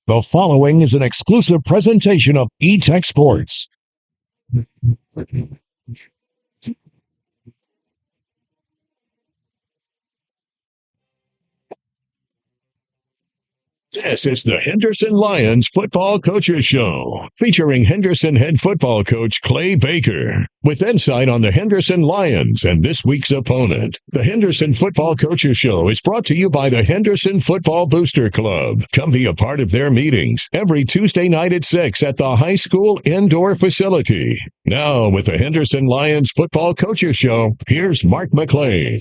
The following is an exclusive presentation of E-Tech Sports. This is the Henderson Lions Football Coaches Show, featuring Henderson head football coach Clay Baker, with insight on the Henderson Lions and this week's opponent. The Henderson Football Coaches Show is brought to you by the Henderson Football Booster Club. Come be a part of their meetings every Tuesday night at 6 at the high school indoor facility. Now, with the Henderson Lions Football Coaches Show, here's Mark McLean.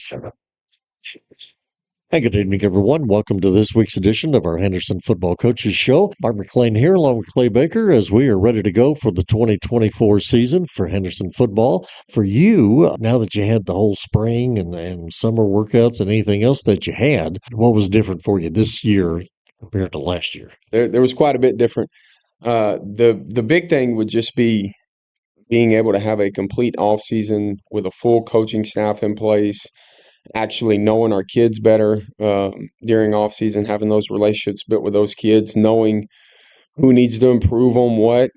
Hey, good evening, everyone. Welcome to this week's edition of our Henderson Football Coaches Show. Mark McLean here, along with Clay Baker, as we are ready to go for the 2024 season for Henderson football. For you, now that you had the whole spring and summer workouts and anything else that you had, what was different for you this year compared to last year? There was quite a bit different. The big thing would just be being able to have a complete off season with a full coaching staff in place, actually knowing our kids better during off season, having those relationships built with those kids, knowing who needs to improve on what,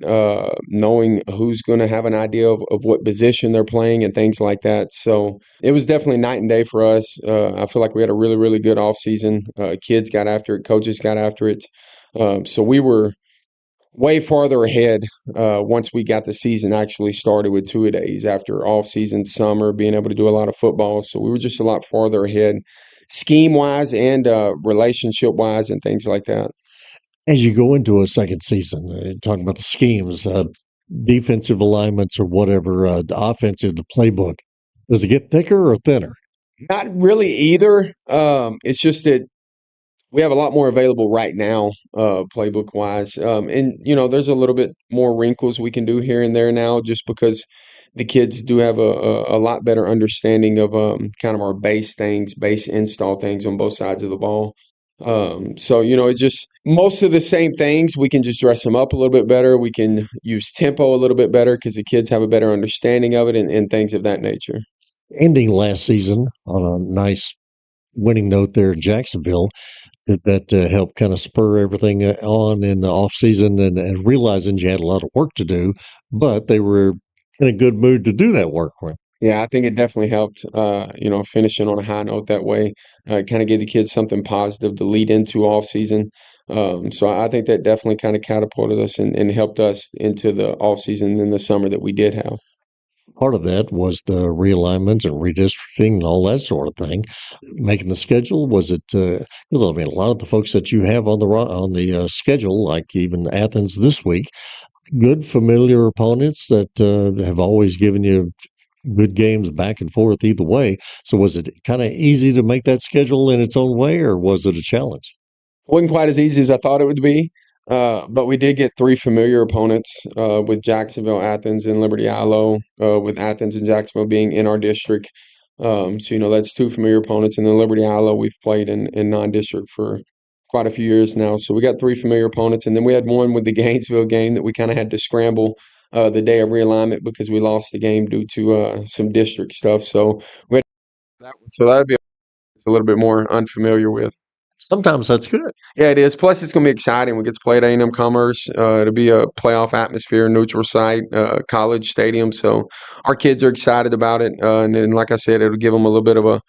knowing who's going to have an idea of what position they're playing and things like that. So it was definitely night and day for us. I feel like we had a really, really good off season. Kids got after it, coaches got after it. So we were way farther ahead once we got the season actually started with two-a-days after off-season summer, being able to do a lot of football. So we were just a lot farther ahead scheme-wise and relationship-wise and things like that. As you go into a second season, talking about the schemes, defensive alignments or whatever, the offensive, the playbook, does it get thicker or thinner? Not really either. It's just that we have a lot more available right now, playbook wise. And, there's a little bit more wrinkles we can do here and there now just because the kids do have a lot better understanding of kind of our base install things on both sides of the ball. So, it's just most of the same things. We can just dress them up a little bit better. We can use tempo a little bit better because the kids have a better understanding of it and things of that nature. Ending last season on a nice winning note there in Jacksonville, did that help kind of spur everything on in the off season and realizing you had a lot of work to do, but they were in a good mood to do that work with? Yeah, I think it definitely helped, finishing on a high note that way, kind of give the kids something positive to lead into off season. So I think that definitely kind of catapulted us and helped us into the off season in the summer that we did have. Part of that was the realignment and redistricting and all that sort of thing. Making the schedule, was it? Because I mean, a lot of the folks that you have on the schedule, like even Athens this week, good familiar opponents that have always given you good games back and forth either way. So was it kind of easy to make that schedule in its own way, or was it a challenge? Wasn't quite as easy as I thought it would be, but we did get three familiar opponents with Jacksonville, Athens, and Liberty Ilo, with Athens and Jacksonville being in our district. So, that's two familiar opponents. And then Liberty Ilo, we've played in non-district for quite a few years now. So we got three familiar opponents. And then we had one with the Gainesville game that we kind of had to scramble the day of realignment because we lost the game due to some district stuff. So we had that one. So that would be a little bit more unfamiliar with. Sometimes that's good. Yeah, it is. Plus, it's going to be exciting. We get to play at A&M Commerce. It'll be a playoff atmosphere, neutral site, college stadium. So our kids are excited about it. And then, like I said, it'll give them a little bit of a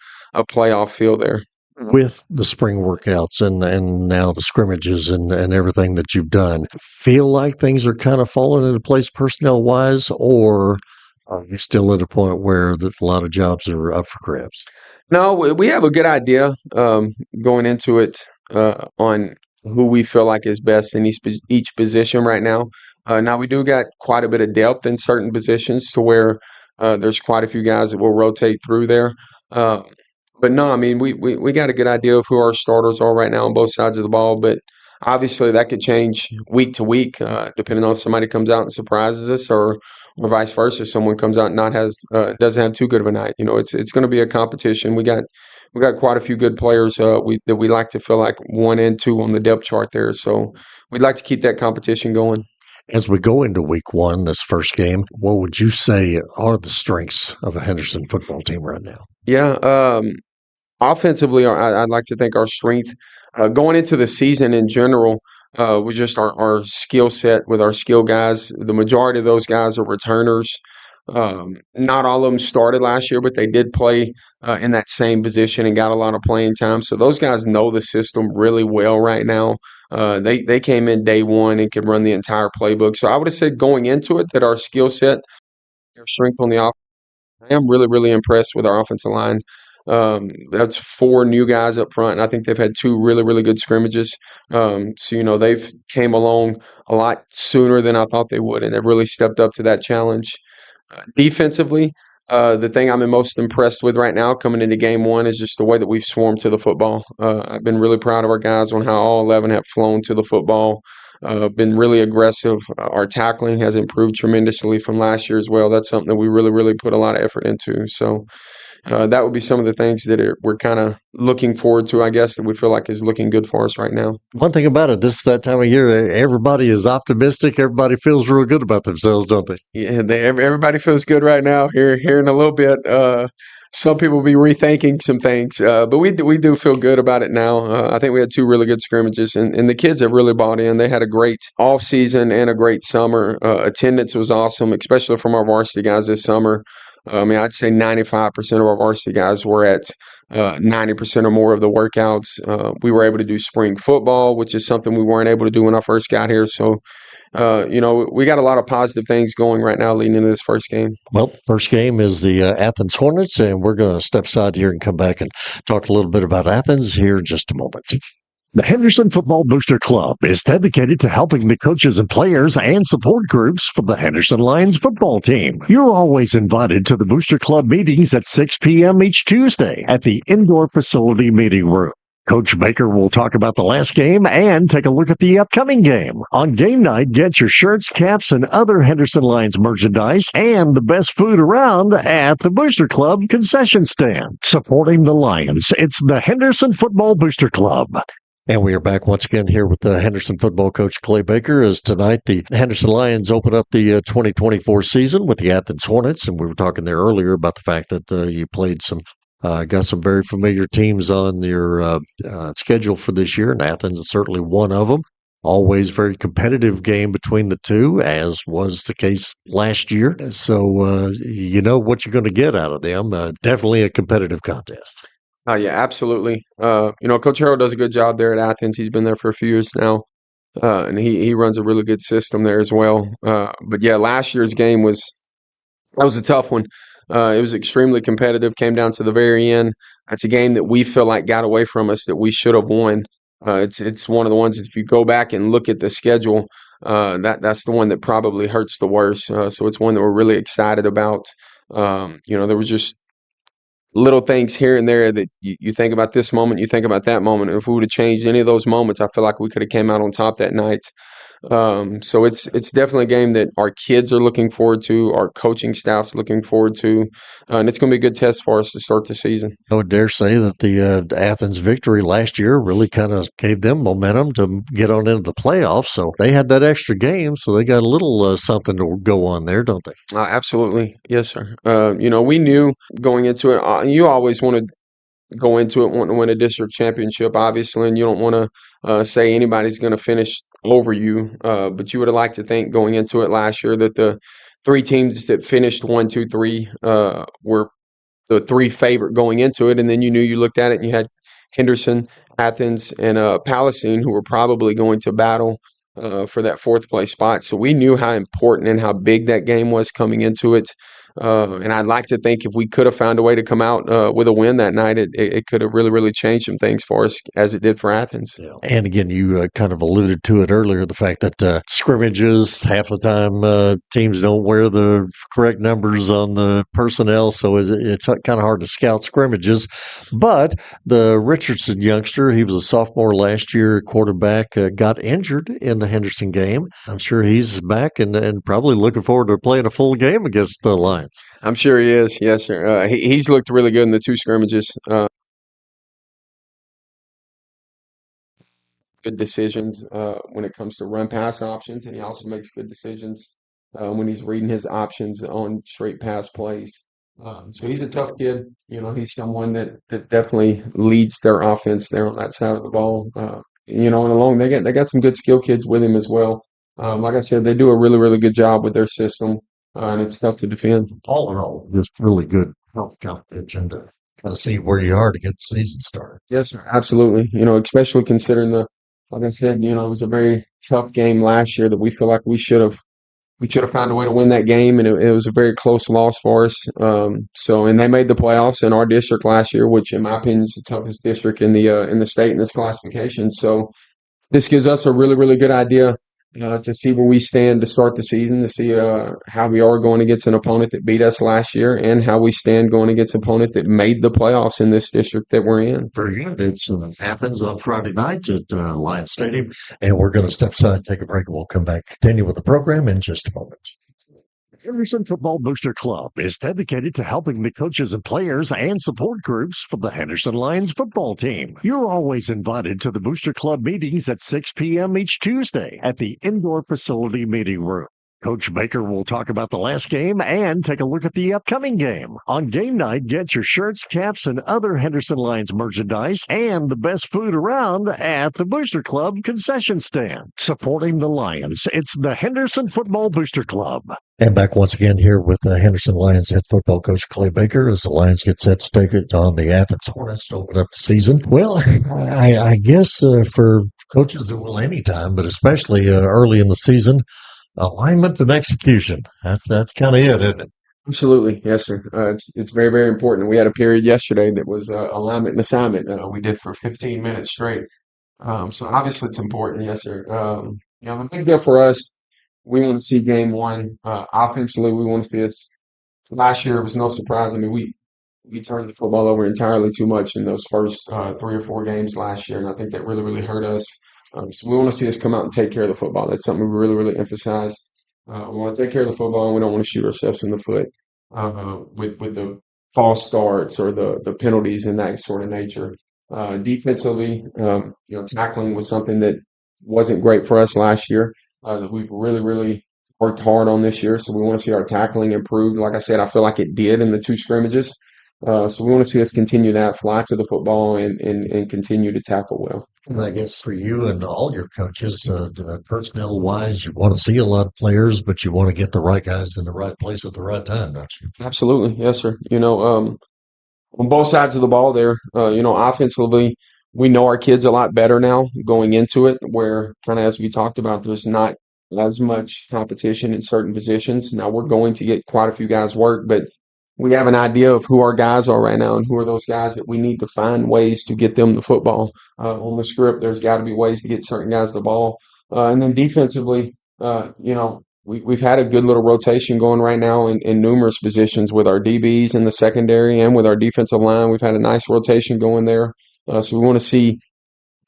playoff feel there. With the spring workouts and now the scrimmages and everything that you've done, feel like things are kind of falling into place personnel-wise, or are you still at a point where a lot of jobs are up for grabs? No, we have a good idea going into it on who we feel like is best in each position right now. Now, we do got quite a bit of depth in certain positions to where there's quite a few guys that will rotate through there. But no, I mean, we got a good idea of who our starters are right now on both sides of the ball. But obviously, that could change week to week, depending on if somebody comes out and surprises us, or vice versa. Someone comes out and not has doesn't have too good of a night. It's going to be a competition. We got quite a few good players that we like to feel like 1 and 2 on the depth chart there. So we'd like to keep that competition going. As we go into week one, this first game, what would you say are the strengths of a Henderson football team right now? Yeah, offensively, I'd like to think our strength going into the season in general, with just our skill set with our skill guys. The majority of those guys are returners. Not all of them started last year, but they did play in that same position and got a lot of playing time. So those guys know the system really well right now. They came in day one and could run the entire playbook. So I would have said going into it that our skill set, our strength on the offense. I am really, really impressed with our offensive line. That's four new guys up front, and I think they've had two really, really good scrimmages. So they've came along a lot sooner than I thought they would, and they've really stepped up to that challenge. Defensively, the thing I'm most impressed with right now coming into game one is just the way that we've swarmed to the football. I've been really proud of our guys on how all 11 have flown to the football. Been really aggressive. Our tackling has improved tremendously from last year as well. That's something that we really, really put a lot of effort into. So that would be some of the things that we're kind of looking forward to, I guess, that we feel like is looking good for us right now. One thing about it, this is that time of year, everybody is optimistic. Everybody feels real good about themselves, don't they? Yeah, everybody feels good right now. Here in a little bit, some people will be rethinking some things, but we do feel good about it now. I think we had two really good scrimmages, and the kids have really bought in. They had a great off season and a great summer. Attendance was awesome, especially from our varsity guys this summer. I mean, I'd say 95% of our varsity guys were at 90% or more of the workouts. We were able to do spring football, which is something we weren't able to do when I first got here. So we got a lot of positive things going right now leading into this first game. Well, first game is the Athens Hornets, and we're going to step aside here and come back and talk a little bit about Athens here in just a moment. The Henderson Football Booster Club is dedicated to helping the coaches and players and support groups for the Henderson Lions football team. You're always invited to the Booster Club meetings at 6 p.m. each Tuesday at the indoor facility meeting room. Coach Baker will talk about the last game and take a look at the upcoming game. On game night, get your shirts, caps, and other Henderson Lions merchandise and the best food around at the Booster Club concession stand. Supporting the Lions, it's the Henderson Football Booster Club. And we are back once again here with the Henderson football coach Clay Baker, as tonight the Henderson Lions open up the 2024 season with the Athens Hornets. And we were talking there earlier about the fact that you played got some very familiar teams on your schedule for this year, and Athens is certainly one of them. Always very competitive game between the two, as was the case last year. So you know what you're going to get out of them. Definitely a competitive contest. Yeah, absolutely. Coach Harrell does a good job there at Athens. He's been there for a few years now, and he runs a really good system there as well. But yeah, last year's game was a tough one. It was extremely competitive. Came down to the very end. It's a game that we feel like got away from us that we should have won. It's one of the ones. If you go back and look at the schedule, that's the one that probably hurts the worst. So it's one that we're really excited about. There was just little things here and there that you think about this moment, you think about that moment. If we would have changed any of those moments, I feel like we could have came out on top that night. So it's definitely a game that our kids are looking forward to, our coaching staff's looking forward to, and it's going to be a good test for us to start the season. I would dare say that the Athens victory last year really kind of gave them momentum to get on into the playoffs. So they had that extra game, so they got a little something to go on there, don't they? Absolutely, yes, sir. We knew going into it. You always want to go into it wanting to win a district championship, obviously, and you don't want to say anybody's going to finish over you. But you would have liked to think going into it last year that the three teams that finished 1, 2, 3 were the three favorite going into it, and then you looked at it and you had Henderson, Athens, and Palestine, who were probably going to battle for that fourth place spot. So we knew how important and how big that game was coming into it. And I'd like to think if we could have found a way to come out with a win that night, it could have really, really changed some things for us as it did for Athens. Yeah. And again, you kind of alluded to it earlier, the fact that scrimmages, half the time teams don't wear the correct numbers on the personnel, so it's kind of hard to scout scrimmages. But the Richardson youngster, he was a sophomore last year, quarterback, got injured in the Henderson game. I'm sure he's back and probably looking forward to playing a full game against the Lions. I'm sure he is. Yes, sir. He's looked really good in the two scrimmages. Good decisions when it comes to run pass options, and he also makes good decisions when he's reading his options on straight pass plays. So he's a tough kid. He's someone that definitely leads their offense there on that side of the ball. And along they got some good skill kids with him as well. Like I said, they do a really, really good job with their system, and it's tough to defend. All in all, just really good health competition to kind of see where you are to get the season started. Yes, sir. Absolutely. Especially considering like I said, it was a very tough game last year that we feel like we should have found a way to win that game, and it was a very close loss for us. And they made the playoffs in our district last year, which in my opinion is the toughest district in the state in this classification. So this gives us a really, really good idea to see where we stand to start the season, to see how we are going against an opponent that beat us last year, and how we stand going against an opponent that made the playoffs in this district that we're in. Very good. It's Athens on Friday night at Lions Stadium, and we're going to step aside, take a break, and we'll come back, continue with the program in just a moment. Henderson Football Booster Club is dedicated to helping the coaches and players and support groups for the Henderson Lions football team. You're always invited to the Booster Club meetings at 6 p.m. each Tuesday at the indoor facility meeting room. Coach Baker will talk about the last game and take a look at the upcoming game. On game night, get your shirts, caps, and other Henderson Lions merchandise and the best food around at the Booster Club concession stand. Supporting the Lions, it's the Henderson Football Booster Club. And back once again here with the Henderson Lions head football coach Clay Baker as the Lions get set to take it on the Athens Hornets to open up the season. Well, I guess for coaches that will anytime, but especially early in the season, alignment and execution. That's kind of it, isn't it? Absolutely, yes, sir. It's very, very important. We had a period yesterday that was alignment and assignment. We did for 15 minutes straight. So obviously it's important, yes, sir. The big deal for us, we want to see game one. Offensively, we want to see us. Last year, it was no surprise. I mean, we turned the football over entirely too much in those first 3 or 4 games last year, and I think that really, really hurt us. So we want to see us come out and take care of the football. That's something we really, really emphasized. We want to take care of the football, and we don't want to shoot ourselves in the foot with the false starts or the penalties and that sort of nature. Defensively, tackling was something that wasn't great for us last year. That we've really, really worked hard on this year. So we want to see our tackling improved. Like I said, I feel like it did in the 2 scrimmages. So we want to see us continue that, fly to the football, and continue to tackle well. And I guess for you and all your coaches, personnel-wise, you want to see a lot of players, but you want to get the right guys in the right place at the right time, don't you? Absolutely. Yes, sir. On both sides of the ball there, offensively, we know our kids a lot better now going into it, where kind of as we talked about, there's not as much competition in certain positions. Now we're going to get quite a few guys work, but we have an idea of who our guys are right now and who are those guys that we need to find ways to get them the football. On the script, there's got to be ways to get certain guys the ball. And then defensively, we've had a good little rotation going right now in numerous positions with our DBs in the secondary and with our defensive line. We've had a nice rotation going there. So we want to see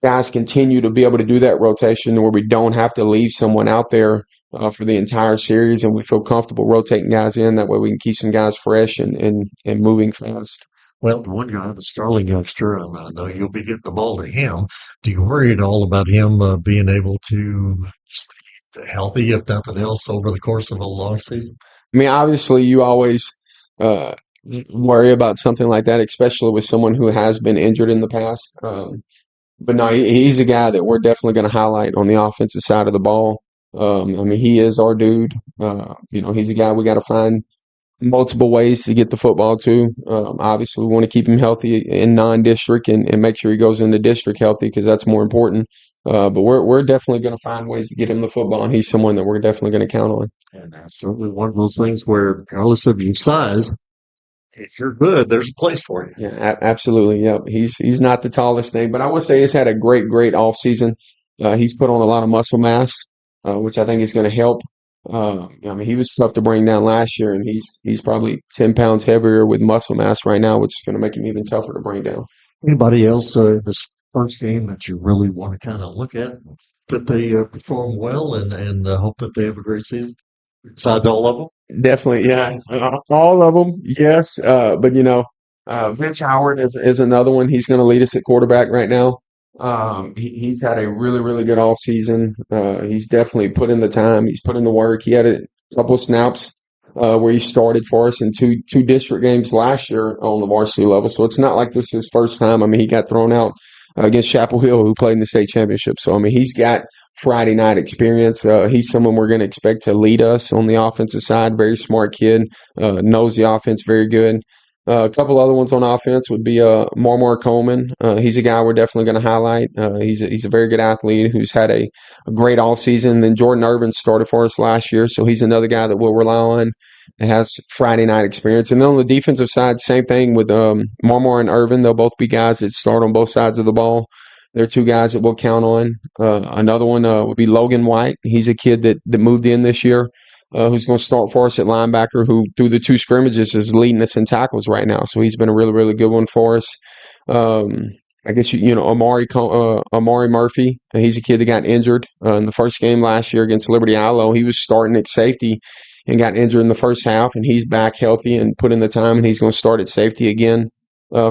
guys continue to be able to do that rotation where we don't have to leave someone out there for the entire series, and we feel comfortable rotating guys in. That way we can keep some guys fresh and moving fast. Well, the one guy, the Starling youngster, and I know you'll be getting the ball to him. Do you worry at all about him being able to stay healthy, if nothing else, over the course of a long season? I mean, obviously you always worry about something like that, especially with someone who has been injured in the past. But no, he's a guy that we're definitely going to highlight on the offensive side of the ball. He is our dude. He's a guy we got to find multiple ways to get the football to. Obviously, we want to keep him healthy in non-district and make sure he goes into district healthy because that's more important. But we're definitely going to find ways to get him the football, and he's someone that we're definitely going to count on. And that's certainly one of those things where, regardless of your size, if you're good, there's a place for you. Yeah, absolutely. Yep. He's not the tallest thing, but I would say he's had a great off season. He's put on a lot of muscle mass, which I think is going to help. He was tough to bring down last year, and he's probably 10 pounds heavier with muscle mass right now, which is going to make him even tougher to bring down. Anybody else in this first game that you really want to kind of look at, that they perform well and hope that they have a great season? Besides all of them? Definitely, yeah. All of them, yes. But Vince Howard is another one. He's going to lead us at quarterback right now. He's had a really, really good off season. He's definitely put in the time. He's put in the work. He had a couple of snaps where he started for us in two district games last year on the varsity level. So it's not like this is his first time. I mean, he got thrown out against Chapel Hill, who played in the state championship. So, I mean, he's got Friday night experience. He's someone we're going to expect to lead us on the offensive side. Very smart kid, knows the offense very good. A couple other ones on offense would be Marmar Coleman. He's a guy we're definitely going to highlight. He's a very good athlete who's had a great offseason. Then Jordan Irvin started for us last year, so he's another guy that we'll rely on and has Friday night experience. And then on the defensive side, same thing with Marmar and Irvin. They'll both be guys that start on both sides of the ball. They're two guys that we'll count on. Another one would be Logan White. He's a kid that moved in this year, who's going to start for us at linebacker, who through the two scrimmages is leading us in tackles right now. So he's been a really, really good one for us. I guess Amari Murphy. He's a kid that got injured in the first game last year against Liberty Ilo. He was starting at safety and got injured in the first half, and he's back healthy and put in the time, and he's going to start at safety again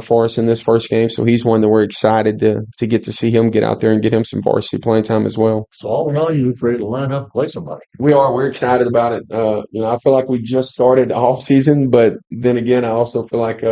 for us in this first game. So he's one that we're excited to get to see him get out there and get him some varsity playing time as well. So all in all, you're ready to line up and play somebody. We are. We're excited about it. I feel like we just started off season, but then again, I also feel like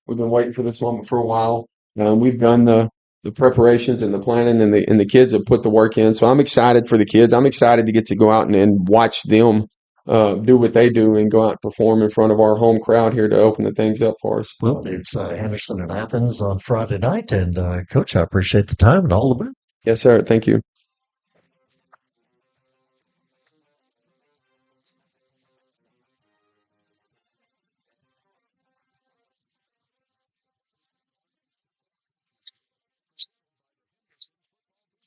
we've been waiting for this moment for a while. We've done the preparations and the planning, and the kids have put the work in. So I'm excited for the kids. I'm excited to get to go out and watch them do what they do and go out and perform in front of our home crowd here to open the things up for us. Well, it's Henderson and Athens on Friday night, and Coach, I appreciate the time and all the best. Yes, sir. Thank you.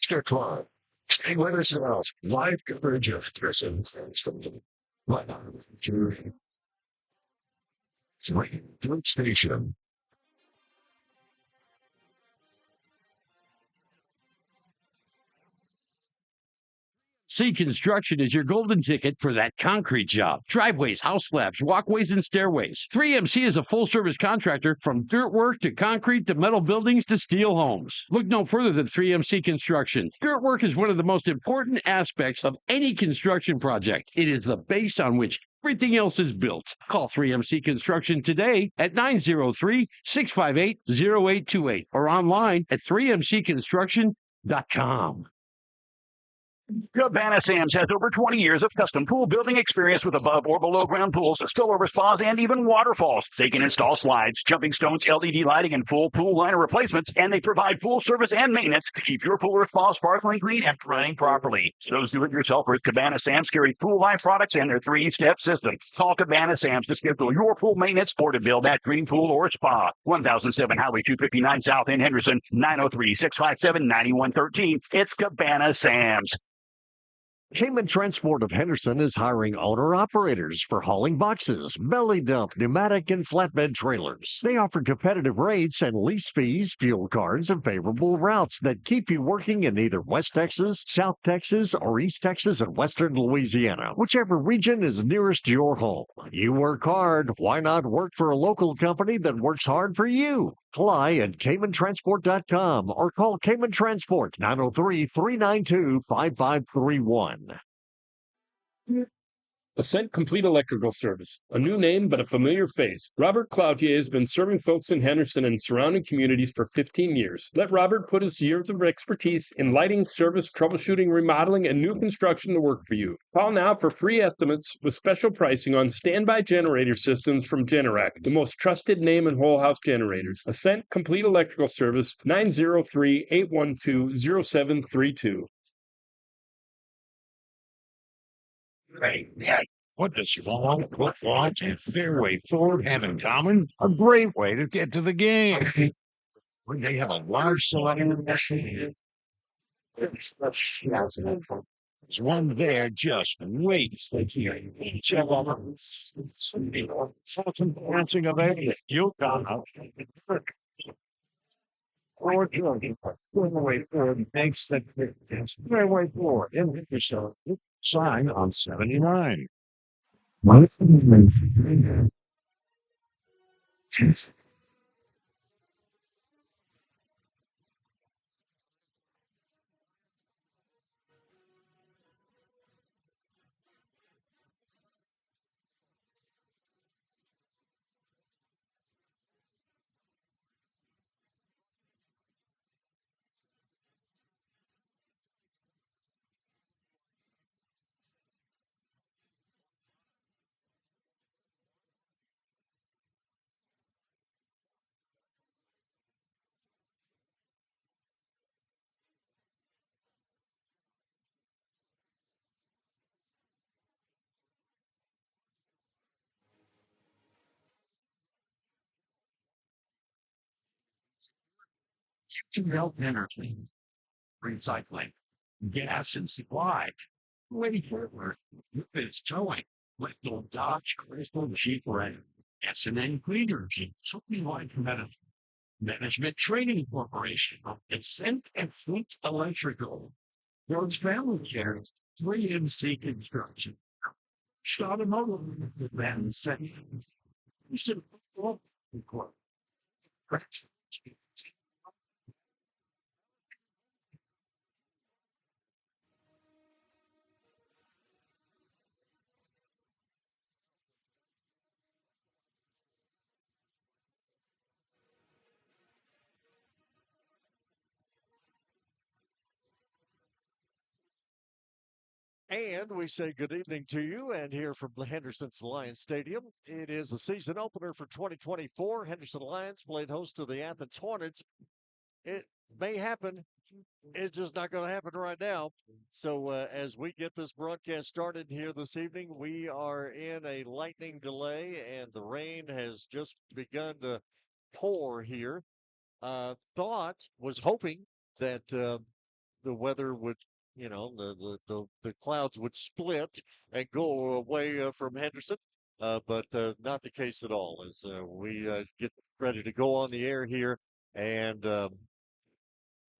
Mr. Clark, stay with us now. Live coverage of Henderson Station. C Construction is your golden ticket for that concrete job. Driveways, house slabs, walkways, and stairways. 3MC is a full-service contractor from dirt work to concrete to metal buildings to steel homes. Look no further than 3MC Construction. Dirt work is one of the most important aspects of any construction project. It is the base on which everything else is built. Call 3MC Construction today at 903-658-0828 or online at 3mcconstruction.com. Cabana Sam's has over 20 years of custom pool building experience with above or below ground pools, spillover spas, and even waterfalls. They can install slides, jumping stones, LED lighting, and full pool liner replacements, and they provide pool service and maintenance to keep your pool or spa sparkling clean and running properly. Those do-it-yourselfers, Cabana Sam's carry pool line products and their 3-step system. Call Cabana Sam's to schedule your pool maintenance or to build that dream pool or spa. 1007 Highway 259 South in Henderson, 903-657-9113. It's Cabana Sam's. Cayman Transport of Henderson is hiring owner-operators for hauling boxes, belly dump, pneumatic, and flatbed trailers. They offer competitive rates and lease fees, fuel cards, and favorable routes that keep you working in either West Texas, South Texas, or East Texas and Western Louisiana, whichever region is nearest your home. You work hard. Why not work for a local company that works hard for you? Apply at CaymanTransport.com or call Cayman Transport 903-392-5531. Ascent Complete Electrical Service. A new name, but a familiar face. Robert Cloutier has been serving folks in Henderson and surrounding communities for 15 years. Let Robert put his years of expertise in lighting, service, troubleshooting, remodeling, and new construction to work for you. Call now for free estimates with special pricing on standby generator systems from Generac, the most trusted name in whole house generators. Ascent Complete Electrical Service, 903-812-0732. What does long, launch, and fairway forward have in common? A great way to get to the game. When they have a large selection, there's one there just waits. Each of them dancing of age. You got or going away forward makes the fairway forward in the sign on 79. to help energy, recycling, gas and supply. Way forward, it's towing, like the Dodge Crystal Jeep Ram, S&N Clean Energy, something like Management Training Corporation, Ascent and Fleet Electrical, George Family Care, 3MC Construction, Automotive Van Second, And we say good evening to you, and here from the Henderson Lions Stadium. It is the season opener for 2024. Henderson Lions played host to the Athens Hornets. It may happen. It's just not going to happen right now. So as we get this broadcast started here this evening, we are in a lightning delay, and the rain has just begun to pour here. Was hoping that the weather would, the clouds would split and go away from Henderson, but not the case at all. As we get ready to go on the air here, and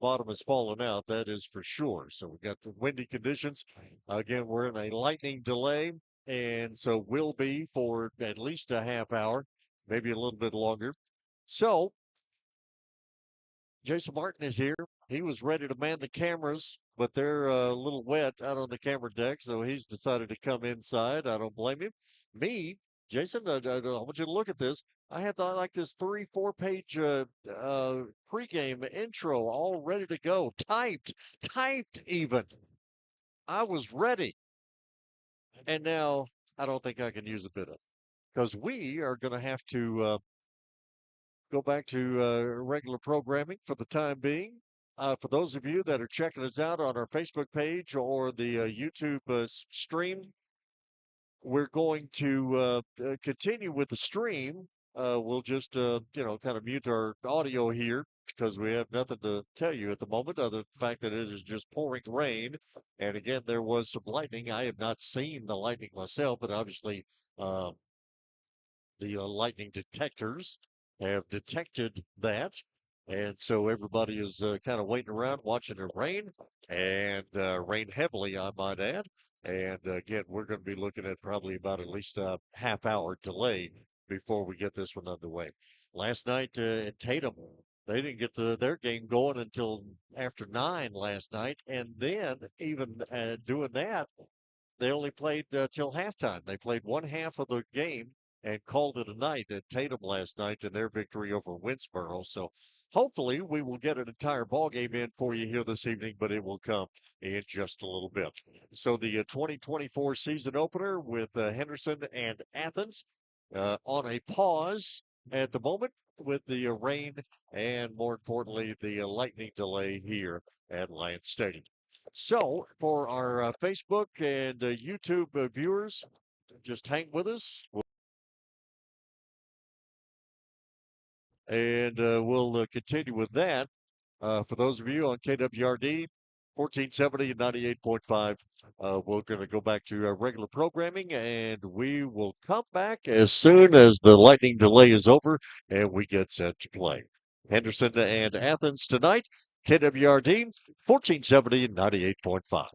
bottom has fallen out, that is for sure. So we got the windy conditions. Again, we're in a lightning delay, and so will be for at least a half hour, maybe a little bit longer. So Jason Martin is here. He was ready to man the cameras, but they're a little wet out on the camera deck, so he's decided to come inside. I don't blame him. Me, Jason, I want you to look at this. I had like this 3-4 page pregame intro all ready to go, typed even. I was ready. And now I don't think I can use a bit of it because we are going to have to go back to regular programming for the time being. For those of you that are checking us out on our Facebook page or the YouTube stream, we're going to continue with the stream. We'll just, kind of mute our audio here because we have nothing to tell you at the moment other than the fact that it is just pouring rain. And again, there was some lightning. I have not seen the lightning myself, but obviously the lightning detectors have detected that. And so everybody is kind of waiting around watching it rain and rain heavily, I might add. And again, we're going to be looking at probably about at least a half hour delay before we get this one underway. Last night at Tatum, they didn't get their game going until after 9 last night. And then even doing that, they only played till halftime. They played one half of the game and called it a night at Tatum last night in their victory over Winsboro. So hopefully we will get an entire ball game in for you here this evening, but it will come in just a little bit. So the 2024 season opener with Henderson and Athens on a pause at the moment with the rain and, more importantly, the lightning delay here at Lions Stadium. So for our Facebook and YouTube viewers, just hang with us. And we'll continue with that. For those of you on KWRD, 1470 and 98.5, we're going to go back to regular programming, and we will come back as soon as the lightning delay is over and we get set to play. Henderson and Athens tonight, KWRD, 1470 and 98.5.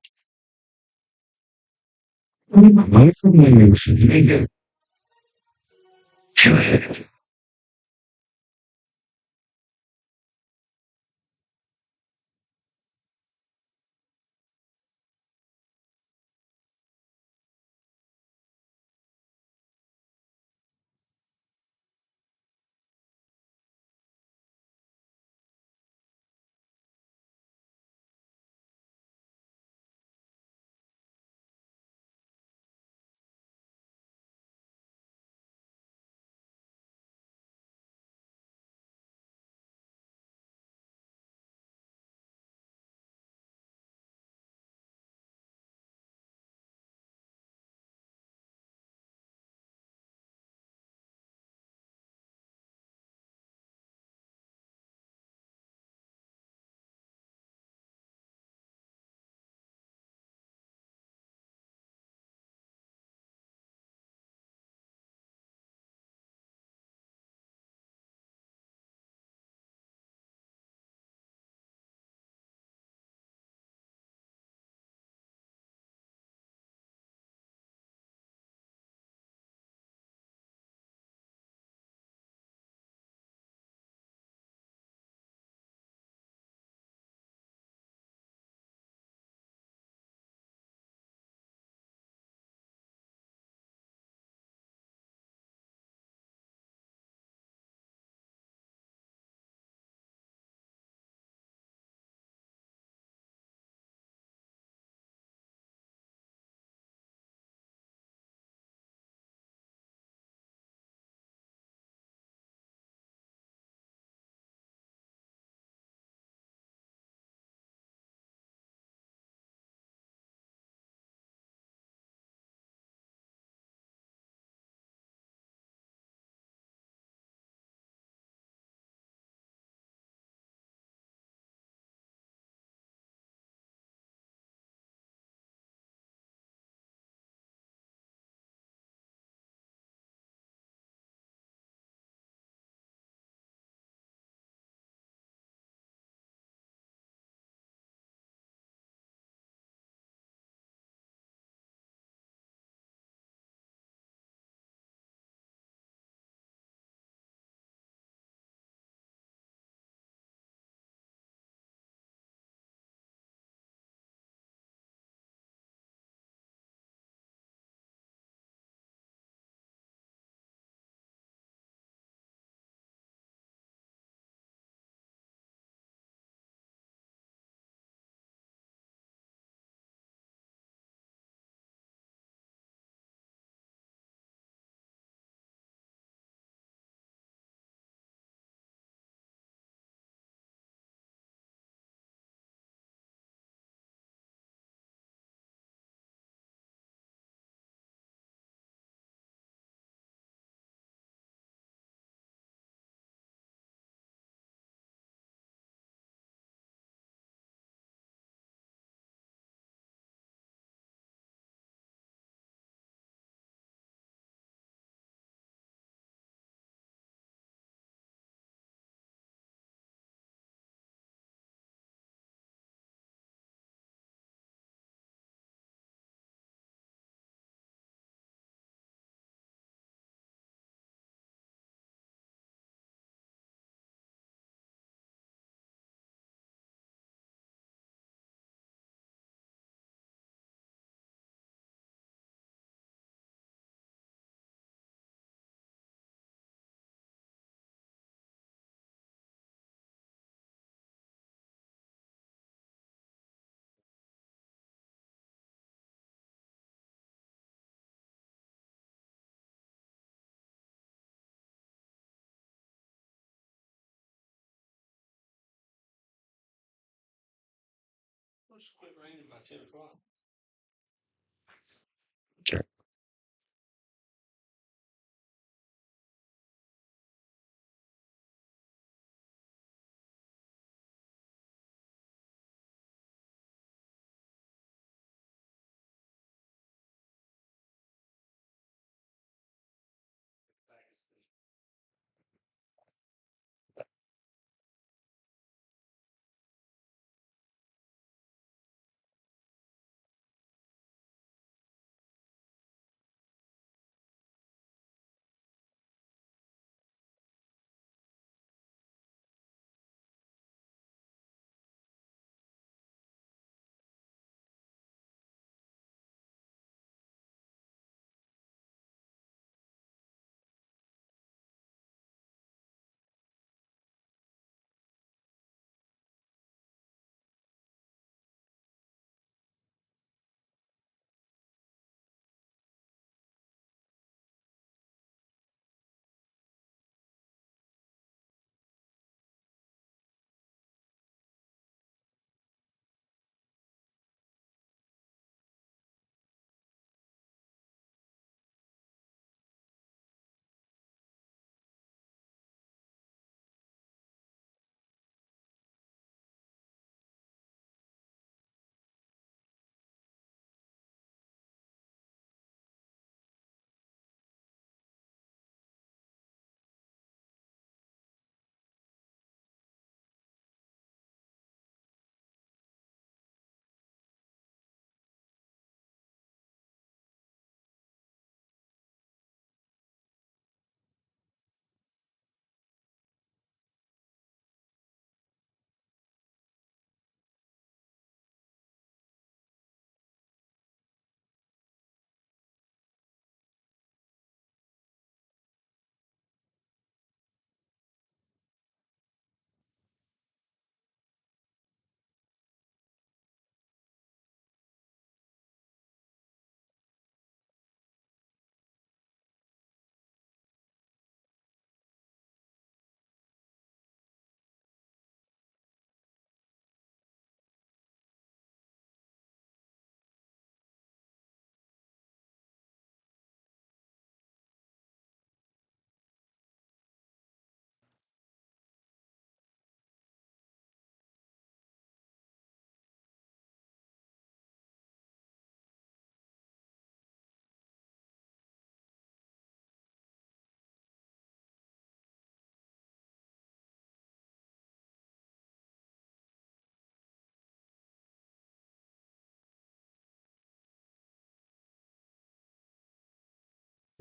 Sure.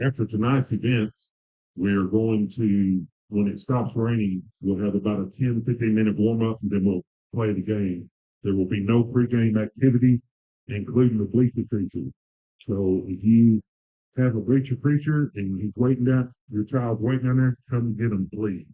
After tonight's event, we're going to, when it stops raining, we'll have about a 10, 15-minute warm up and then we'll play the game. There will be no pregame activity, including the bleacher creature. So if you have a bleacher creature and he's waiting down, your child's waiting down there, come get him, please.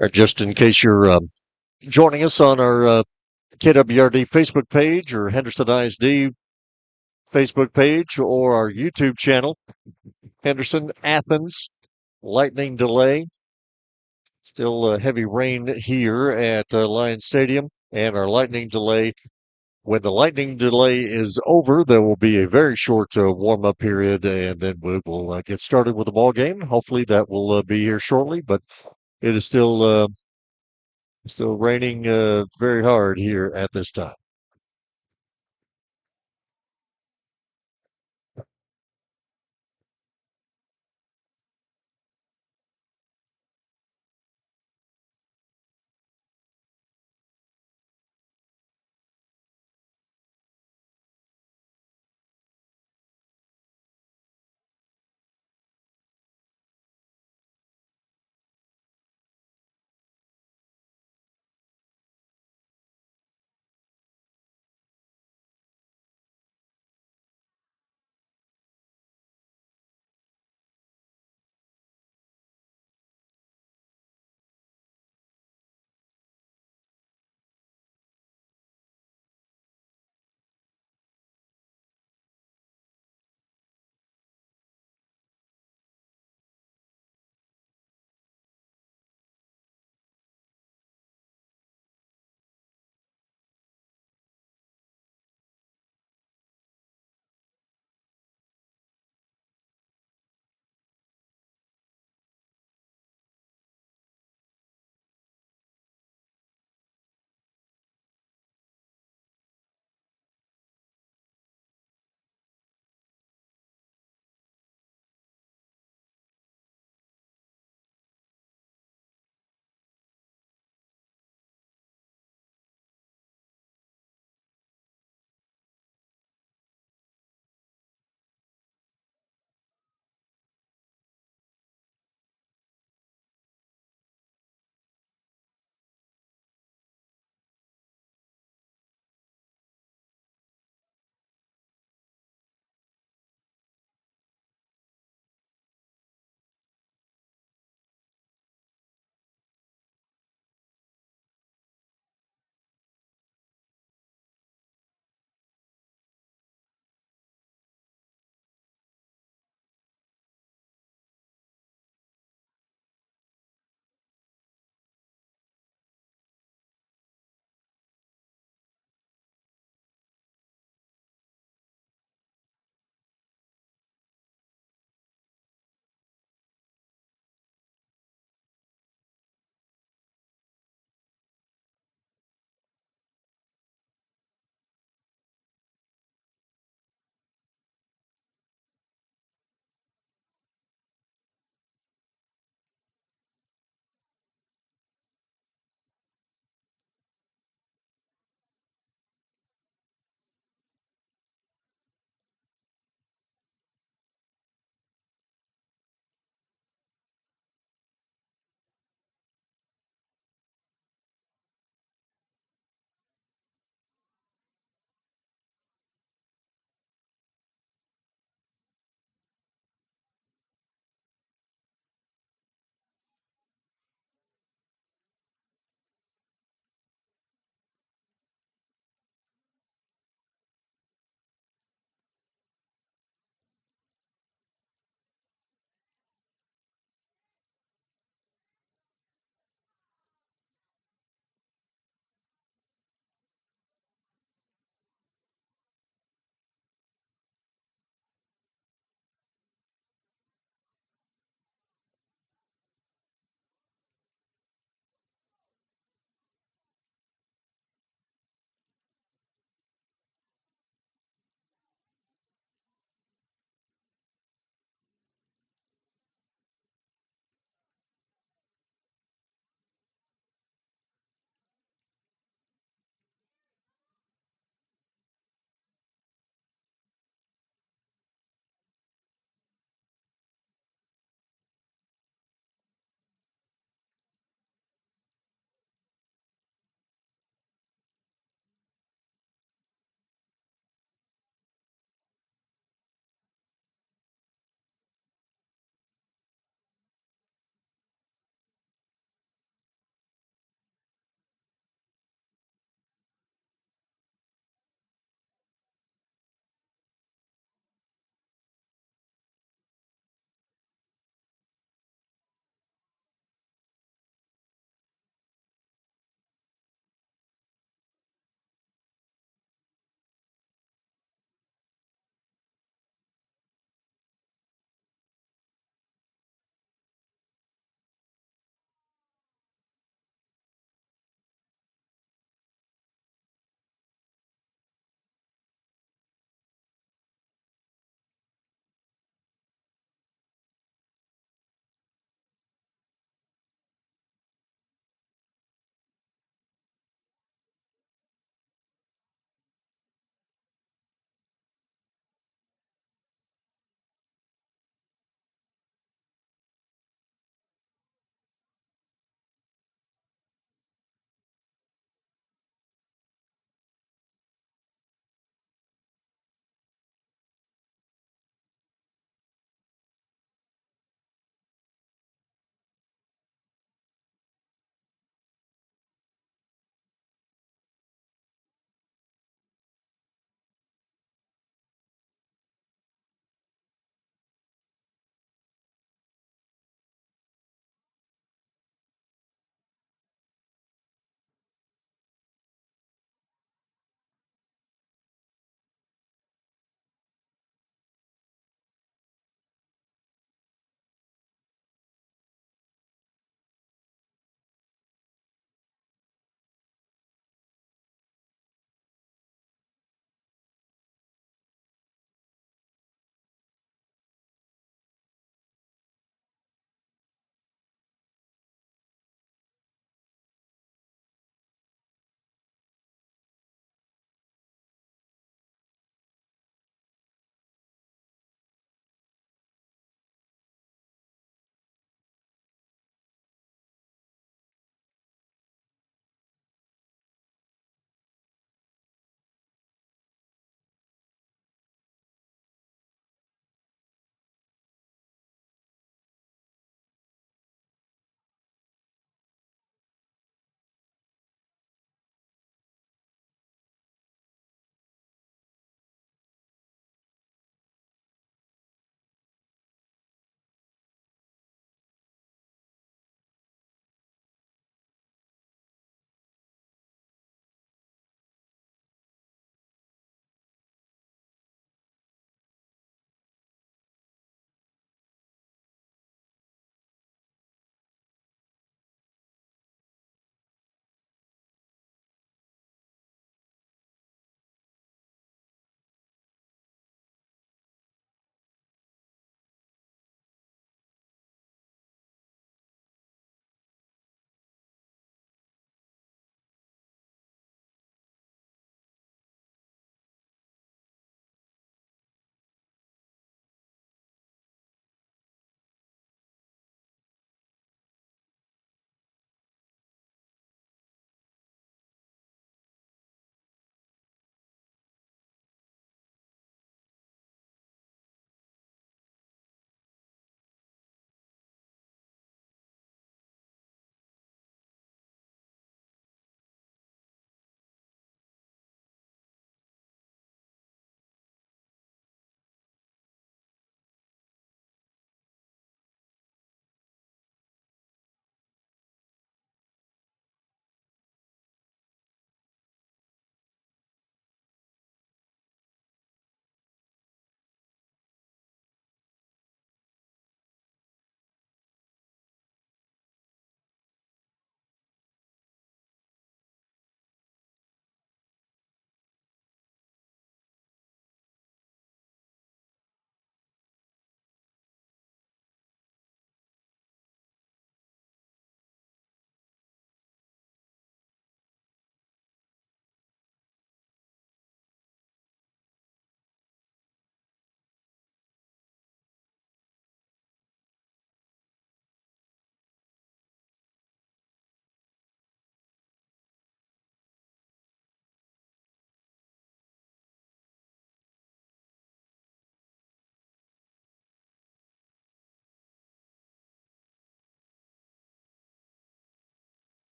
Or just in case you're joining us on our KWRD Facebook page or Henderson ISD Facebook page or our YouTube channel, Henderson Athens lightning delay. Still heavy rain here at Lions Stadium, and our lightning delay. When the lightning delay is over, there will be a very short warm-up period, and then we will get started with the ball game. Hopefully, that will be here shortly, but it is still raining very hard here at this time.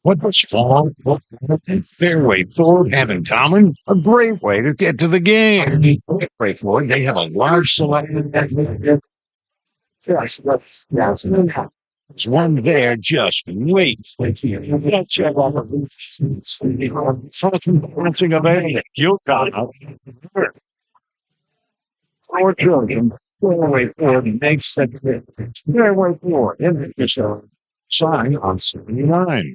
What the strong and fairway Ford have in common? A great way to get to the game. Great Ford, they have a large selection. There's one there, just wait. Check out the of anything. You'll got Four children. Fairway Ford makes that Fairway Ford. And it's a sign on 79.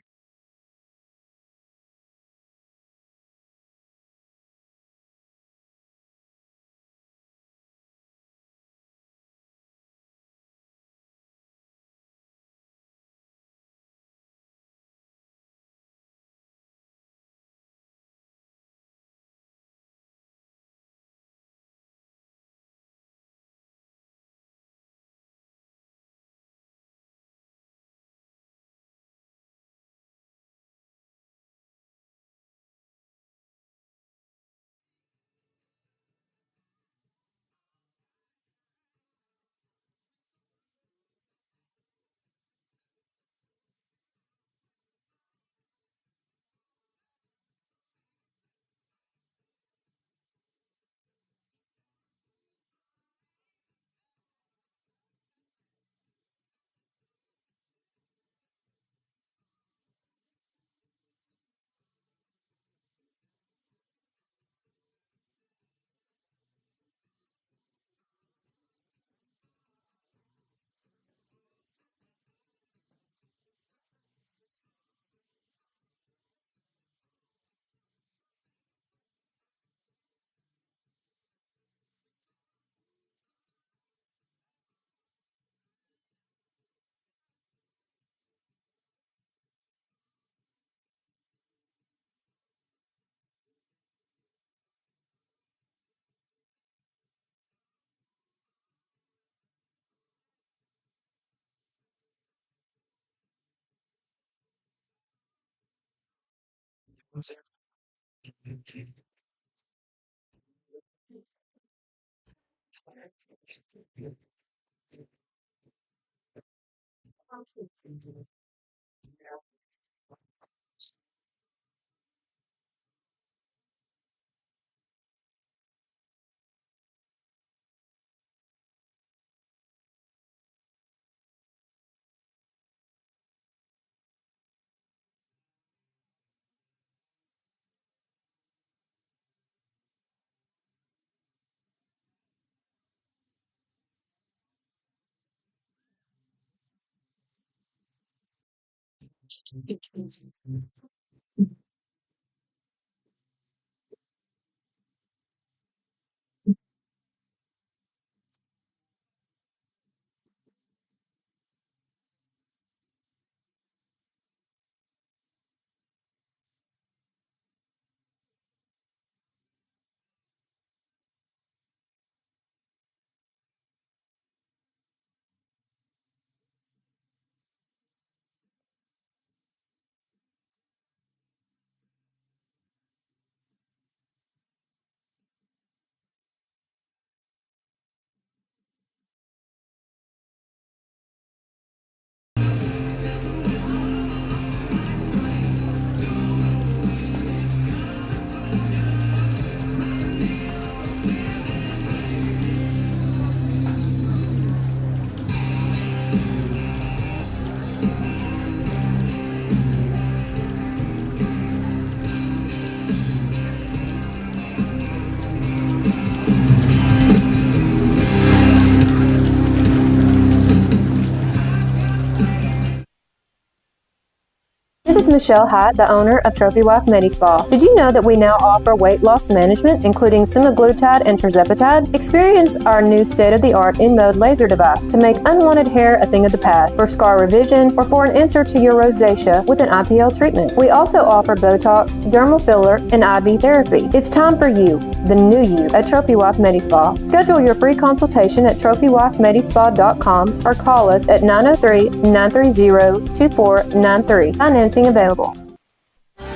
This is Michelle Hyatt, the owner of Trophy Wife Medispa. Did you know that we now offer weight loss management, including semaglutide and tirzepatide? Experience our new state-of-the-art InMode laser device to make unwanted hair a thing of the past, for scar revision, or for an answer to your rosacea with an IPL treatment. We also offer Botox, dermal filler, and IB therapy. It's time for you, the new you, at Trophy Wife Medispa. Schedule your free consultation at TrophyWifeMedispa.com or call us at 903-930-2493. Financing available.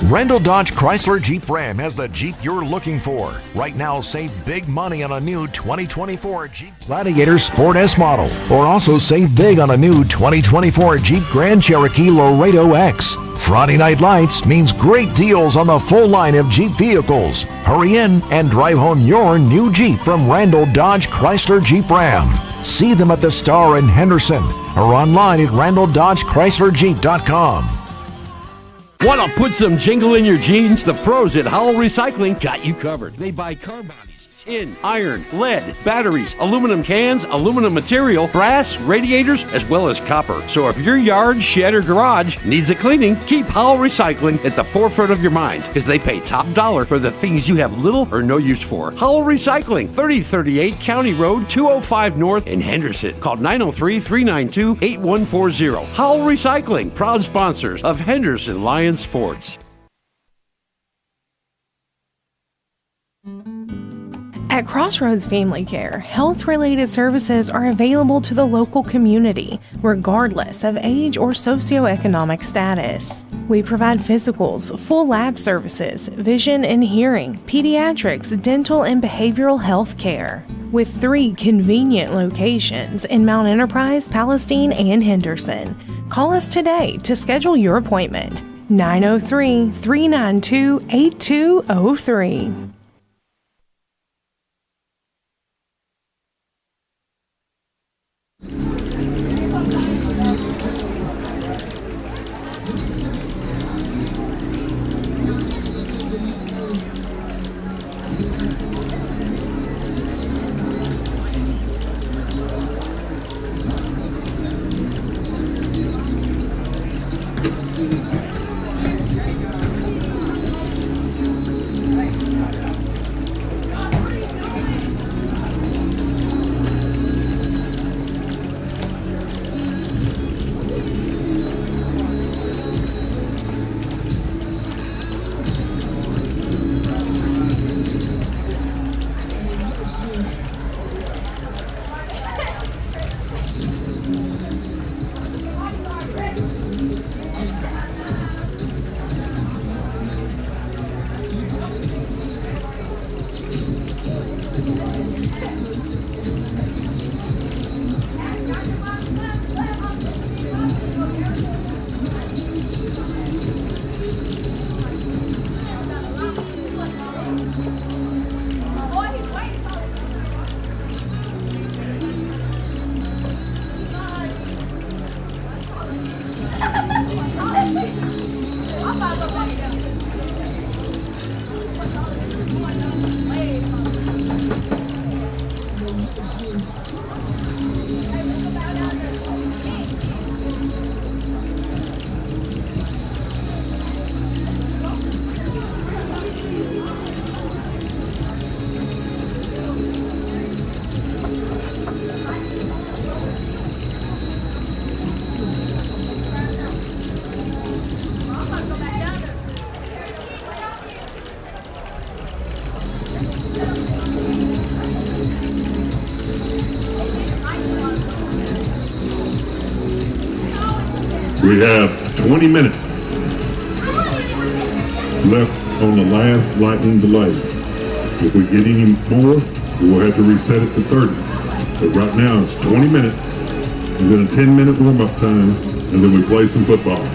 Randall Dodge Chrysler Jeep Ram has the Jeep you're looking for. Right now, save big money on a new 2024 Jeep Gladiator Sport S model. Or also save big on a new 2024 Jeep Grand Cherokee Laredo X. Friday Night Lights means great deals on the full line of Jeep vehicles. Hurry in and drive home your new Jeep from Randall Dodge Chrysler Jeep Ram. See them at the Star in Henderson or online at randalldodgechryslerjeep.com. Want to put some jingle in your jeans? The pros at Howell Recycling got you covered. They buy car bodies, tin, iron, lead, batteries, aluminum cans, aluminum material, brass, radiators, as well as copper. So if your yard, shed, or garage needs a cleaning, keep Howell Recycling at the forefront of your mind because they pay top dollar for the things you have little or no use for. Howell Recycling, 3038 County Road, 205 North in Henderson. Call 903-392-8140. Howell Recycling, proud sponsors of Henderson Lions Sports. At Crossroads Family Care, health-related services are available to the local community, regardless of age or socioeconomic status. We provide physicals, full lab services, vision and hearing, pediatrics, dental, and behavioral health care. With 3 convenient locations in Mount Enterprise, Palestine, and Henderson. Call us today to schedule your appointment. 903-392-8203. We have 20 minutes left on the last lightning delay. If we get any more, we will have to reset it to 30. But right now it's 20 minutes, and then a 10-minute warm-up time, and then we play some football.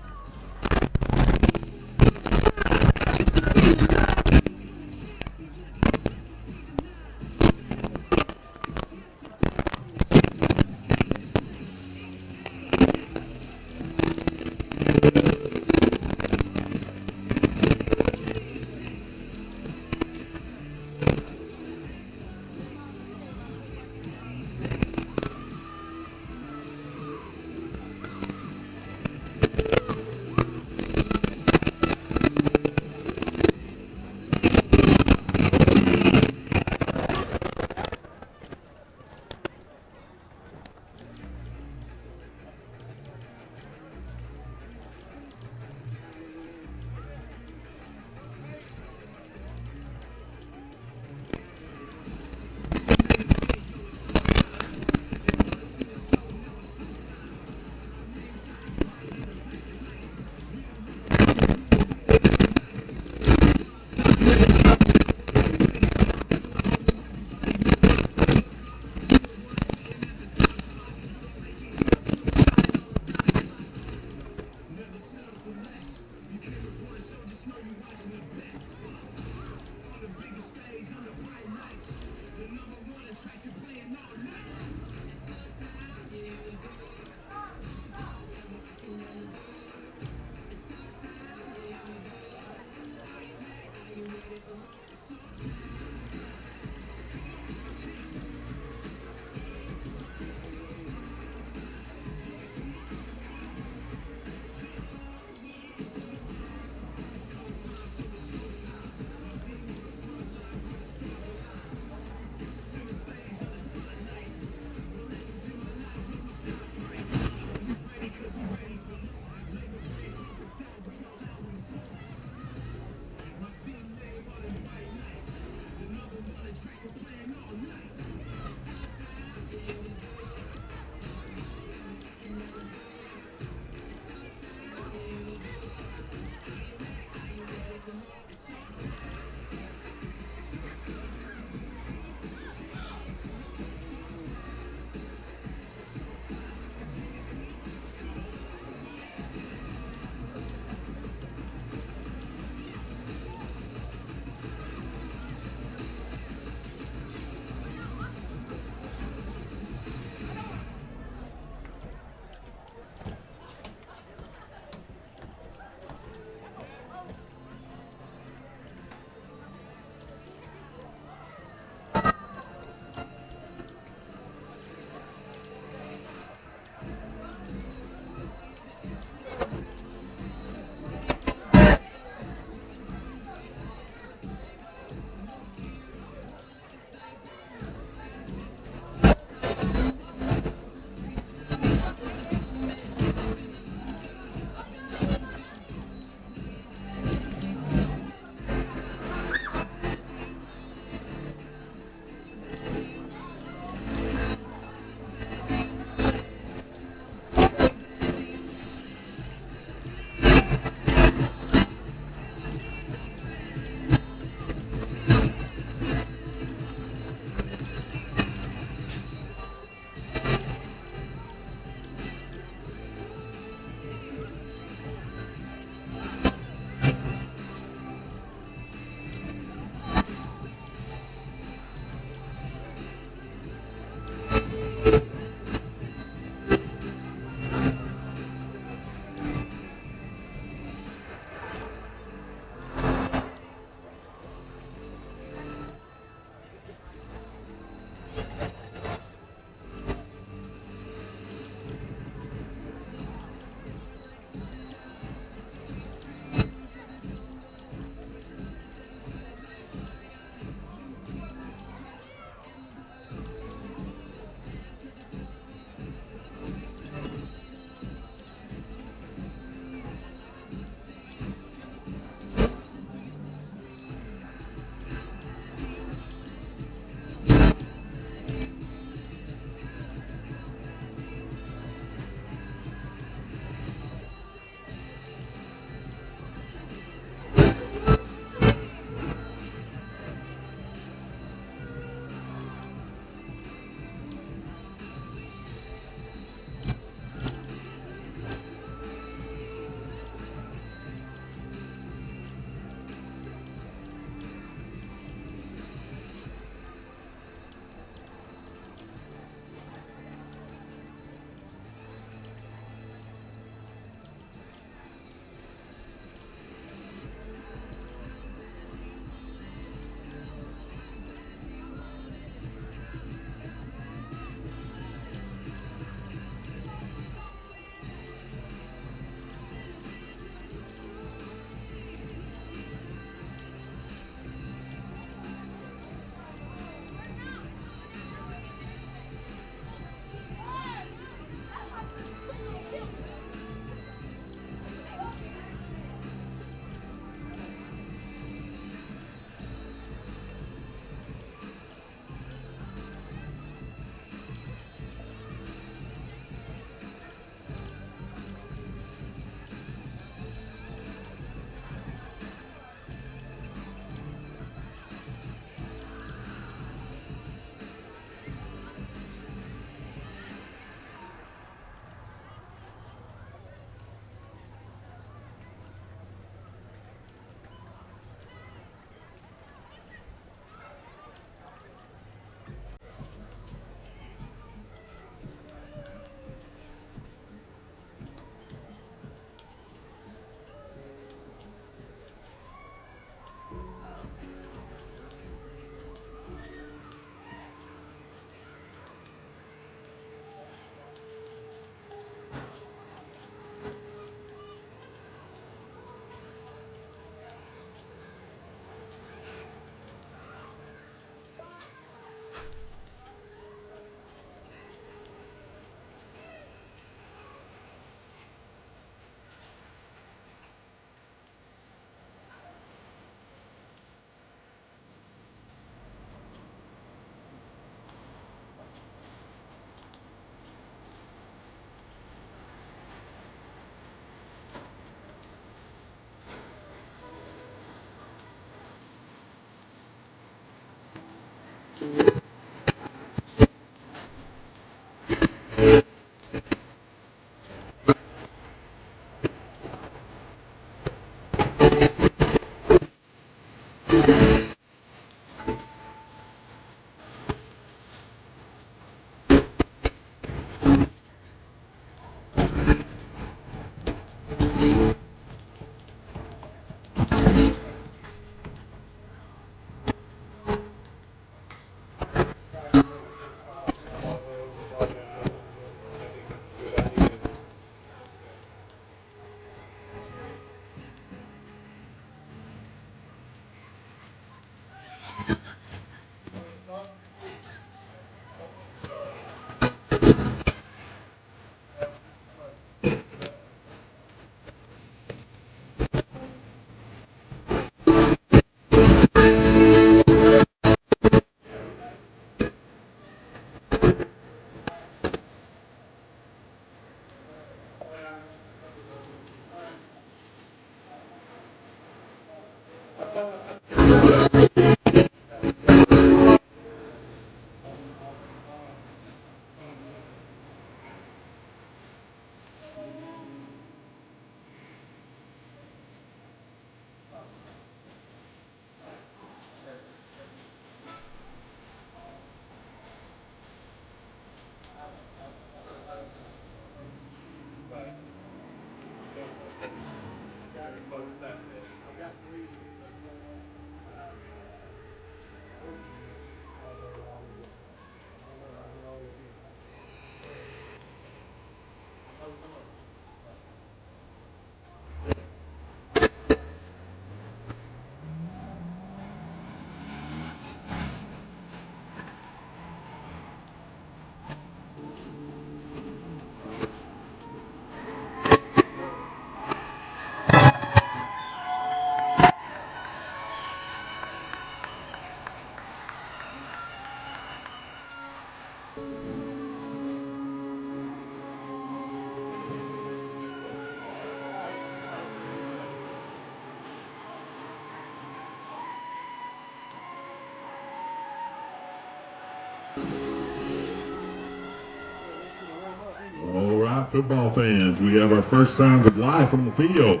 All right, football fans, we have our first signs of life on the field.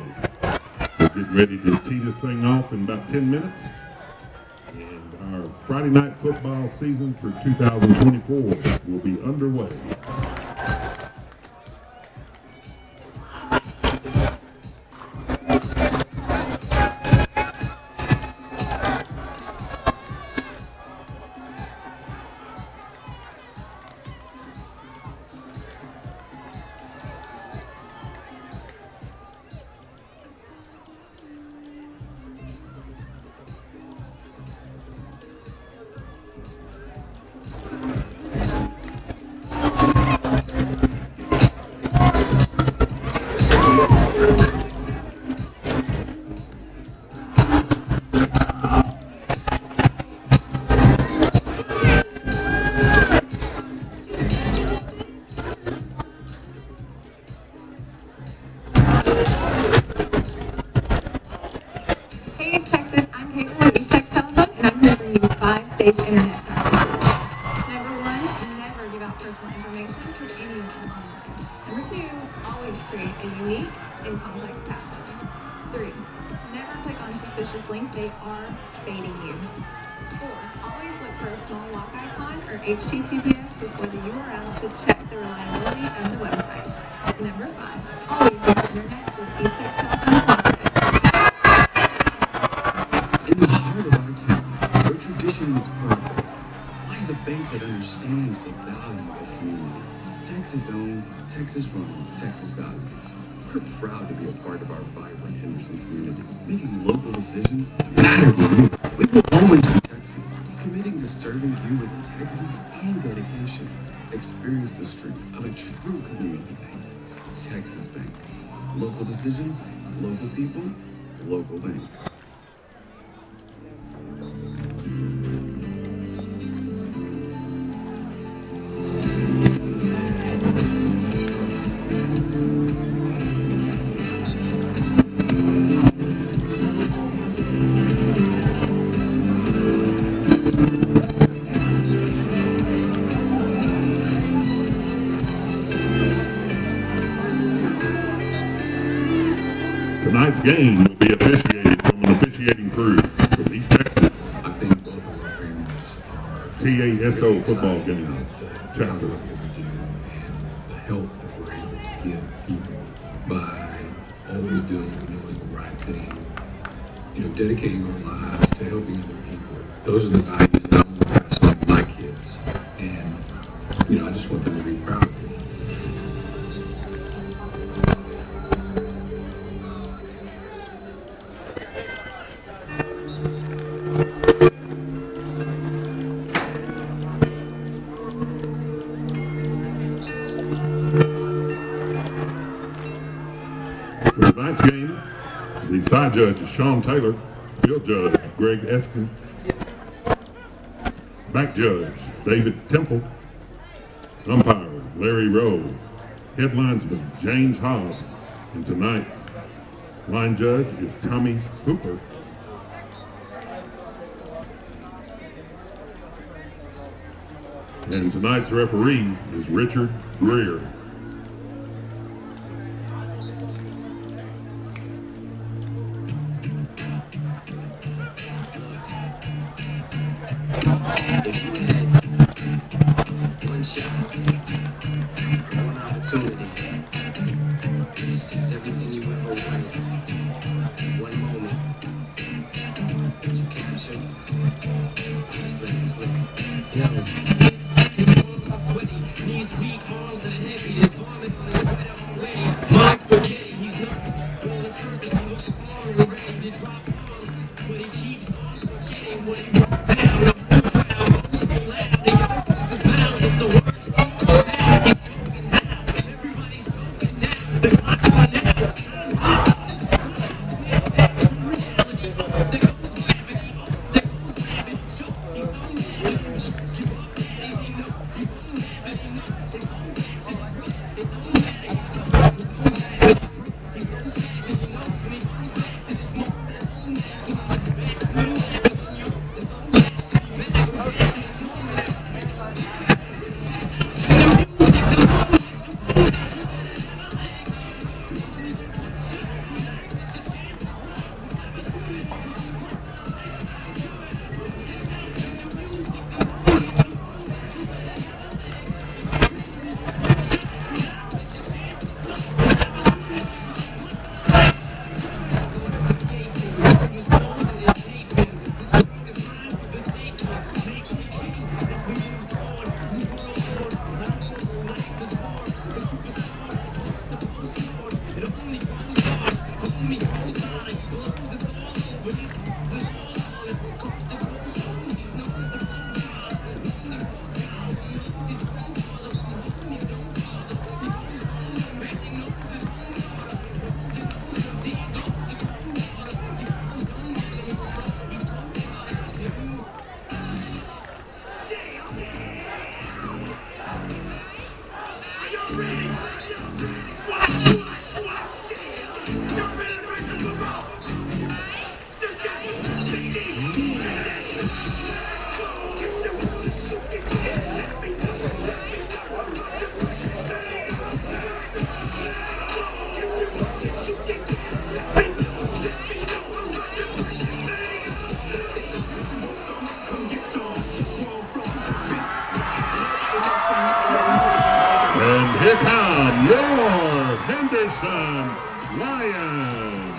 We're getting ready to tee this thing off in about 10 minutes. And our Friday night football season for 2024 will be underway. Internet. Number one, never give out personal information to anyone online. Number two, always create a unique and complex password. 3, never click on suspicious links, they are baiting you. 4, always look for a small lock icon or HTTPS before the URL to check the reliability of the website. Number 5, always use the internet with e-text telephone cooperative. In the heart of our town, where tradition meets purpose, lies a bank that understands the value of community. Texas owned, Texas run, Texas values. We're proud to be a part of our vibrant Henderson community, making local decisions that matter to you. We will always be Texans, committing to serving you with integrity and dedication. Experience the strength of a true community bank. Texas Bank. Local decisions, local people, local bank. tonight's game will be officiated from an officiating crew from East Texas. I think both of our families are TASO football game chapter. The help that we're able to give people by always doing what we know is the right thing, dedicating our lives to helping other people. Those are the values that I want to pass on to my kids. And, I just want them to be proud of me. For tonight's game, the side judge is Sean Taylor, field judge Greg Eskin, back judge David Temple, umpire Larry Rowe, head linesman James Hobbs, and tonight's line judge is Tommy Hooper. And tonight's referee is Richard Greer. One shot, one opportunity. This is everything you ever wanted. One moment that you captured. Just let it slip. His arms are sweaty, knees weak, arms are heavy. His vomit on his sweater already. Mind's spaghetti, he's not on the surface. He looks armed and ready to drop bombs, but he keeps on forgetting what he wrote down. And here come your Henderson Lions.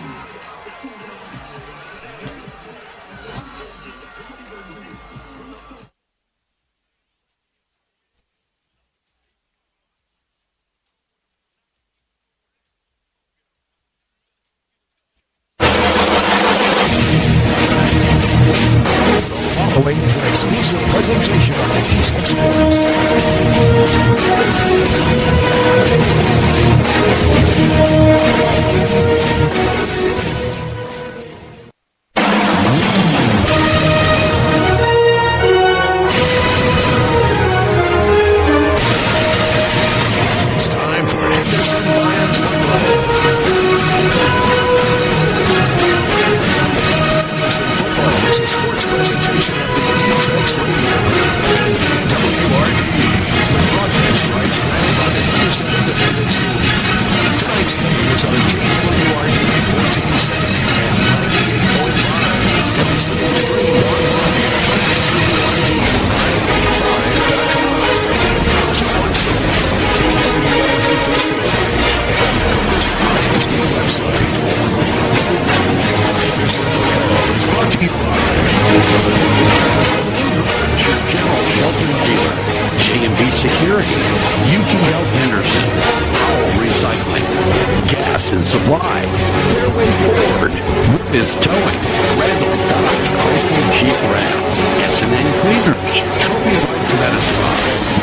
Following is an exclusive presentation of the Athens Hornets. It's time for Henderson Lions football. Henderson football is a sports presentation of the Athens Radio. WRD security. UT Health Henderson. Powell Recycling. Gas and Supply. Fairway Ford. Rufus Towing. Randall Dodge Chrysler Jeep Ram. S&N Cleaners. Trophy Wife Medicine.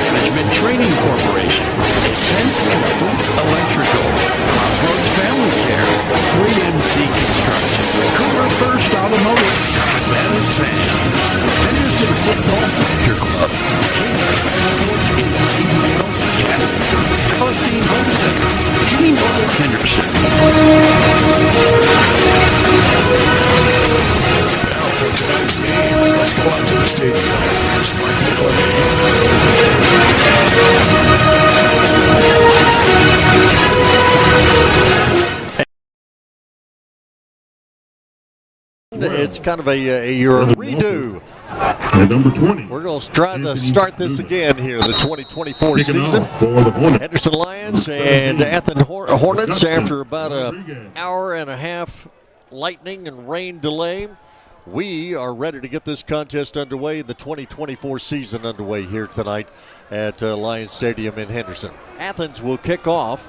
Management Training Corporation. Ascent Complete Electrical. Crossroads Family Care. 3MC Construction. Cooper First Automotive. Savannah Sam. Henderson Football Booster Club. King's Passport in CEO Academy. Costing Home Center. Team of Henderson. Now for tonight's game, let's go out to the stadium. Here's Michael Clay. It's kind of your redo. And number 20. We're going to try to start this again here, the 2024 season. Henderson Lions and Athens Hornets after about an hour and a half lightning and rain delay. We are ready to get this contest underway, the 2024 season underway here tonight at Lions Stadium in Henderson. Athens will kick off,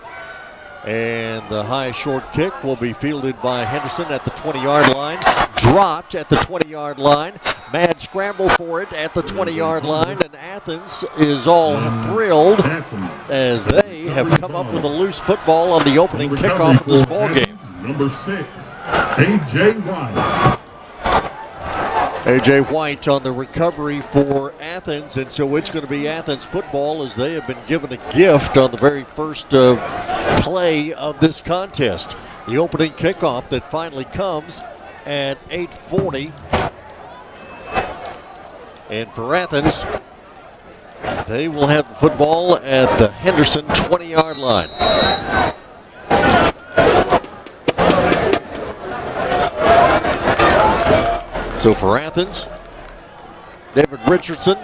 and the high short kick will be fielded by Henderson at the 20-yard line, dropped at the 20-yard line, mad scramble for it at the 20-yard line, and Athens is all thrilled as they have come up with a loose football on the opening kickoff of this ball game. Number 6, A.J. White. A.J. White on the recovery for Athens, and so it's going to be Athens football as they have been given a gift on the very first play of this contest. The opening kickoff that finally comes at 8:40. And for Athens, they will have the football at the Henderson 20-yard line. So for Athens, David Richardson,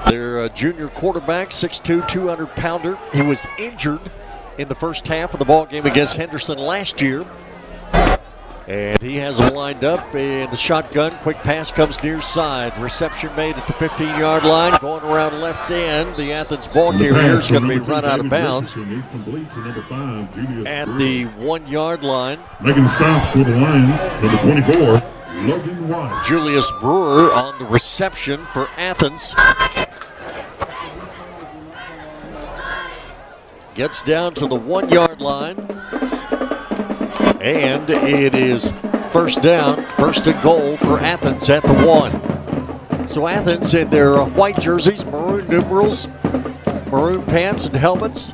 their junior quarterback, 6'2", 200-pounder. He was injured in the first half of the ball game against Henderson last year. And he has them lined up in the shotgun. Quick pass comes near side. Reception made at the 15-yard line. Going around left end. The Athens ball carrier is going to be run out of bounds at the 1-yard line. Making the stop for the Lions, number 24. Logan White. Julius Brewer on the reception for Athens. Gets down to the 1-yard line. And it is first down, first and goal for Athens at the 1. So Athens in their white jerseys, maroon numerals, maroon pants and helmets,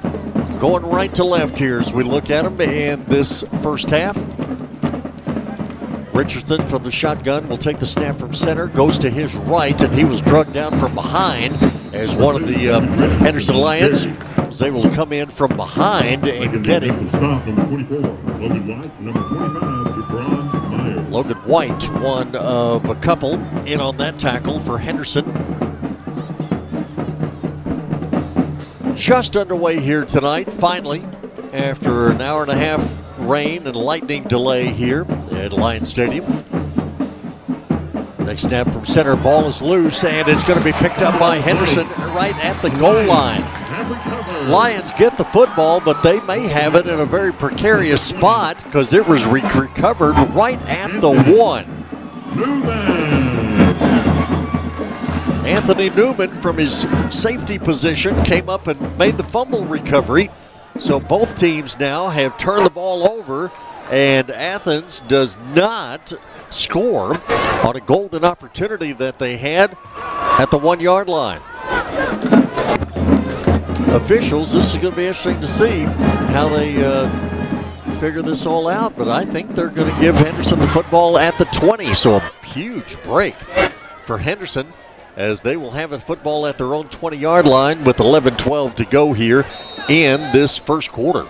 going right to left here as we look at them in this first half. Richardson from the shotgun will take the snap from center, goes to his right, and he was drugged down from behind as one of the Henderson Lions was able to come in from behind and get him. Logan White, one of a couple in on that tackle for Henderson. Just underway here tonight, finally, after an hour and a half rain and lightning delay here at Lions Stadium. Next snap from center, ball is loose, and it's going to be picked up by Henderson right at the goal line. Lions get the football, but they may have it in a very precarious spot because it was recovered right at the 1. Anthony Newman from his safety position came up and made the fumble recovery. So both teams now have turned the ball over, and Athens does not score on a golden opportunity that they had at the 1-yard line. Officials, this is going to be interesting to see how they figure this all out, but I think they're going to give Henderson the football at the 20, so a huge break for Henderson as they will have a football at their own 20-yard line with 11:12 to go here in this first quarter.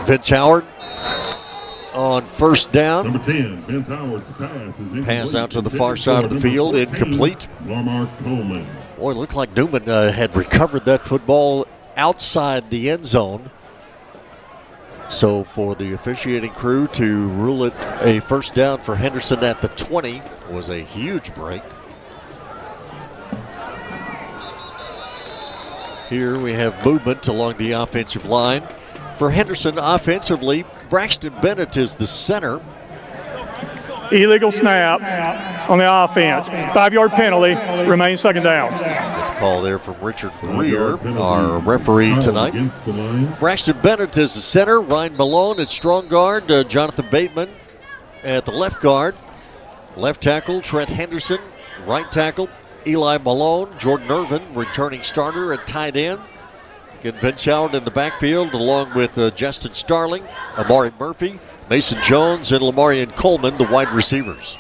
Vince Howard on first down. Number 10, Vince Howard's pass is pass out to the far side of the field, incomplete. Lamar Coleman. Boy, it looked like Newman had recovered that football outside the end zone. So for the officiating crew to rule it a first down for Henderson at the 20 was a huge break. Here we have movement along the offensive line. For Henderson offensively, Braxton Bennett is the center. Illegal snap on the offense. 5-yard penalty, remains second down. Good call there from Richard Greer, our referee tonight. Braxton Bennett is the center. Ryan Malone at strong guard. Jonathan Bateman at the left guard. Left tackle, Trent Henderson. Right tackle, Eli Malone. Jordan Irvin, returning starter at tight end. Again, Vince Howard in the backfield, along with Justin Starling, Amari Murphy, Mason Jones, and Lamarian Coleman, the wide receivers.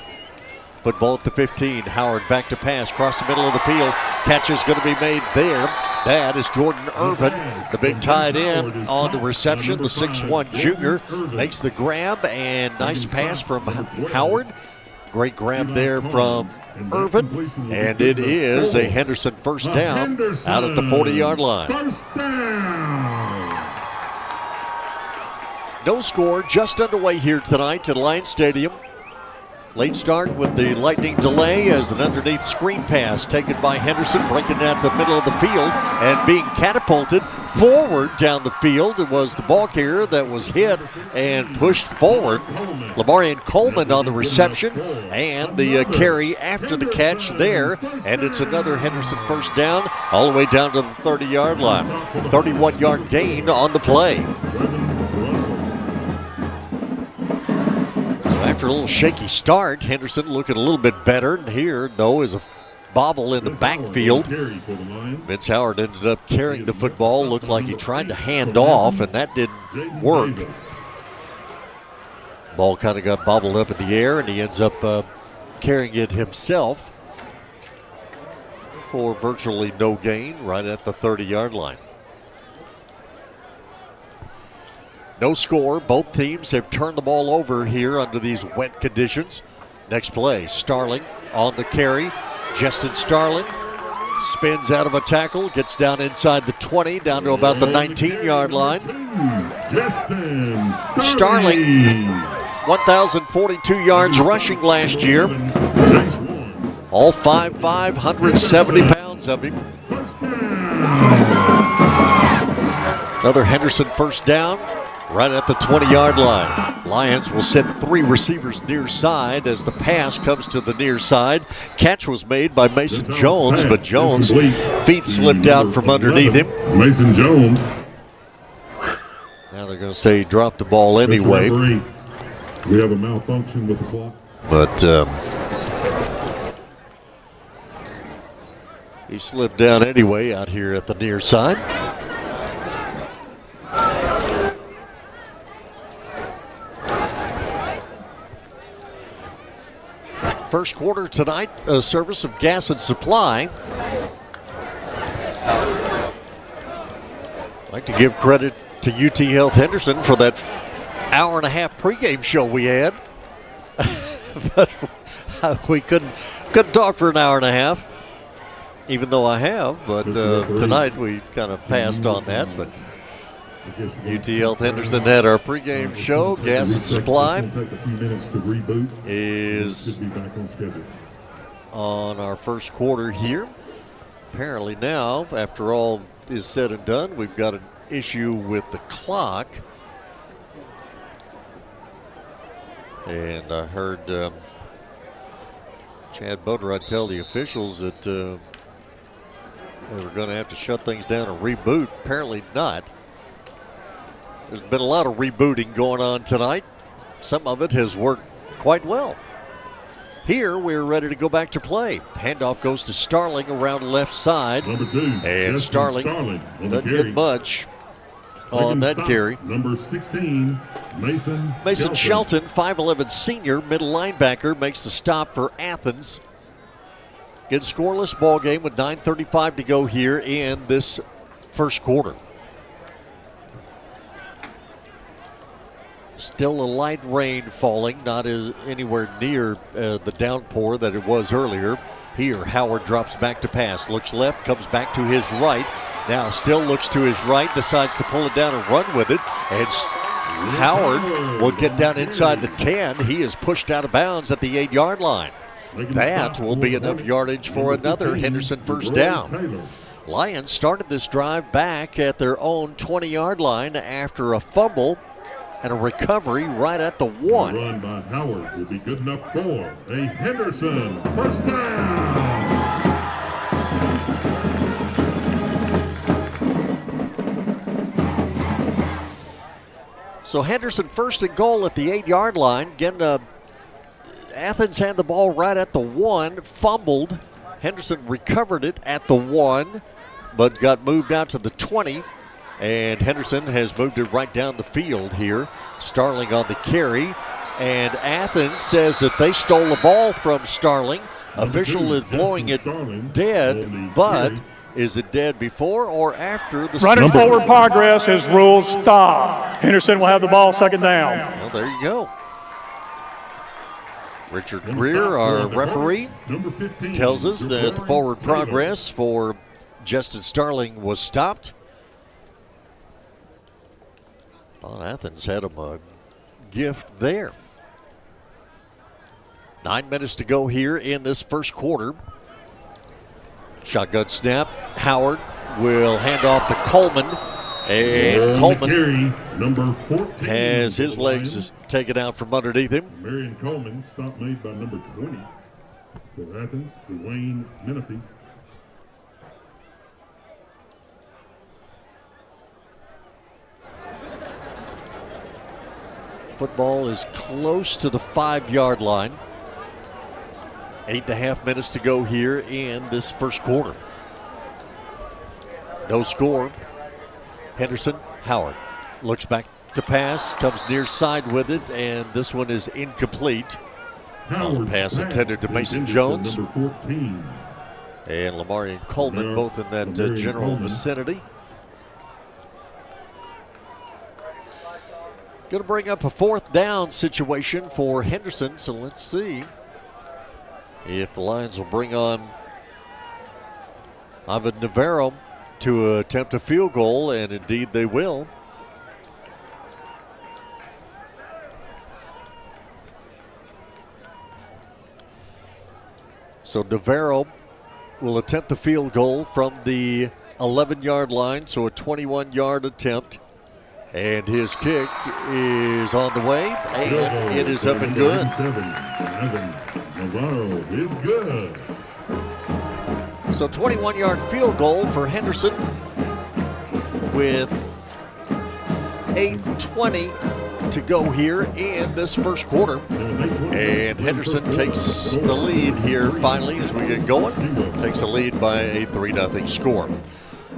Football at the 15. Howard back to pass, across the middle of the field. Catch is going to be made there. That is Jordan Irvin, the big tight end on the reception. The 6'1 junior makes the grab, and nice pass from Howard. Great grab there from Irvin, and it is a Henderson first down out at the 40-yard line. No score, just underway here tonight at Lions Stadium. Late start with the lightning delay as an underneath screen pass taken by Henderson, breaking out the middle of the field and being catapulted forward down the field. It was the ball carrier that was hit and pushed forward. Lamarian Coleman on the reception and the carry after the catch there. And it's another Henderson first down all the way down to the 30-yard line. 31-yard gain on the play. After a little shaky start, Henderson looking a little bit better. And here, though, is a bobble in the backfield. Vince Howard ended up carrying the football. Looked like he tried to hand off, and that didn't work. Ball kind of got bobbled up in the air, and he ends up carrying it himself for virtually no gain right at the 30-yard line. No score. Both teams have turned the ball over here under these wet conditions. Next play, Starling on the carry. Justin Starling spins out of a tackle, gets down inside the 20, down to about the 19-yard line. Starling, 1,042 yards rushing last year. All 5'5", 170 pounds of him. Another Henderson first down. Right at the 20-yard line. Lions will send 3 receivers near side as the pass comes to the near side. Catch was made by Mason Jones, but Jones' feet slipped out from underneath him. Mason Jones. Now they're going to say he dropped the ball anyway. We have a malfunction with the clock. But he slipped down anyway out here at the near side. First quarter tonight, a service of Gas and Supply. I'd like to give credit to UT Health Henderson for that hour-and-a-half pregame show we had. But we couldn't talk for an hour and a half, even though I have. But tonight we kind of passed on that. But UT Health Henderson had our pregame show. Gas and Supply is on our first quarter here. Apparently now, after all is said and done, we've got an issue with the clock. And I heard Chad Boatwright tell the officials that they were going to have to shut things down and reboot. Apparently not. There's been a lot of rebooting going on tonight. Some of it has worked quite well. Here, we're ready to go back to play. Handoff goes to Starling around the left side. And Starling doesn't get much on that carry. Number 16, Mason Shelton, 5'11 senior, middle linebacker, makes the stop for Athens. Good scoreless ball game with 9:35 to go here in this first quarter. Still a light rain falling, not anywhere near the downpour that it was earlier. Here, Howard drops back to pass, looks left, comes back to his right. Now still looks to his right, decides to pull it down and run with it. And Howard will get down inside the 10. He is pushed out of bounds at the 8-yard line. That will be enough yardage for another Henderson first down. Lions started this drive back at their own 20-yard line after a fumble and a recovery right at the 1. A run by Howard will be good enough for a Henderson first down. So Henderson first and goal at the 8-yard line. Again, Athens had the ball right at the 1, fumbled. Henderson recovered it at the 1, but got moved out to the 20. And Henderson has moved it right down the field here. Starling on the carry. And Athens says that they stole the ball from Starling. Official is blowing it dead, but is it dead before or after the running forward progress is ruled stop. Henderson will have the ball, second down. Well, there you go. Richard Greer, our referee, tells us that the forward progress for Justin Starling was stopped. Thought Athens had him a gift there. 9 minutes to go here in this first quarter. Shotgun snap. Howard will hand off to Coleman. And Coleman has his legs taken out from underneath him. Marion Coleman, stop made by number 20 for Athens, Dwayne Menifee. Football is close to the 5-yard line. 8.5 minutes to go here in this first quarter. No score. Henderson, Howard looks back to pass, comes near side with it, and this one is incomplete. On the pass intended to Mason Jones. And Lamarian Coleman, both in that general vicinity. Going to bring up a 4th down situation for Henderson, so let's see if the Lions will bring on Ivan Navarro to attempt a field goal, and indeed they will. So Navarro will attempt the field goal from the 11-yard line, so a 21-yard attempt. And his kick is on the way, and it is up and good. Navarro is good. So 21-yard field goal for Henderson with 8:20 to go here in this first quarter. And Henderson takes the lead here finally as we get going. Takes the lead by a 3-0 score.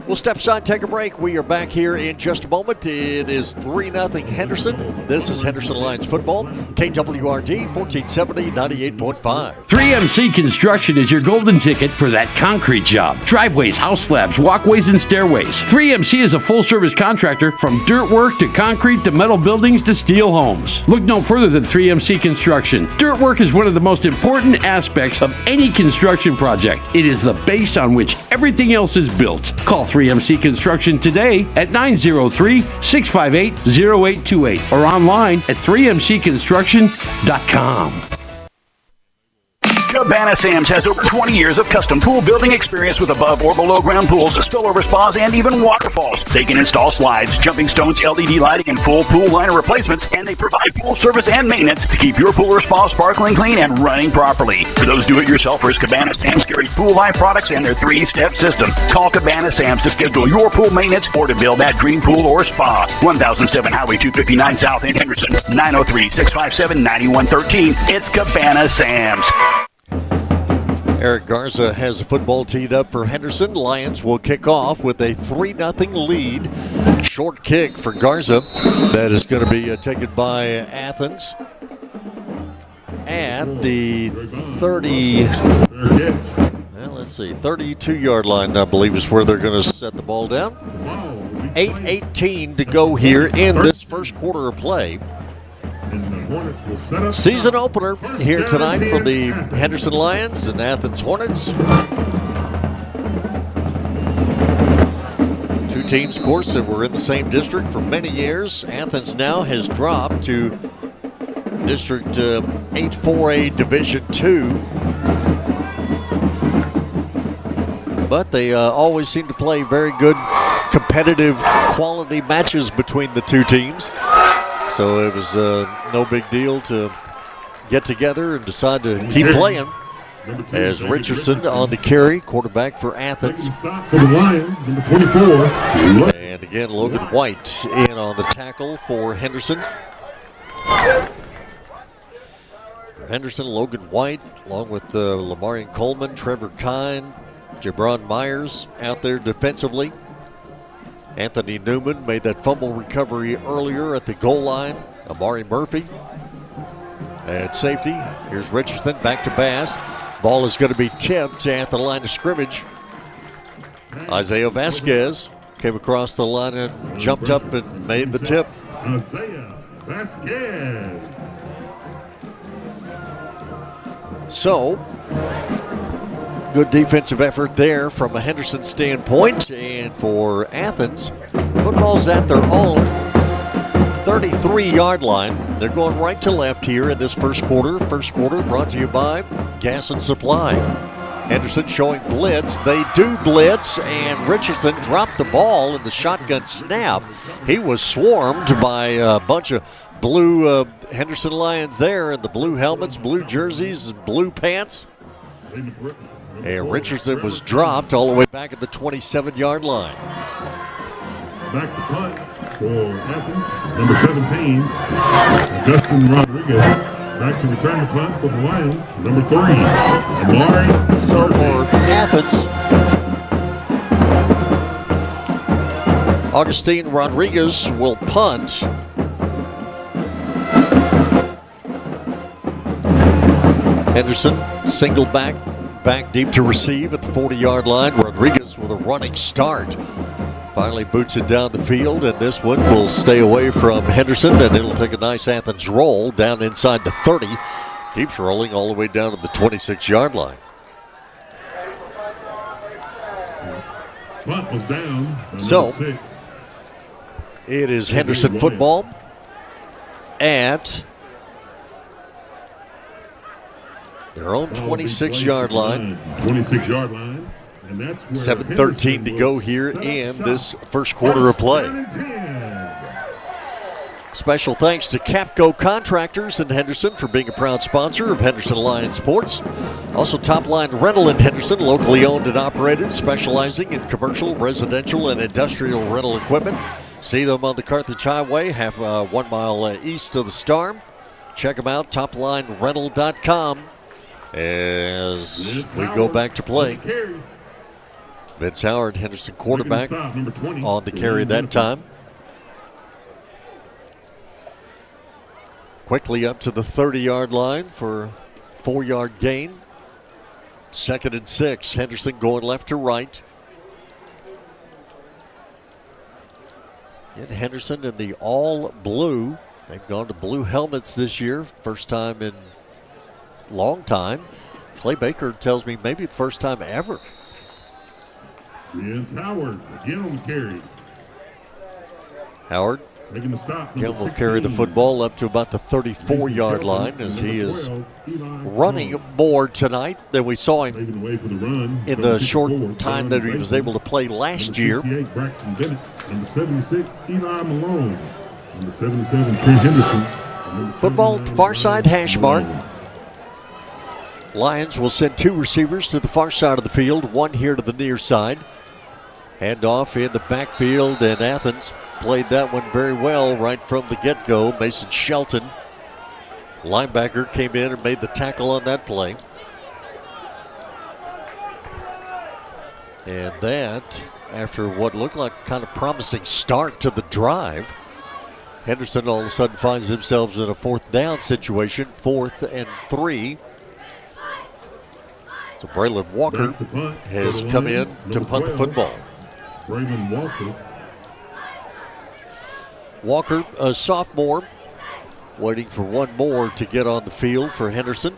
We'll step aside, take a break. We are back here in just a moment. It is 3-0 Henderson. This is Henderson Lions football. KWRD 1470, 98.5. 3MC Construction is your golden ticket for that concrete job. Driveways, house slabs, walkways, and stairways. 3MC is a full-service contractor from dirt work to concrete to metal buildings to steel homes. Look no further than 3MC Construction. Dirt work is one of the most important aspects of any construction project. It is the base on which everything else is built. Call 3MC Construction today at 903-658-0828 or online at 3mcconstruction.com. Cabana Sam's has over 20 years of custom pool building experience with above or below ground pools, spillover spas, and even waterfalls. They can install slides, jumping stones, LED lighting, and full pool liner replacements, and they provide pool service and maintenance to keep your pool or spa sparkling clean and running properly. For those do-it-yourselfers, Cabana Sam's carries Pool Life products and their 3-step system. Call Cabana Sam's to schedule your pool maintenance or to build that dream pool or spa. 1007 Highway 259 South in Henderson, 903-657-9113. It's Cabana Sam's. Eric Garza has the football teed up for Henderson. Lions will kick off with a 3-0 lead. Short kick for Garza. That is going to be taken by Athens at the 32-yard line, I believe, is where they're going to set the ball down. 8:18 to go here in this first quarter of play. Season opener here tonight for the Henderson Lions and Athens Hornets. Two teams, of course, that were in the same district for many years. Athens now has dropped to District 8-4A Division II. but they always seem to play very good, competitive, quality matches between the two teams. So it was no big deal to get together and decide to keep playing. As Richardson on the carry, quarterback for Athens. And again, Logan White in on the tackle for Henderson. For Henderson, Logan White, along with Lamarian Coleman, Trevor Kine, Jabron Myers out there defensively. Anthony Newman made that fumble recovery earlier at the goal line. Amari Murphy at safety. Here's Richardson back to Bass. Ball is going to be tipped at the line of scrimmage. Isaiah Vasquez came across the line and jumped up and made the tip. Isaiah Vasquez. So, good defensive effort there from a Henderson standpoint. And for Athens, football's at their own 33-yard line. They're going right to left here in this first quarter. First quarter brought to you by Gas and Supply. Henderson showing blitz. They do blitz, and Richardson dropped the ball in the shotgun snap. He was swarmed by a bunch of blue Henderson Lions there in the blue helmets, blue jerseys, and blue pants. And Richardson was dropped all the way back at the 27-yard line. Back to punt for Athens, number 17, Justin Rodriguez. Back to return the punt for the Lions, number 3, Amari. So for Athens, Augustine Rodriguez will punt. Henderson single back deep to receive at the 40-yard line. Rodriguez with a running start. Finally boots it down the field, and this one will stay away from Henderson, and it'll take a nice Athens roll down inside the 30. Keeps rolling all the way down to the 26-yard line. Punt was down. So, it is Henderson football at their own 26-yard line. 26-yard line. And that's 7:13 to go here in this first quarter of play. Special thanks to Capco Contractors in Henderson for being a proud sponsor of Henderson Lions Sports. Also, Top Line Rental in Henderson, locally owned and operated, specializing in commercial, residential, and industrial rental equipment. See them on the Carthage Highway, 1 mile east of the Star. Check them out, toplinerental.com, as we go back to play. Vince Howard, Henderson quarterback, on the carry that time. Quickly up to the 30-yard line for 4-yard gain. 2nd and 6. Henderson going left to right. And Henderson in the all blue. They've gone to blue helmets this year. First time in a long time. Clay Baker tells me maybe the first time ever. It's Howard again on the carry. Howard making the stop. Again will carry the football up to about the 34-yard line as he is running more tonight than we saw him in the short time that he was able to play last year. Number 76, Eli Malone. Number 77, Trent Henderson. Football far side hash mark. Lions will send 2 receivers to the far side of the field, 1 here to the near side. Handoff in the backfield, and Athens played that one very well right from the get-go. Mason Shelton, linebacker, came in and made the tackle on that play. And that, after what looked like kind of promising start to the drive, Henderson all of a sudden finds themselves in a 4th down situation, 4th and 3. So Braylon Walker has come in to punt the football. Braylon Walker. Walker, a sophomore, waiting for one more to get on the field for Henderson.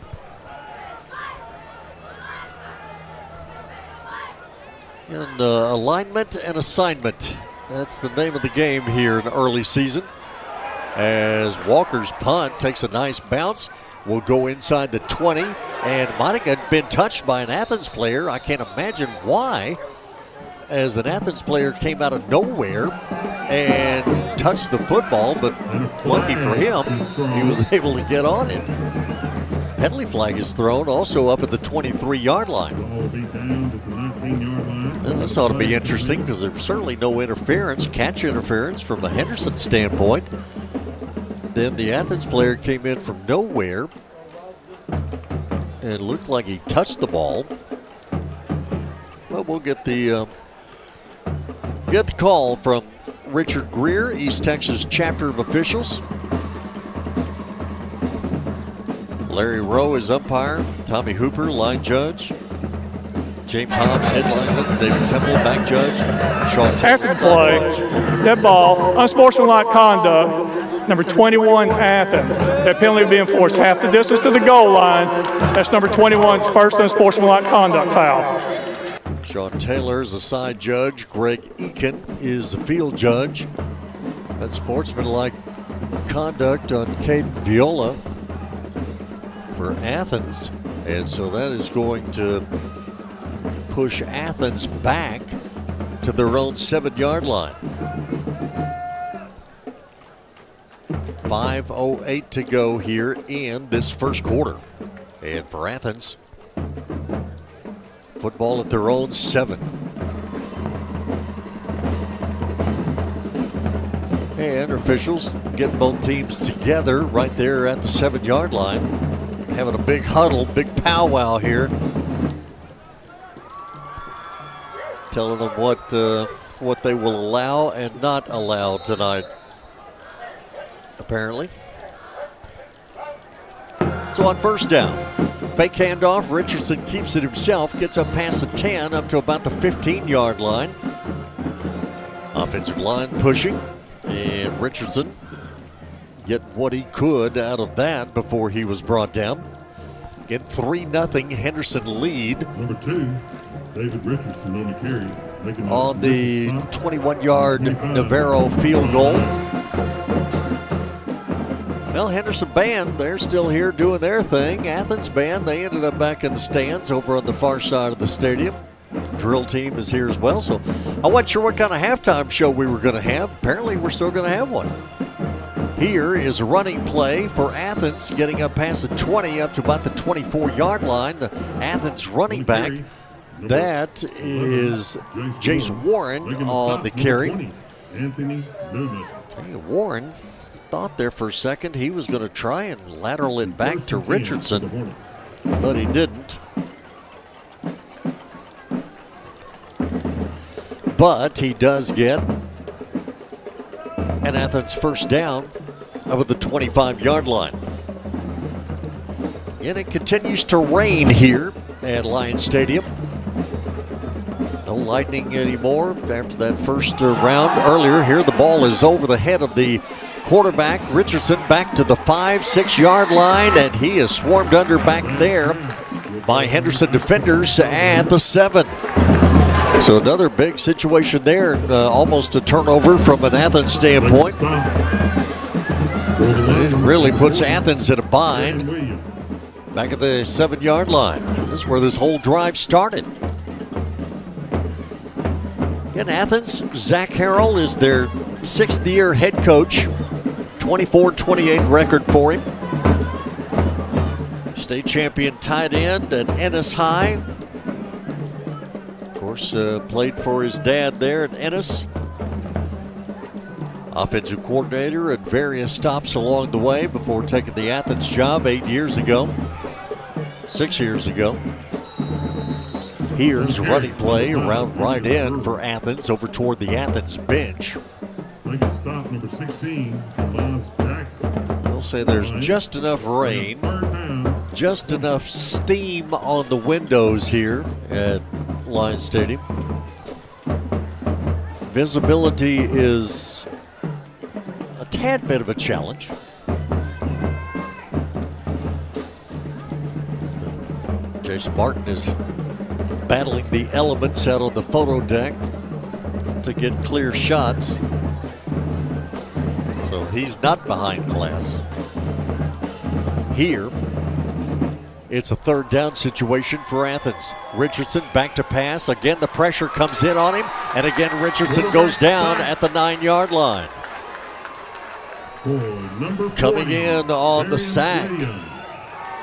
And alignment and assignment. That's the name of the game here in early season. as Walker's punt takes a nice bounce. Will go inside the 20 and might have been touched by an Athens player. I can't imagine why, as an Athens player came out of nowhere and touched the football, but lucky for him, he was able to get on it. Penalty flag is thrown also up at the 23-yard line. This ought to be interesting because there's certainly no interference, catch interference from a Henderson standpoint. Then the Athens player came in from nowhere and looked like he touched the ball. But we'll get the call from Richard Greer, East Texas chapter of officials. Larry Rowe is umpire. Tommy Hooper, line judge. James Hobbs, head lineman. David Temple, back judge. Sean Taylor, After play, dead ball, unsportsmanlike conduct, number 21, Athens. That penalty will be enforced half the distance to the goal line. That's number 21's first unsportsmanlike conduct foul. Sean Taylor is the side judge. Greg Eakin is the field judge. That's sportsmanlike conduct on Caden Viola for Athens. And so that is going to push Athens back to their own 7-yard line. 5:08 to go here in this first quarter. And for Athens, football at their own 7. And officials get both teams together right there at the 7-yard line. Having a big huddle, big powwow here. Telling them what they will allow and not allow tonight, apparently. So on first down, fake handoff. Richardson keeps it himself, gets up past the 10, up to about the 15-yard line. Offensive line pushing, and Richardson getting what he could out of that before he was brought down. Get 3-0 Henderson lead. Number 2, David Richardson on the carry. On the 21-yard Navarro field goal. Well, Henderson band, they're still here doing their thing. Athens band, they ended up back in the stands over on the far side of the stadium. Drill team is here as well. So I wasn't sure what kind of halftime show we were going to have. Apparently, we're still going to have one. Here is a running play for Athens, getting up past the 20, up to about the 24-yard line. The Athens running back, that is Jace Warren on the carry. Warren thought there for a second he was going to try and lateral it back to Richardson, but he didn't. But he does get an Athens first down over the 25-yard line. And it continues to rain here at Lions Stadium. No lightning anymore after that first round earlier. Here the ball is over the head of the quarterback. Richardson back to the 5-6 line, and he is swarmed under back there by Henderson defenders at the 7. So another big situation there, almost a turnover from an Athens standpoint. It really puts Athens in a bind back at the 7-yard line. This is where this whole drive started. In Athens, Zach Harrell is their 6th-year head coach. 24-28 record for him. State champion tight end at Ennis High. Of course, played for his dad there at Ennis. Offensive coordinator at various stops along the way before taking the Athens job 6 years ago. Here's a running play around right end for Athens over toward the Athens bench. Stop number 16, Jackson. We'll say there's just enough rain, just enough steam on the windows here at Lions Stadium. Visibility is a tad bit of a challenge. Jason Martin is battling the elements out on the photo deck to get clear shots. So he's not behind class. Here, it's a third down situation for Athens. Richardson back to pass. Again, the pressure comes in on him. And again, Richardson goes down at the 9-yard line. Coming in on the sack,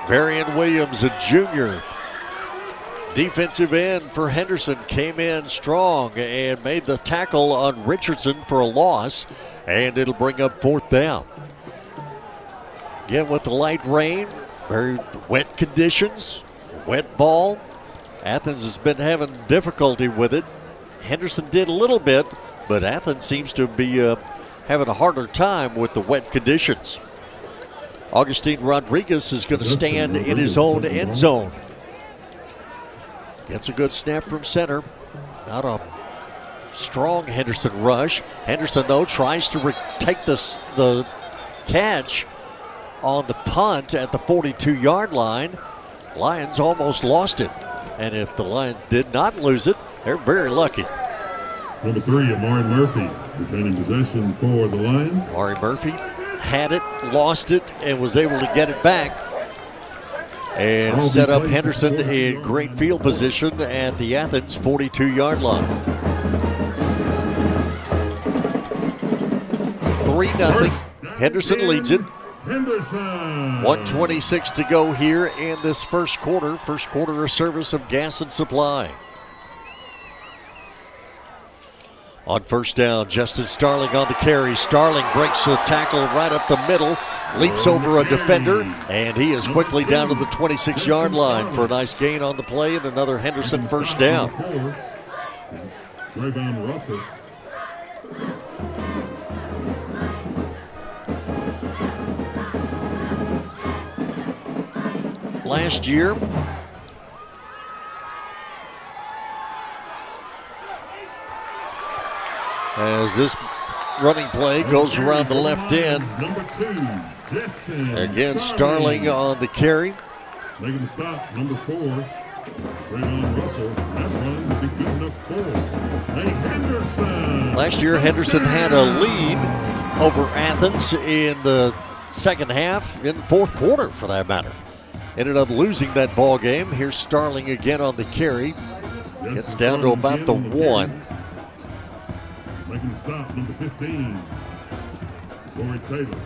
Varian Williams, a junior. Defensive end for Henderson came in strong and made the tackle on Richardson for a loss. And it'll bring up fourth down. Again, with the light rain, very wet conditions, wet ball. Athens has been having difficulty with it. Henderson did a little bit, but Athens seems to be having a harder time with the wet conditions. Augustine Rodriguez is going to stand in his own end zone. Gets a good snap from center. Not a strong Henderson rush. Henderson, though, tries to take the catch on the punt at the 42-yard line. Lions almost lost it. And if the Lions did not lose it, they're very lucky. Number 3, Amari Murphy, retaining possession for the Lions. Amari Murphy had it, lost it, and was able to get it back and set up Henderson in great field position at the Athens 42-yard line. 3-0. Henderson leads it. 1:26 to go here in this first quarter. First quarter of service of Gas and Supply. On first down, Justin Starling on the carry. Starling breaks a tackle right up the middle, leaps over a defender, and he is quickly down to the 26-yard line for a nice gain on the play and another Henderson first down. Last year, as this running play goes around the left end. Again, Starling on the carry. Making the stop, number 4, Trayvon Russell. That run will be good enough for Henderson. Last year, Henderson had a lead over Athens in the second half, in fourth quarter for that matter. Ended up losing that ball game. Here's Starling again on the carry. Gets down to about the 1. Making the stop, number 15, Corey Taylor.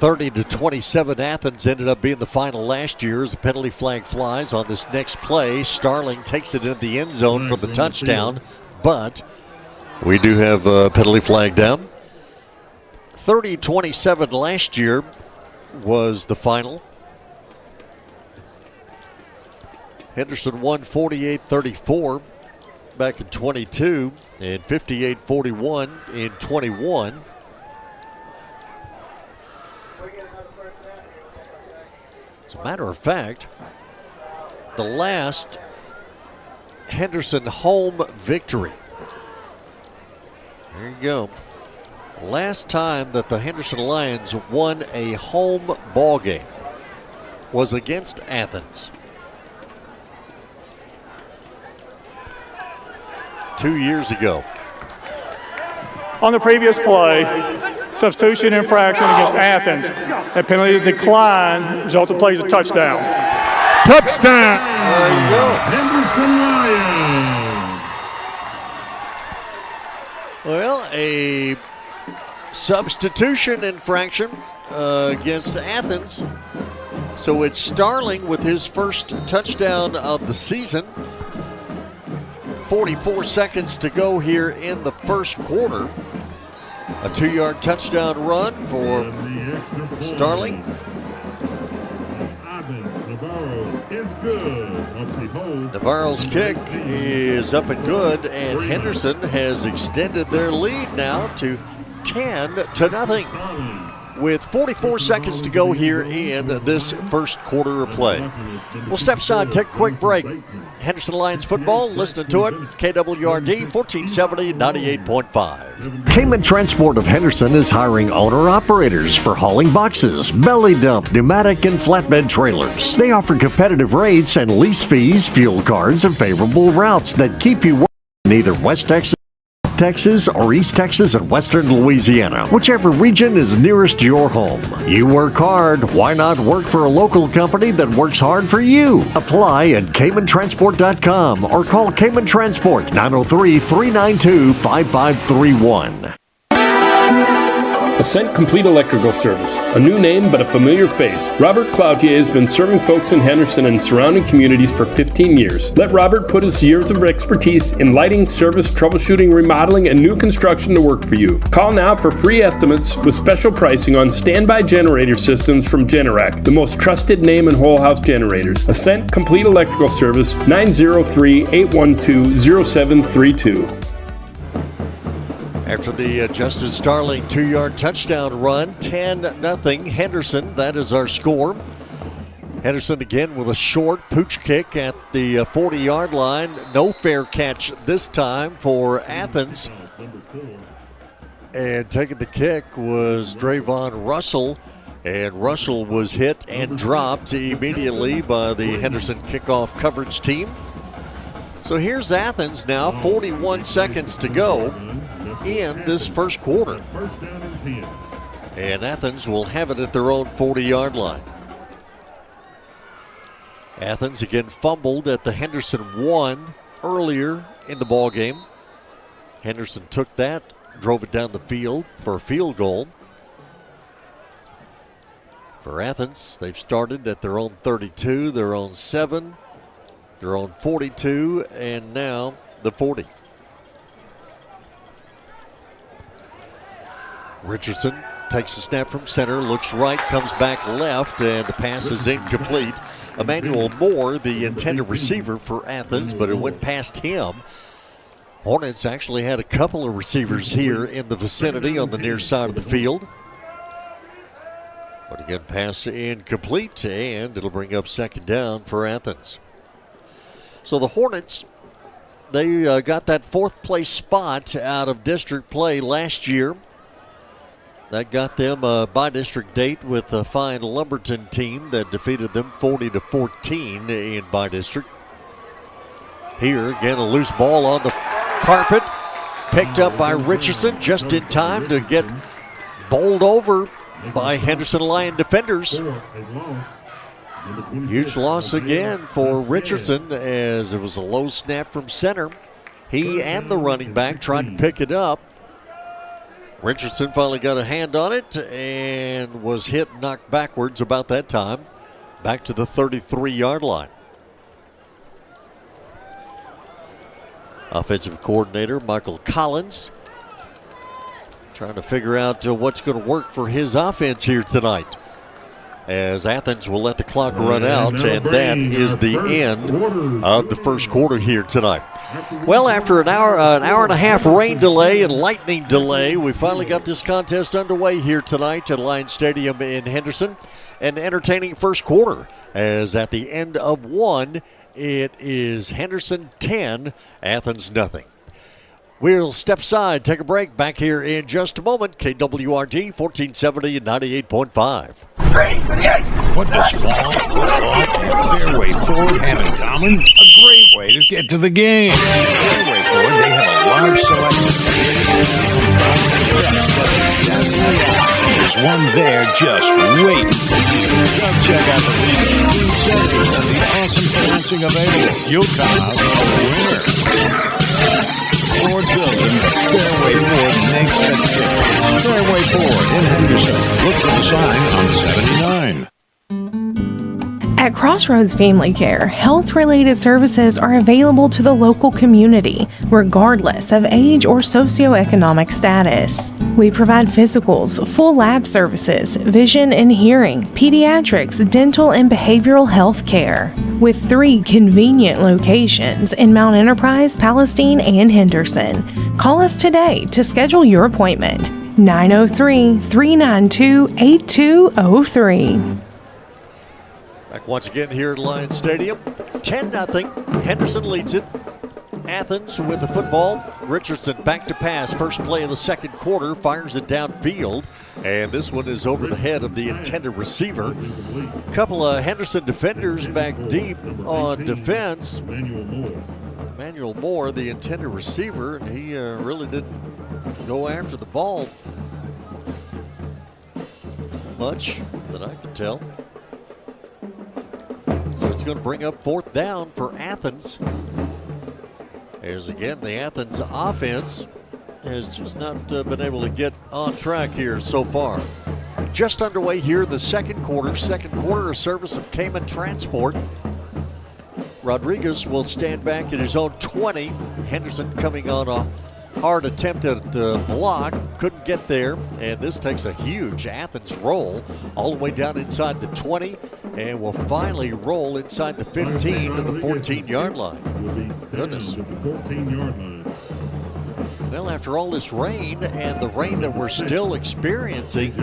30-27, Athens ended up being the final last year as the penalty flag flies on this next play. Starling takes it in the end zone for the touchdown, but we do have a penalty flag down. 30-27 last year was the final. Henderson won 48-34 back in 22 and 58-41 in 21. As a matter of fact, the last Henderson home victory. There you go. Last time that the Henderson Lions won a home ball game was against Athens. 2 years ago. On the previous play, substitution infraction against Athens. That penalty is declined, result of play is a touchdown. Touchdown! There you go. Henderson Lions. Well, a substitution infraction against Athens. So it's Starling with his first touchdown of the season. 44 seconds to go here in the first quarter. A 2-yard touchdown run for Starling. Navarro's kick is up and good, and Henderson has extended their lead now to 10-0. With 44 seconds to go here in this first quarter of play. We'll step aside, take a quick break. Henderson Lions football, listening to it, KWRD 1470 98.5. Cayman Transport of Henderson is hiring owner-operators for hauling boxes, belly dump, pneumatic, and flatbed trailers. They offer competitive rates and lease fees, fuel cards, and favorable routes that keep you working in either West Texas Texas or East Texas and Western Louisiana, whichever region is nearest your home. You work hard, why not work for a local company that works hard for you? Apply at CaymanTransport.com or call Cayman Transport 903-392-5531. Ascent Complete Electrical Service, a new name but a familiar face. Robert Cloutier has been serving folks in Henderson and surrounding communities for 15 years. Let Robert put his years of expertise in lighting, service, troubleshooting, remodeling, and new construction to work for you. Call now for free estimates with special pricing on standby generator systems from Generac, the most trusted name in whole house generators. Ascent Complete Electrical Service, 903-812-0732. After the Justin Starling 2-yard touchdown run, 10-0 Henderson. That is our score. Henderson again with a short pooch kick at the 40-yard line. No fair catch this time for Athens. And taking the kick was Drayvon Russell. And Russell was hit and dropped immediately by the Henderson kickoff coverage team. So here's Athens now, 41 seconds to go in this first quarter. And Athens will have it at their own 40-yard line. Athens again fumbled at the Henderson 1 earlier in the ball game. Henderson took that, drove it down the field for a field goal. For Athens, they've started at their own 32, their own 7, their own 42, and now the 40. Richardson takes the snap from center, looks right, comes back left, and the pass is incomplete. Emmanuel Moore, the intended receiver for Athens, but it went past him. Hornets actually had a couple of receivers here in the vicinity on the near side of the field. But again, pass incomplete, and it'll bring up second down for Athens. So the Hornets, they got that fourth place spot out of district play last year. That got them a by-district date with a fine Lumberton team that defeated them 40-14 in by-district. Here, again, a loose ball on the carpet, picked up by Richardson just in time to get bowled over by Henderson Lion defenders. Huge loss again for Richardson as it was a low snap from center. He and the running back tried to pick it up. Richardson finally got a hand on it and was hit and knocked backwards about that time, back to the 33-yard line. Offensive coordinator Michael Collins trying to figure out what's going to work for his offense here tonight, as Athens will let the clock run out, and that is the end of the first quarter here tonight. Well, after an hour and a half rain delay and lightning delay, we finally got this contest underway here tonight at Lions Stadium in Henderson. An entertaining first quarter, as at the end of one, it is Henderson 10, Athens nothing. We'll step aside, take a break. Back here in just a moment. KWRD 1470 and 98.5. What does long, fairway forward have in common? A great way to get to the game. Fairway forward, they have a large selection. There's one there just waiting. Go check out the recent series and the awesome financing available. You'll come out a winner. Ford building, Fairway Ford makes the difference. Fairway Ford in Henderson. Look for the sign on 79. At Crossroads Family Care, health-related services are available to the local community, regardless of age or socioeconomic status. We provide physicals, full lab services, vision and hearing, pediatrics, dental, and behavioral health care. With 3 convenient locations in Mount Enterprise, Palestine, and Henderson. Call us today to schedule your appointment. 903-392-8203. Back once again here at Lions Stadium. 10-0. Henderson leads it. Athens with the football. Richardson back to pass. First play of the second quarter. Fires it downfield. And this one is over the head of the intended receiver. A couple of Henderson defenders back deep on defense. Emmanuel Moore, the intended receiver, and he really didn't go after the ball much that I could tell. So it's going to bring up 4th down for Athens. As again, the Athens offense has just not been able to get on track here so far. Just underway here in the second quarter. Second quarter, a service of Cayman Transport. Rodriguez will stand back at his own 20. Henderson coming on a hard attempt at block. Couldn't get there. And this takes a huge Athens roll all the way down inside the 20. And will finally roll inside the 15 to the 14-yard line. Goodness. Well, after all this rain and the rain that we're still experiencing,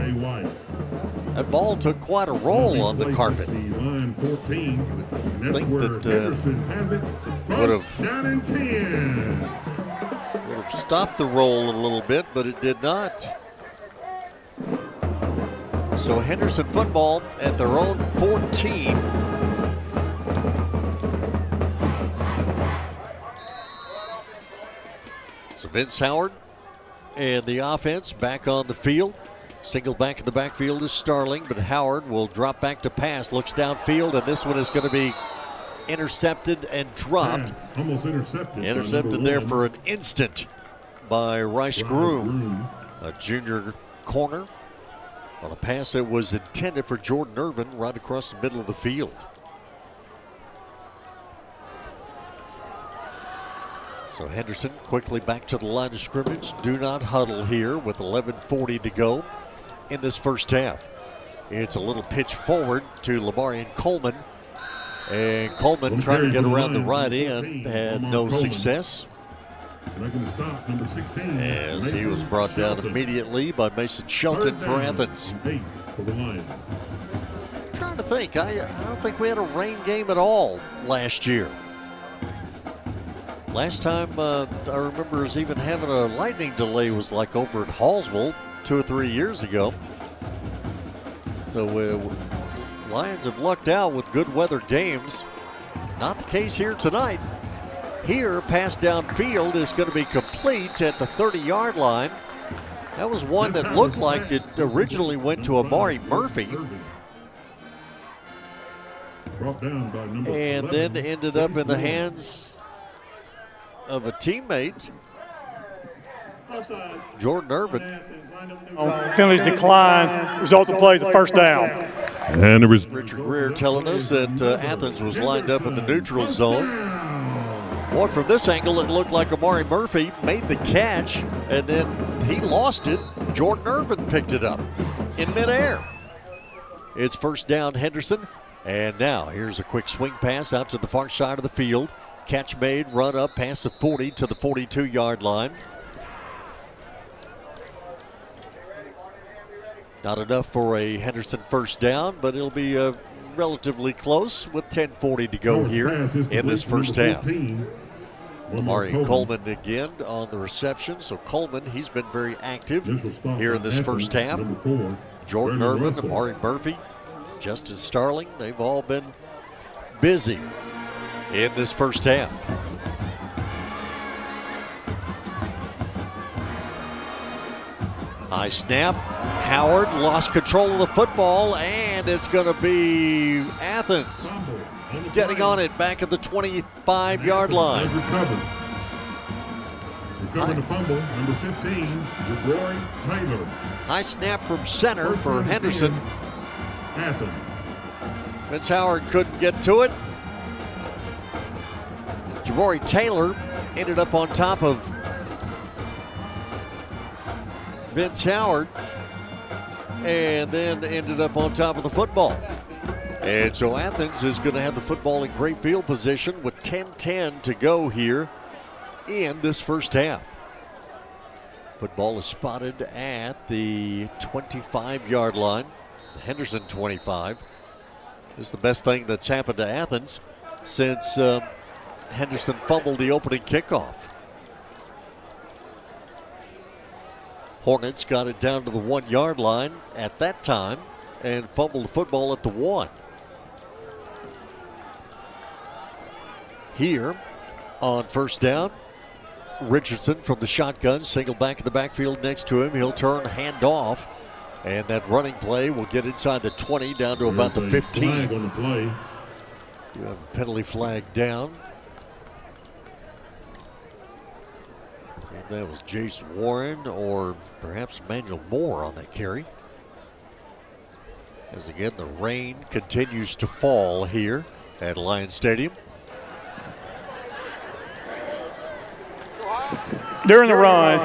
that ball took quite a roll on the carpet. You would think that would have stopped the roll a little bit, but it did not. So Henderson football at their own 14. So Vince Howard and the offense back on the field. Single back in the backfield is Starling, but Howard will drop back to pass, looks downfield, and this one is going to be intercepted and dropped. Yeah, almost intercepted. Intercepted there for an instant by Rice Groom, a junior corner, on a pass that was intended for Jordan Irvin right across the middle of the field. So Henderson quickly back to the line of scrimmage. Do not huddle here with 11:40 to go in this first half. It's a little pitch forward to Lamarian Coleman. And Coleman trying to get around the right end, had no success. As he was brought down immediately by Mason Shelton for Athens. Trying to think, I don't think we had a rain game at all last year. Last time I remember us even having a lightning delay was like over at Hallsville 2 or 3 years ago. So Lions have lucked out with good weather games. Not the case here tonight. Here, pass downfield is going to be complete at the 30-yard line. That was one that looked like it originally went to Amari Murphy. And then ended up in the hands of a teammate, Jordan Irvin. Penalties decline, result of play is the first down. And Richard Greer telling us that Athens was lined up in the neutral zone. Boy, from this angle, it looked like Amari Murphy made the catch, and then he lost it. Jordan Irvin picked it up in midair. It's first down, Henderson. And now here's a quick swing pass out to the far side of the field. Catch made, run up past the 40 to the 42-yard line. Not enough for a Henderson first down, but it'll be relatively close with 10:40 to go here in this first half. Amari Coleman again on the reception. So Coleman, he's been very active here in this first half. Jordan Irvin, Amari Murphy, Justin Starling, they've all been busy in this first half. High snap. Howard lost control of the football, and it's going to be Athens getting on it back at the 25-yard line. Recovering the fumble, number 15, Jabari Taylor. High snap from center for Henderson. Athens. Vince Howard couldn't get to it. Jabari Taylor ended up on top of Vince Howard and then ended up on top of the football. And so Athens is going to have the football in great field position with 10:10 to go here in this first half. Football is spotted at the 25-yard line. The Henderson 25 is the best thing that's happened to Athens since Henderson fumbled the opening kickoff. Hornets got it down to the 1-yard line at that time and fumbled the football at the 1. Here, On first down, Richardson from the shotgun, single back in the backfield next to him. He'll turn, hand off, and that running play will get inside the 20 down to about the 15. Flag on the play. You have a penalty flag down. So if that was Jace Warren or perhaps Emmanuel Moore on that carry. As again, the rain continues to fall here at Lions Stadium. During the run,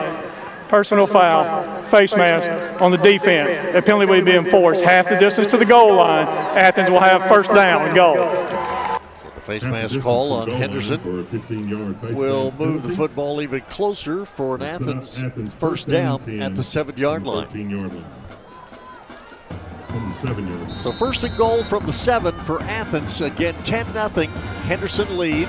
personal foul, face mask on the defense. That penalty will be enforced half the distance to the goal line. Athens will have first down and goal. So the face mask call on Henderson will move the football even closer for an Athens first down at the 7-yard line. So first and goal from the 7 for Athens. Again, 10-0. Henderson lead.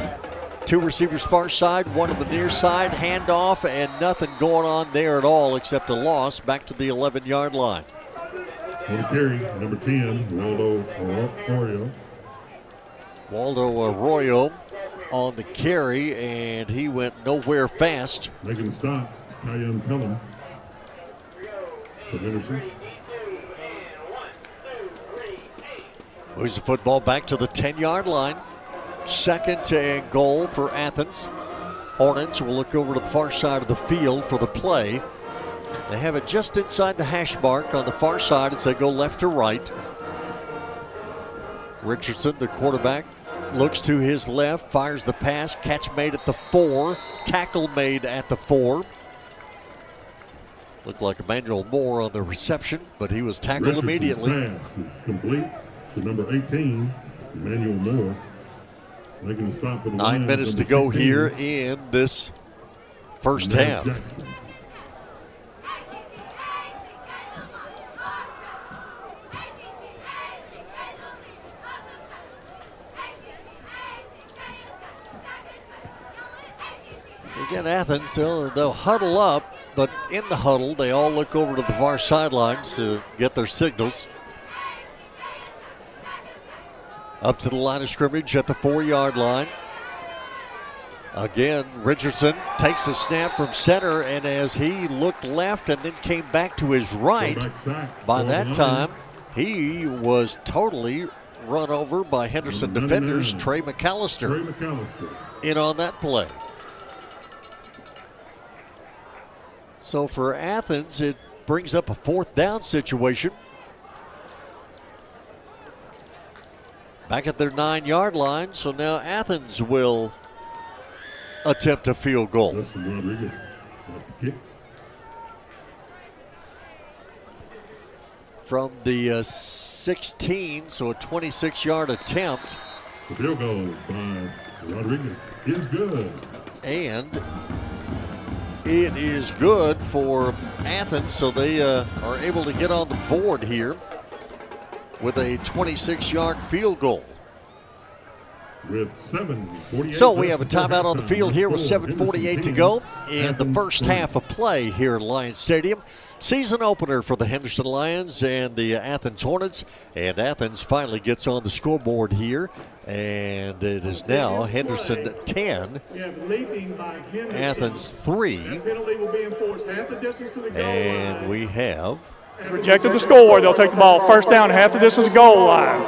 2 receivers far side, 1 on the near side, handoff, and nothing going on there at all except a loss back to the 11-yard line. On the carry, number 10, Waldo Arroyo. Waldo Arroyo on the carry, and he went nowhere fast. Making the stop, Kyan Pelham for Henderson. Moves the football back to the 10-yard line. Second and goal for Athens. Hornets will look over to the far side of the field for the play. They have it just inside the hash mark on the far side as they go left to right. Richardson, the quarterback, looks to his left, fires the pass. Catch made at the 4. Tackle made at the 4. Looked like Emmanuel Moore on the reception, but he was tackled immediately. Pass is complete to number 18, Emmanuel Moore. 9 minutes to go here in this first half. Again, Athens, they'll huddle up, but in the huddle, they all look over to the far sidelines to get their signals. Up to the line of scrimmage at the 4-yard line. Again, Richardson takes a snap from center, and as he looked left and then came back to his right, by that time, he was totally run over by Henderson defenders, Trey McAllister, in on that play. So for Athens, it brings up a 4th down situation. Back at their 9-yard line, so now Athens will attempt a field goal. From the 16, so a 26-yard attempt. The field goal by Rodriguez is good. And it is good for Athens, so they are able to get on the board here with a 26-yard field goal. So we have a timeout on the field here with 7:48 to go in the first half of play here at Lions Stadium. Season opener for the Henderson Lions and the Athens Hornets. And Athens finally gets on the scoreboard here. And it is now Henderson 10, Athens 3. And we have... Rejected the score. They'll take the ball first down, half the distance to goal line.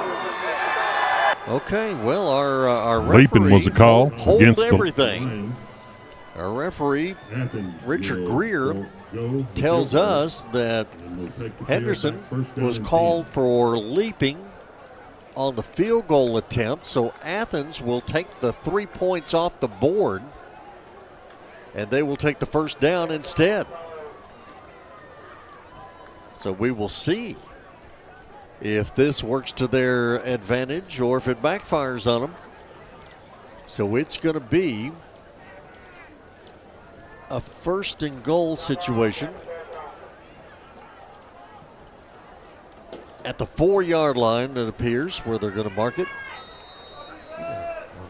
Okay, well, our referee Leaping was a call hold against everything. Our referee, Richard Greer, tells us that Henderson was called for leaping on the field goal attempt, so Athens will take the 3 points off the board, and they will take the first down instead. So we will see if this works to their advantage or if it backfires on them. So it's going to be a first and goal situation at the 4-yard line, it appears, where they're going to mark it.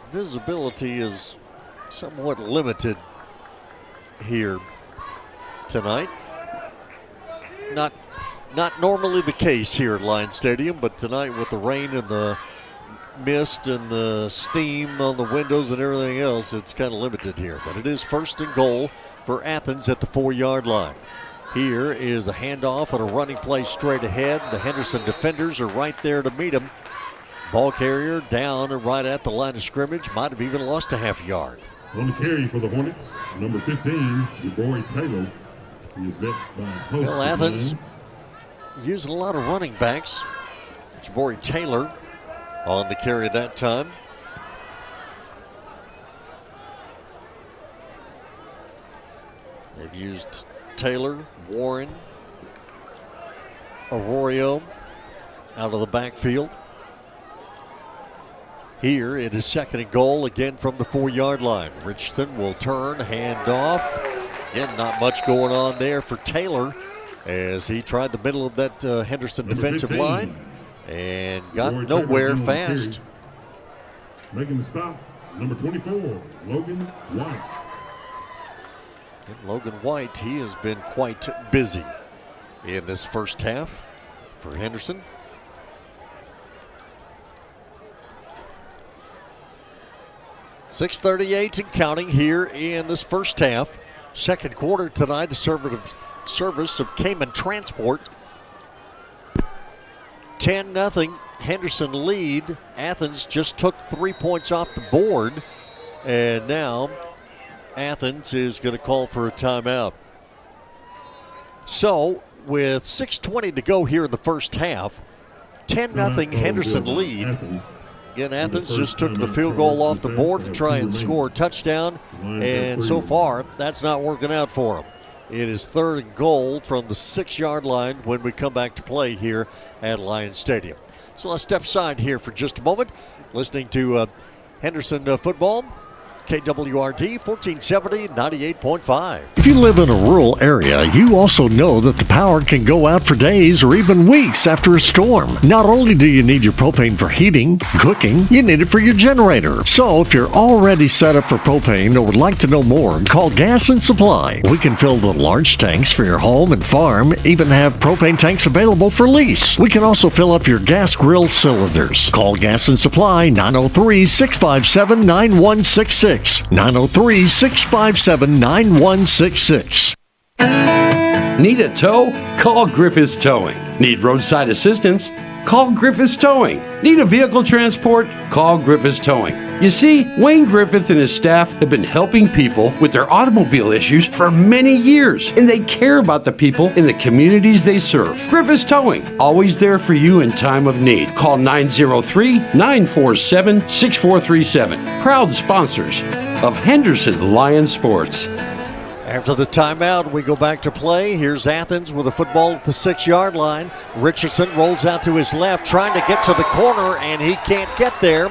Visibility is somewhat limited here tonight. Not normally the case here at Lions Stadium, but tonight with the rain and the mist and the steam on the windows and everything else, it's kind of limited here. But it is first and goal for Athens at the 4-yard line. Here is a handoff and a running play straight ahead. The Henderson defenders are right there to meet him. Ball carrier down and right at the line of scrimmage. Might have even lost a half yard. On the carry for the Hornets, number 15, Jabari Taylor. He is met by Post. Well, Athens using a lot of running backs. Jabari Taylor on the carry that time. They've used Taylor, Warren, Arroyo out of the backfield. Here it is second and goal again from the 4-yard line. Richardson will turn, hand off. Again, not much going on there for Taylor as he tried the middle of that Henderson defensive line and got nowhere fast. Making the stop, number 24, Logan White. And Logan White, he has been quite busy in this first half for Henderson. .638 and counting here in this first half. Second quarter tonight, a service of Cayman Transport. 10-0 Henderson lead. Athens just took 3 points off the board, and now Athens is going to call for a timeout. So, with 6:20 to go here in the first half, 10-0 Henderson lead. Again, Athens just took the field goal off the board to try and score a touchdown, and so far, that's not working out for them. It is third and goal from the 6-yard line when we come back to play here at Lions Stadium. So let's step aside here for just a moment, listening to Henderson football. KWRD 1470 98.5. If you live in a rural area, you also know that the power can go out for days or even weeks after a storm. Not only do you need your propane for heating, cooking, you need it for your generator. So if you're already set up for propane or would like to know more, call Gas and Supply. We can fill the large tanks for your home and farm, even have propane tanks available for lease. We can also fill up your gas grill cylinders. Call Gas and Supply 903-657-9166. 903-657-9166. Need a tow? Call Griffiths Towing. Need roadside assistance? Call Griffiths Towing. Need a vehicle transport? Call Griffiths Towing. You see, Wayne Griffith and his staff have been helping people with their automobile issues for many years, and they care about the people in the communities they serve. Griffiths Towing, always there for you in time of need. Call 903-947-6437. Proud sponsors of Henderson Lions Sports. After the timeout, we go back to play. Here's Athens with a football at the 6-yard line. Richardson rolls out to his left, trying to get to the corner, and he can't get there.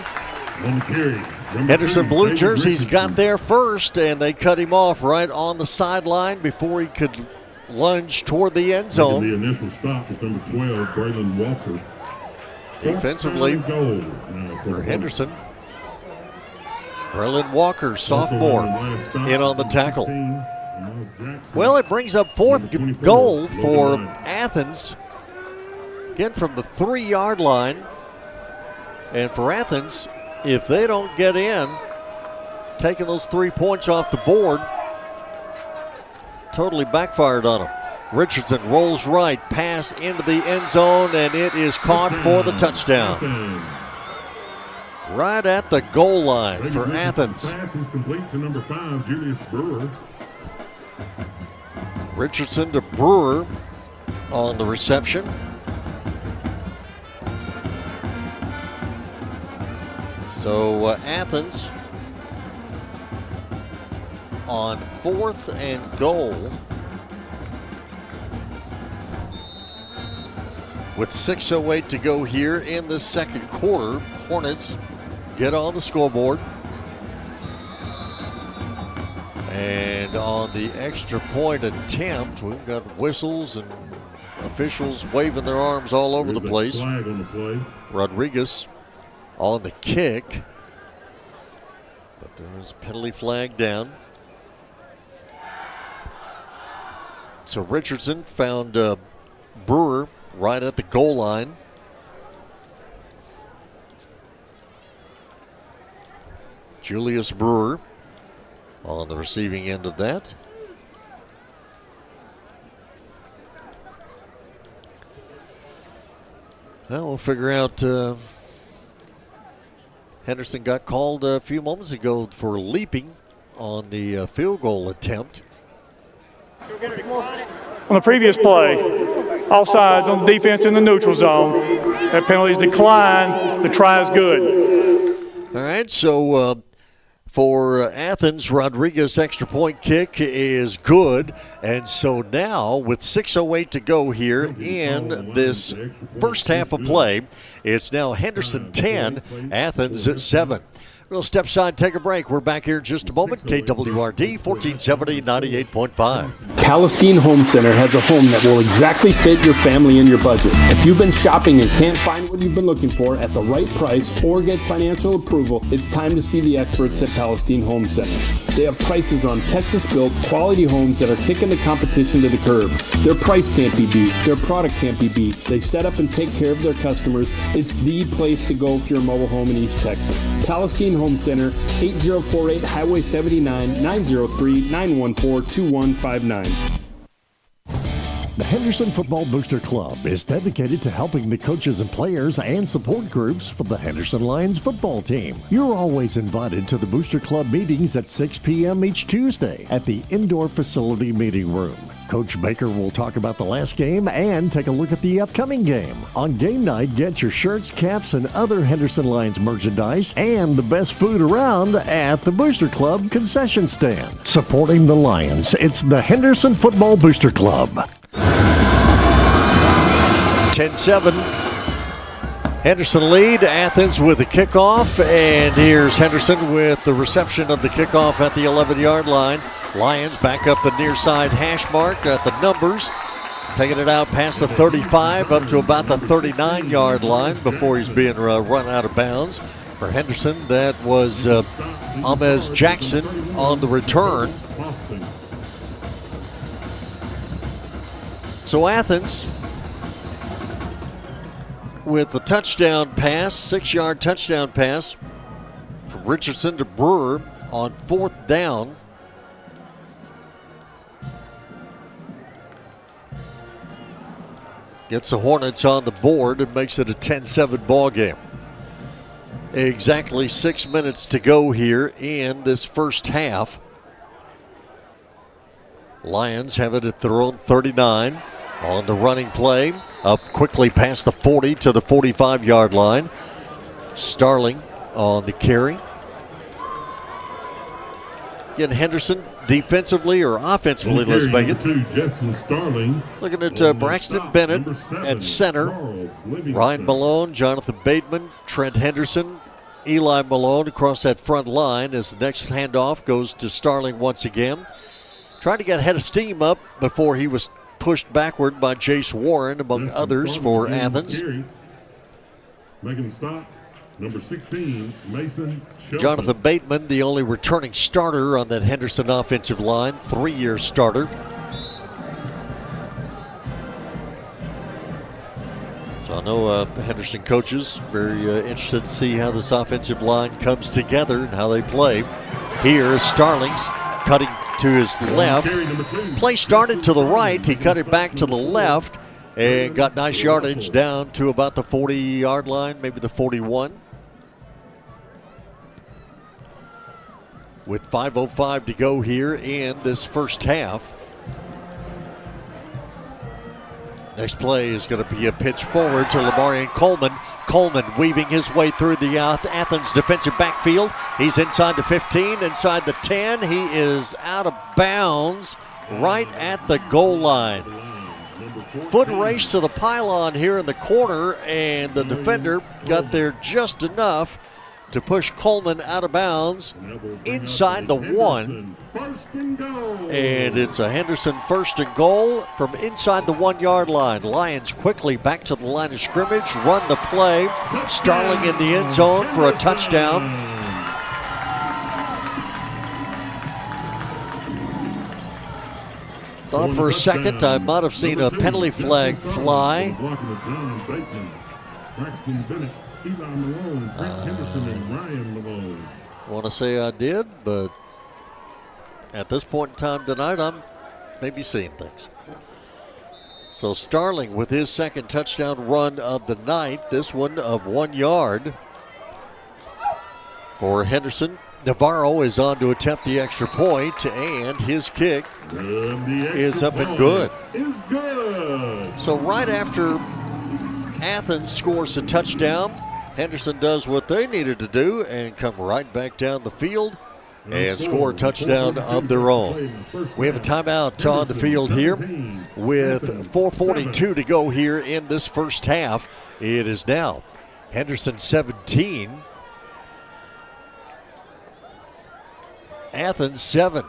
Henderson blue jerseys got there first, and they cut him off right on the sideline before he could lunge toward the end zone. The initial stop is number 12, Braylon Walker. Defensively for Henderson, Braylon Walker, sophomore, in on the tackle. Well, it brings up fourth goal for Athens. Again from the 3-yard line. And for Athens, if they don't get in, taking those 3 points off the board, totally backfired on them. Richardson rolls right, pass into the end zone, and it is caught for the touchdown. Right at the goal line for Athens. Pass is complete to number 5, Julius Brewer. Richardson to Brewer on the reception. So Athens on 4th and goal with 6:08 to go here in the second quarter. Hornets get on the scoreboard. And on the extra point attempt, we've got whistles and officials waving their arms all over the place. Flag on the play. Rodriguez on the kick. But there is a penalty flag down. So Richardson found Brewer right at the goal line. Julius Brewer on the receiving end of that. Well, we'll figure out. Henderson got called a few moments ago for leaping on the field goal attempt. On the previous play, offsides on the defense in the neutral zone. That penalty's declined. The try is good. All right, so for Athens, Rodriguez' extra point kick is good. And so now, with 6:08 to go here in this first half of play, it's now Henderson 10, Athens 7. We'll step aside, take a break. We're back here in just a moment. KWRD 1470, 98.5. Palestine Home Center has a home that will exactly fit your family and your budget. If you've been shopping and can't find what you've been looking for at the right price or get financial approval, it's time to see the experts at Palestine Home Center. They have prices on Texas-built quality homes that are kicking the competition to the curb. Their price can't be beat. Their product can't be beat. They set up and take care of their customers. It's the place to go for your mobile home in East Texas. Palestine Home Center, 8048 Highway 79, 903-914-2159. The Henderson Football Booster Club is dedicated to helping the coaches and players and support groups for the Henderson Lions football team. You're always invited to the Booster Club meetings at 6 p.m. each Tuesday at the indoor facility meeting room. Coach Baker will talk about the last game and take a look at the upcoming game. On game night, get your shirts, caps, and other Henderson Lions merchandise and the best food around at the Booster Club concession stand. Supporting the Lions, it's the Henderson Football Booster Club. 10-7. Henderson lead. Athens with the kickoff. And here's Henderson with the reception of the kickoff at the 11-yard line. Lions back up the near side hash mark at the numbers. Taking it out past the 35 up to about the 39-yard line before he's being run out of bounds. For Henderson, that was Amez Jackson on the return. So Athens with the touchdown pass, 6-yard touchdown pass from Richardson to Brewer on 4th down. Gets the Hornets on the board and makes it a 10-7 ball game. Exactly 6 minutes to go here in this first half. Lions have it at their own 39 on the running play. Up quickly past the 40 to the 45-yard line. Starling on the carry. Again, Henderson defensively or offensively, let's make it. Looking at Braxton Bennett at center. Ryan Malone, Jonathan Bateman, Trent Henderson, Eli Malone across that front line as the next handoff goes to Starling once again. Trying to get head of steam up before he was pushed backward by Jace Warren, among others, for Athens. Making the stop, number 16, Mason Shelton. Jonathan Bateman, the only returning starter on that Henderson offensive line, 3-year starter. So I know Henderson coaches very interested to see how this offensive line comes together and how they play. Here is Starling's cutting to his left. Play started to the right. He cut it back to the left and got nice yardage down to about the 40-yard line, maybe the 41. With 5:05 to go here in this first half. Next play is going to be a pitch forward to Lamarian Coleman. Coleman weaving his way through the Athens defensive backfield. He's inside the 15, inside the 10. He is out of bounds right at the goal line. Foot race to the pylon here in the corner, and the defender got there just enough to push Coleman out of bounds inside the 1. And it's a Henderson 1st and goal from inside the 1-yard line. Lions quickly back to the line of scrimmage, run the play. Starling in the end zone for a touchdown. Thought for a second I might have seen a penalty flag fly. want to say I did, but at this point in time tonight, I'm maybe seeing things. So Starling with his second touchdown run of the night, this one of 1 yard for Henderson. Navarro is on to attempt the extra point, and his kick is up and good. So right after Athens scores a touchdown, Henderson does what they needed to do and come right back down the field and score a touchdown of their own. We have a timeout on the field here with 4:42 to go here in this first half. It is now Henderson 17, Athens 7.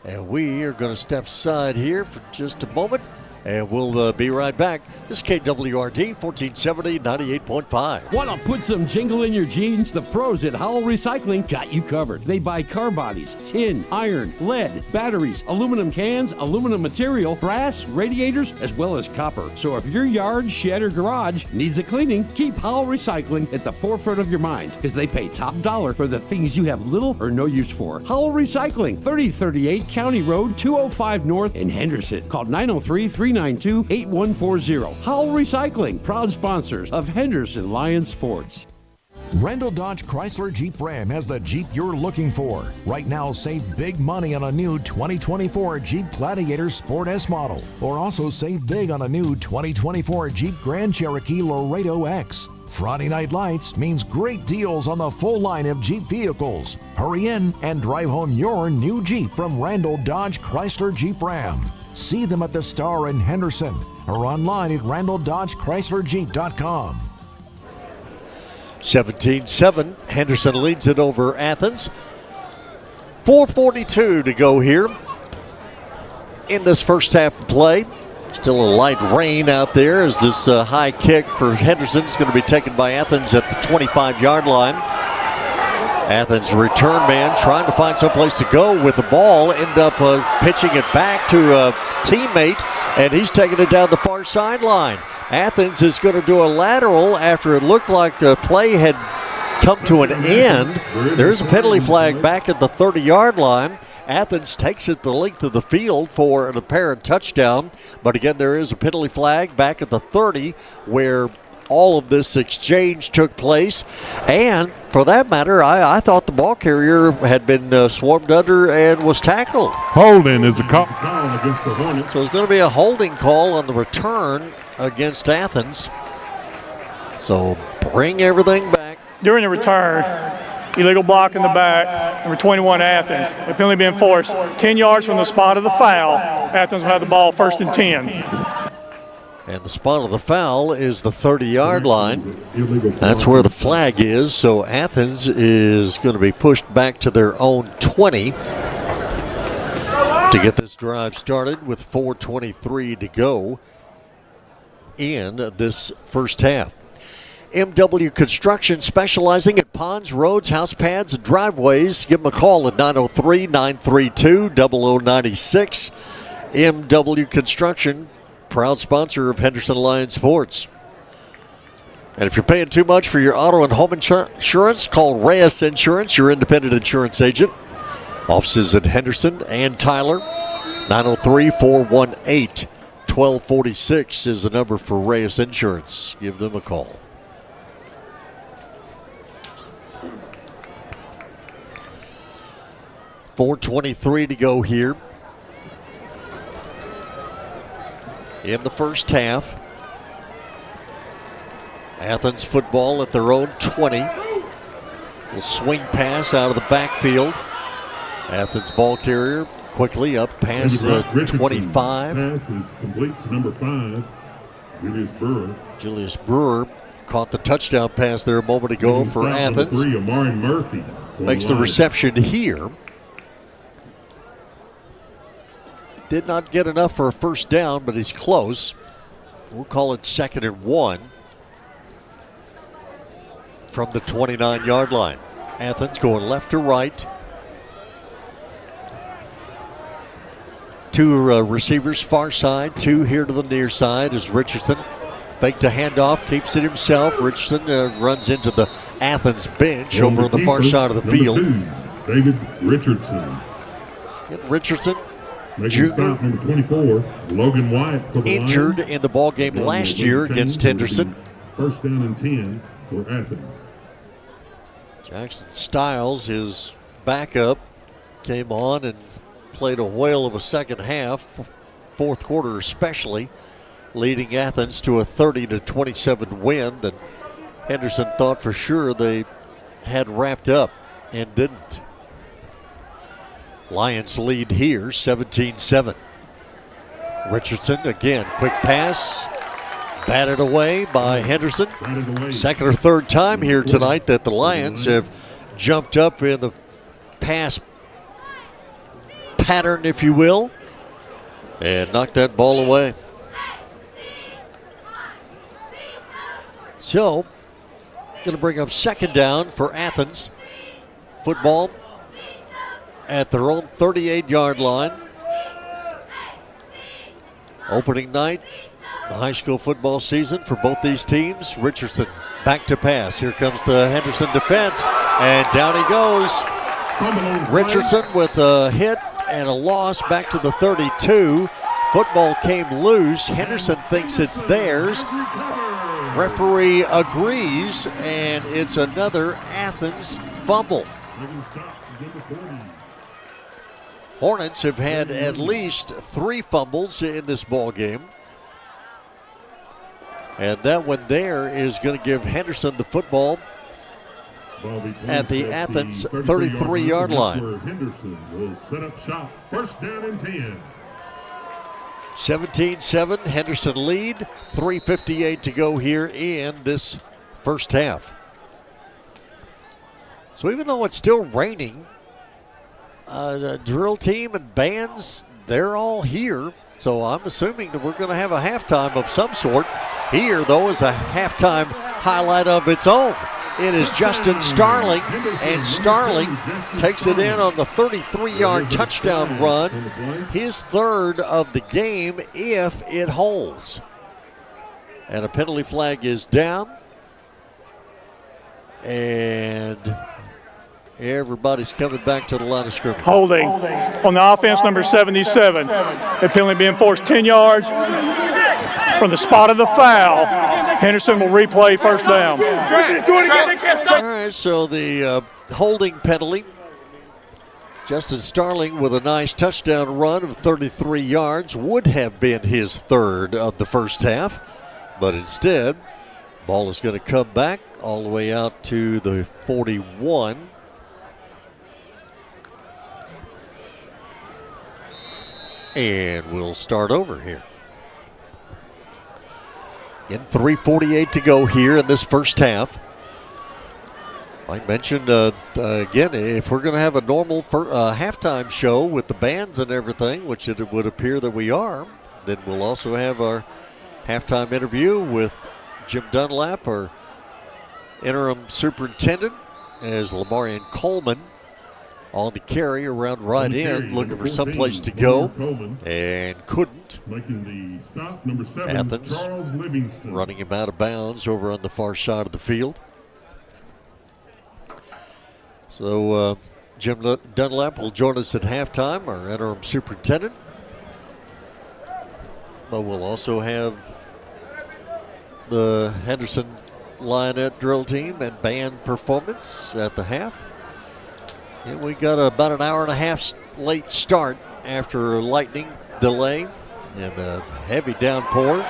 And we are going to step aside here for just a moment, and we'll be right back. This is KWRD 1470 98.5. Want to put some jingle in your jeans? The pros at Howell Recycling got you covered. They buy car bodies, tin, iron, lead, batteries, aluminum cans, aluminum material, brass, radiators, as well as copper. So if your yard, shed, or garage needs a cleaning, keep Howell Recycling at the forefront of your mind, because they pay top dollar for the things you have little or no use for. Howell Recycling, 3038 County Road, 205 North in Henderson. Call 903-392-8140. Howell Recycling, proud sponsors of Henderson Lions Sports. Randall Dodge Chrysler Jeep Ram has the Jeep you're looking for. Right now, save big money on a new 2024 Jeep Gladiator Sport S model. Or also save big on a new 2024 Jeep Grand Cherokee Laredo X. Friday Night Lights means great deals on the full line of Jeep vehicles. Hurry in and drive home your new Jeep from Randall Dodge Chrysler Jeep Ram. See them at the Star in Henderson or online at RandallDodgeChryslerJeep.com. 17-7, Henderson leads it over Athens. 4:42 to go here in this first half of play. Still a light rain out there as this high kick for Henderson is going to be taken by Athens at the 25-yard line. Athens return man trying to find someplace to go with the ball, end up pitching it back to a teammate, and he's taking it down the far sideline. Athens is going to do a lateral after it looked like the play had come to an end. There's a penalty flag back at the 30-yard line. Athens takes it the length of the field for an apparent touchdown, but again, there is a penalty flag back at the 30 where all of this exchange took place. And for that matter, I thought the ball carrier had been swarmed under and was tackled. Holding is a call against the Hornets. So it's going to be a holding call on the return against Athens. So bring everything back. During the return, illegal block in the back, number 21 Athens. The penalty being enforced 10 yards from the spot of the foul. Athens will have the ball 1st and 10. And the spot of the foul is the 30-yard line. That's where the flag is. So Athens is going to be pushed back to their own 20 to get this drive started with 4:23 to go in this first half. MW Construction, specializing at ponds, roads, house pads, and driveways. Give them a call at 903-932-0096. MW Construction, proud sponsor of Henderson Lions Sports. And if you're paying too much for your auto and home insurance, call Reyes Insurance, your independent insurance agent. Offices in Henderson and Tyler. 903-418-1246 is the number for Reyes Insurance. Give them a call. .423 to go here in the first half. Athens football at their own 20. Will swing pass out of the backfield. Athens ball carrier quickly up past the 25. Pass is complete to number 5, Julius Brewer. Julius Brewer caught the touchdown pass there a moment ago for Athens. 3, Amari Murphy Makes the reception here. Did not get enough for a first down, but he's close. We'll call it 2nd and 1 from the 29-yard line. Athens going left to right. 2 receivers far side, 2 here to the near side as Richardson Fake to handoff, keeps it himself. Richardson runs into the Athens bench over on the far side of the field. 2, David Richardson. And Richardson, Jr., number 24, Logan White, for the injured Lions. in the ball game last year against Henderson. First down and 10 for Athens. Jackson Stiles, his backup, came on and played a whale of a second half, fourth quarter especially, leading Athens to a 30-27 win that Henderson thought for sure they had wrapped up and didn't. Lions lead here, 17-7. Richardson again, quick pass, batted away by Henderson. Second or third time here tonight that the Lions have jumped up in the pass pattern, if you will, and knocked that ball away. So, going to bring up second down for Athens. Football at their own 38-yard line. Opening night, the high school football season for both these teams. Richardson back to pass. Here comes the Henderson defense, and down he goes. Richardson with a hit and a loss back to the 32. Football came loose. Henderson thinks it's theirs. Referee agrees, and it's another Athens fumble. Hornets have had at least 3 fumbles in this ball game. And that one there is going to give Henderson the football at the Athens 33-yard line. Henderson will set up shop. First down and 10. 17-7, Henderson lead. 3:58 to go here in this first half. So even though it's still raining, the drill team and bands, they're all here. So I'm assuming that we're going to have a halftime of some sort. Here, though, is a halftime highlight of its own. It is Justin Starling, and Starling takes it in on the 33-yard touchdown run, his third of the game if it holds. And a penalty flag is down, and everybody's coming back to the line of scrimmage. Holding on the offense, number 77. The penalty being forced 10 yards from the spot of the foul. Henderson will replay first down. All right, so the holding penalty. Justin Starling with a nice touchdown run of 33 yards would have been his third of the first half, but instead, ball is going to come back all the way out to the 41. And we'll start over here. Again, 3:48 to go here in this first half. Like mentioned, again, if we're going to have a normal halftime show with the bands and everything, which it would appear that we are, then we'll also have our halftime interview with Jim Dunlap, our interim superintendent, as Lamarian Coleman on the carry around right end, looking for someplace to go, and couldn't. Making the stop, number 7, Athens Charles Livingston. running him out of bounds over on the far side of the field. So Jim Dunlap will join us at halftime, our interim superintendent. But we'll also have the Henderson Lionette drill team and band performance at the half. And we got about an hour and a half late start after a lightning delay and a heavy downpour.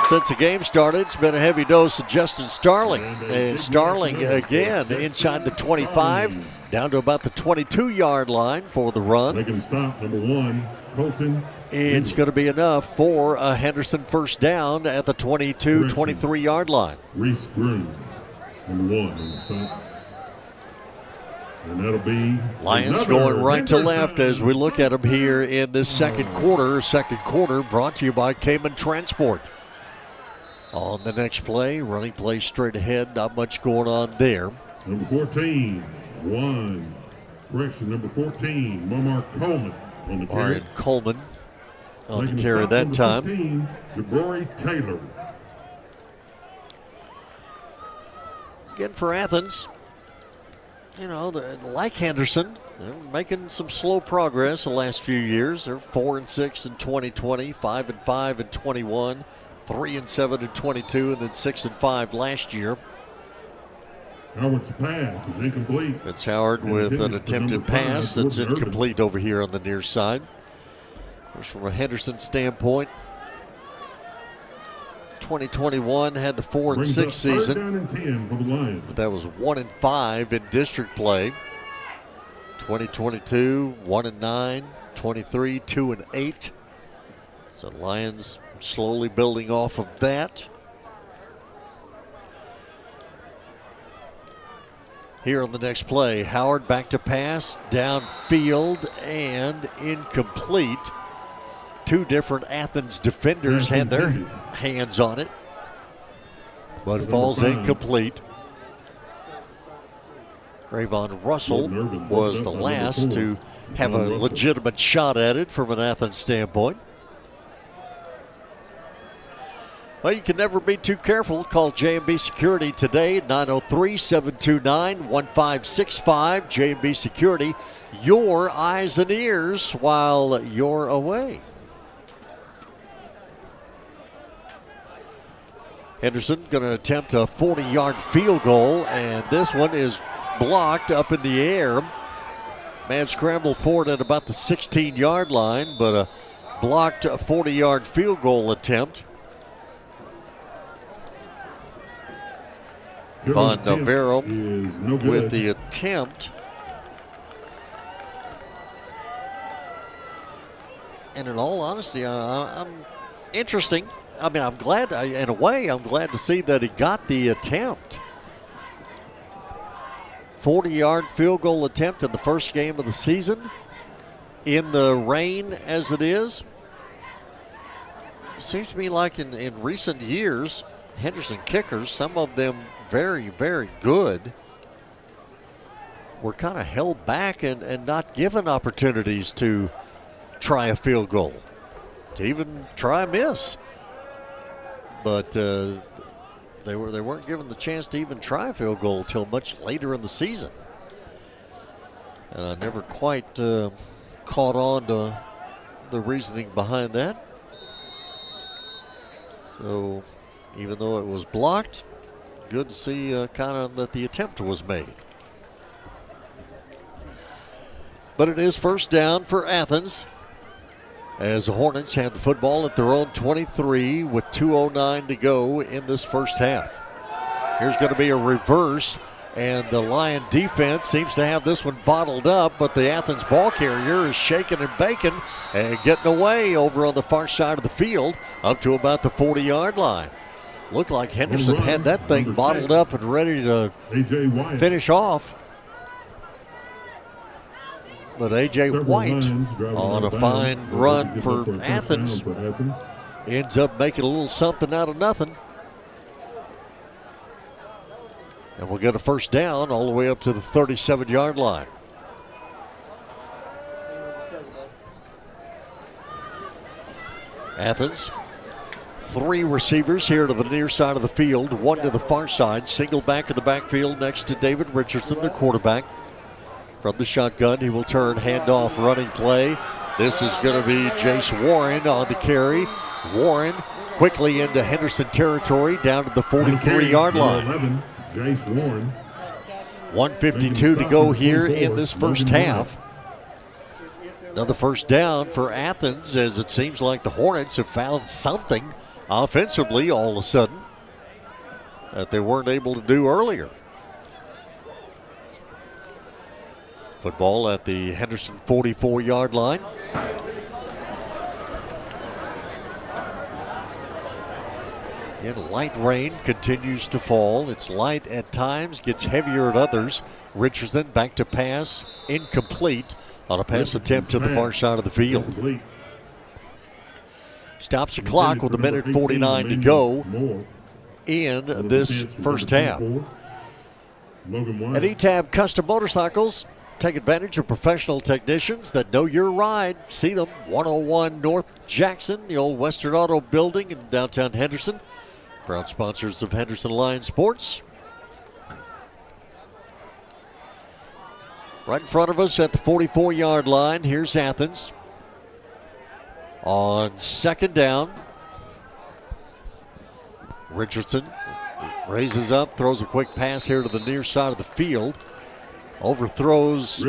Since the game started, it's been a heavy dose of Justin Starling. And Starling again inside the 25, down to about the 22-yard line for the run. Making stop, number 1, Colton. It's going to be enough for a Henderson first down at the 22, 23-yard line. Reese Groom, number 1, on the stop. And that'll be Lions going right to left as we look at them here in this second quarter. Second quarter brought to you by Cayman Transport. On the next play, running play straight ahead, not much going on there. Number 14, number 14, Marmar Coleman on the carry. Coleman on the carry that time. 15, Jabari Taylor. again for Athens, like Henderson, they're making some slow progress the last few years. They're 4-6 in 2020, 5-5 in 21, 3-7 in 22, and then 6-5 last year. Howard's pass is incomplete. It's Howard with an attempted pass that's incomplete over here on the near side. Of course, from a Henderson standpoint, 2021 had the 4-6 season, but that was 1-5 in district play. 2022, 1-9, 23, 2-8. So Lions slowly building off of that. Here on the next play, Howard back to pass, downfield, and incomplete. Two different Athens defenders had their hands on it, but it falls incomplete. Trayvon Russell was the last to have a legitimate shot at it from an Athens standpoint. Well, you can never be too careful. Call J&B Security today at 903-729-1565. J&B Security, your eyes and ears while you're away. Henderson going to attempt a 40-yard field goal, and this one is blocked up in the air. Man scrambled for it at about the 16-yard line, but a blocked 40-yard field goal attempt. Von Navarro with the attempt. And in all honesty, I'm interesting. I mean, I'm glad, in a way, I'm glad to see that he got the attempt. 40-yard field goal attempt in the first game of the season. In the rain as it is. It seems to me like in recent years, Henderson kickers, some of them very, very good, were kind of held back and not given opportunities to try a field goal, to even try a miss. But they weren't given the chance to even try a field goal until much later in the season. And I never quite caught on to the reasoning behind that. So even though it was blocked, good to see kind of that the attempt was made. But it is first down for Athens, as the Hornets have the football at their own 23 with 2:09 to go in this first half. Here's going to be a reverse, and the Lion defense seems to have this one bottled up, but the Athens ball carrier is shaking and baking and getting away over on the far side of the field up to about the 40-yard line. Looked like Henderson had that thing bottled up and ready to finish off. But A.J. White, on a fine run for Athens, ends up making a little something out of nothing. And we'll get a first down all the way up to the 37-yard line. Athens, three receivers here to the near side of the field, one to the far side, single back in the backfield next to David Richardson, the quarterback. From the shotgun, he will turn, handoff, running play. This is going to be Jace Warren on the carry. Warren quickly into Henderson territory, down to the 43-yard line. Jace Warren. 1:52 to go here in this first half. Another first down for Athens, as it seems like the Hornets have found something offensively all of a sudden that they weren't able to do earlier. Football at the Henderson 44-yard line. Again, light rain continues to fall. It's light at times, gets heavier at others. Richardson back to pass, incomplete on a pass attempt to the far side of the field. Stops the clock with 1:49 to go in this first half. At ETAB Custom Motorcycles, take advantage of professional technicians that know your ride. See them, 101 North Jackson, the old Western Auto Building in downtown Henderson. Proud sponsors of Henderson Lions Sports. Right in front of us at the 44-yard line, here's Athens. On second down, Richardson raises up, throws a quick pass here to the near side of the field. Overthrows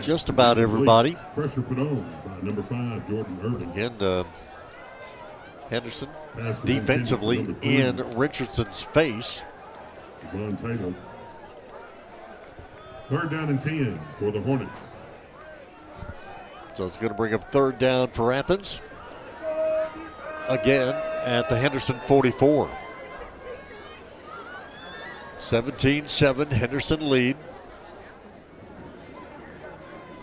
just about everybody. Pressure put on by number 5, Jordan Irvin. Again, Henderson defensively in Richardson's face. Devon Taylor. Third down and 10 for the Hornets. So it's going to bring up third down for Athens. Again at the Henderson 44. 17-7, Henderson lead.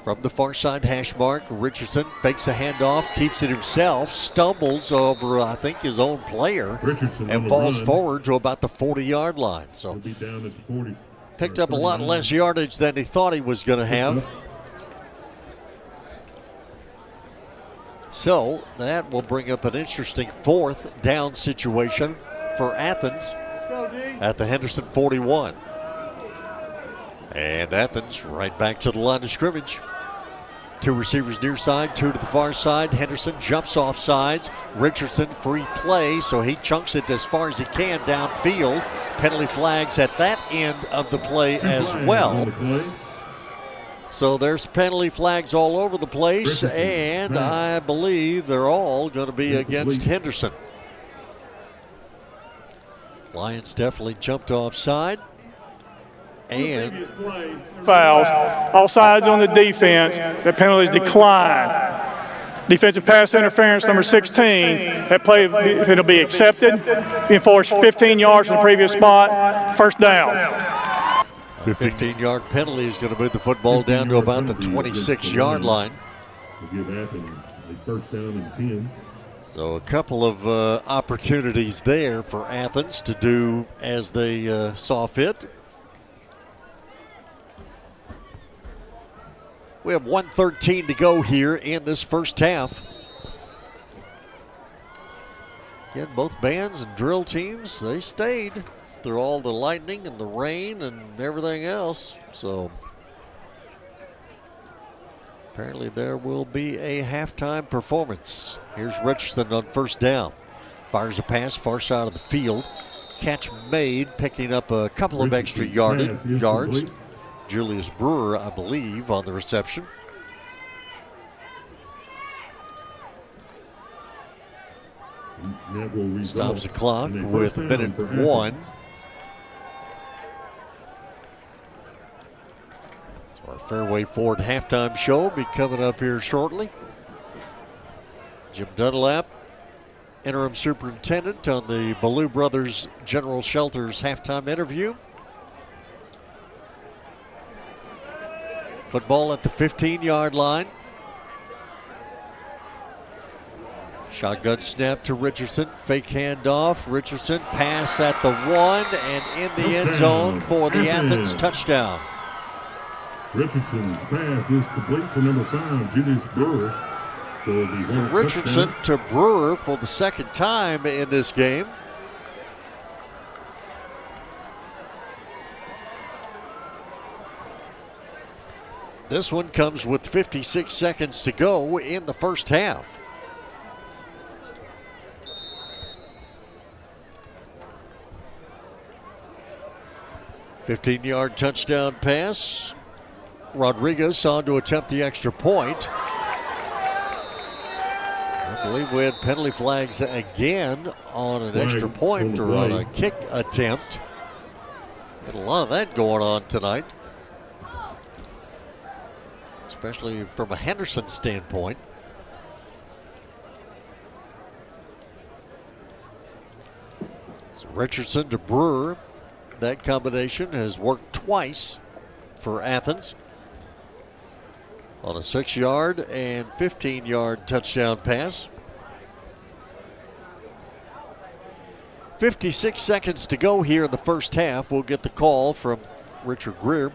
From the far side hash mark, Richardson fakes a handoff, keeps it himself, stumbles over, I think, his own player, and falls forward to about the 40-yard line. So picked up a lot less yardage than he thought he was going to have. So that will bring up an interesting fourth down situation for Athens at the Henderson 41. And Athens right back to the line of scrimmage. 2 receivers near side, 2 to the far side. Henderson jumps off sides. Richardson free play, so he chunks it as far as he can downfield. Penalty flags at that end of the play as well. So there's penalty flags all over the place, and I believe they're all going to be against Henderson. Lions definitely jumped offside. And fouls, all sides on the defense. The penalties decline. Defensive pass interference number 16. That play, if it'll be accepted, be enforced 15 yards from the previous spot. First down. A 15-yard penalty is going to move the football down to about the 26-yard line. Give Athens a first down and 10. So a couple of opportunities there for Athens to do as they saw fit. We have 1:13 to go here in this first half. Again, both bands and drill teams, they stayed through all the lightning and the rain and everything else. So apparently there will be a halftime performance. Here's Richardson on first down. Fires a pass, far side of the field. Catch made, picking up a couple of extra yards. Julius Brewer, I believe, on the reception. Stops the clock with minute 1. So our Fairway Ford halftime show will be coming up here shortly. Jim Dunlap, interim superintendent, on the Ballou Brothers General Shelters halftime interview. Football at the 15-yard line. Shotgun snap to Richardson. Fake handoff. Richardson pass at the 1 and in the end zone for the Athens touchdown. Richardson's pass is complete for number 5, Julius Brewer. So Richardson to Brewer for the second time in this game. This one comes with 56 seconds to go in the first half. $15-yard touchdown pass. Rodriguez on to attempt the extra point. I believe we had penalty flags again on an extra point or on a kick attempt. Got a lot of that going on tonight, especially from a Henderson standpoint. So Richardson to Brewer. That combination has worked twice for Athens on a 6-yard and 15-yard touchdown pass. 56 seconds to go here in the first half. We'll get the call from Richard Greer.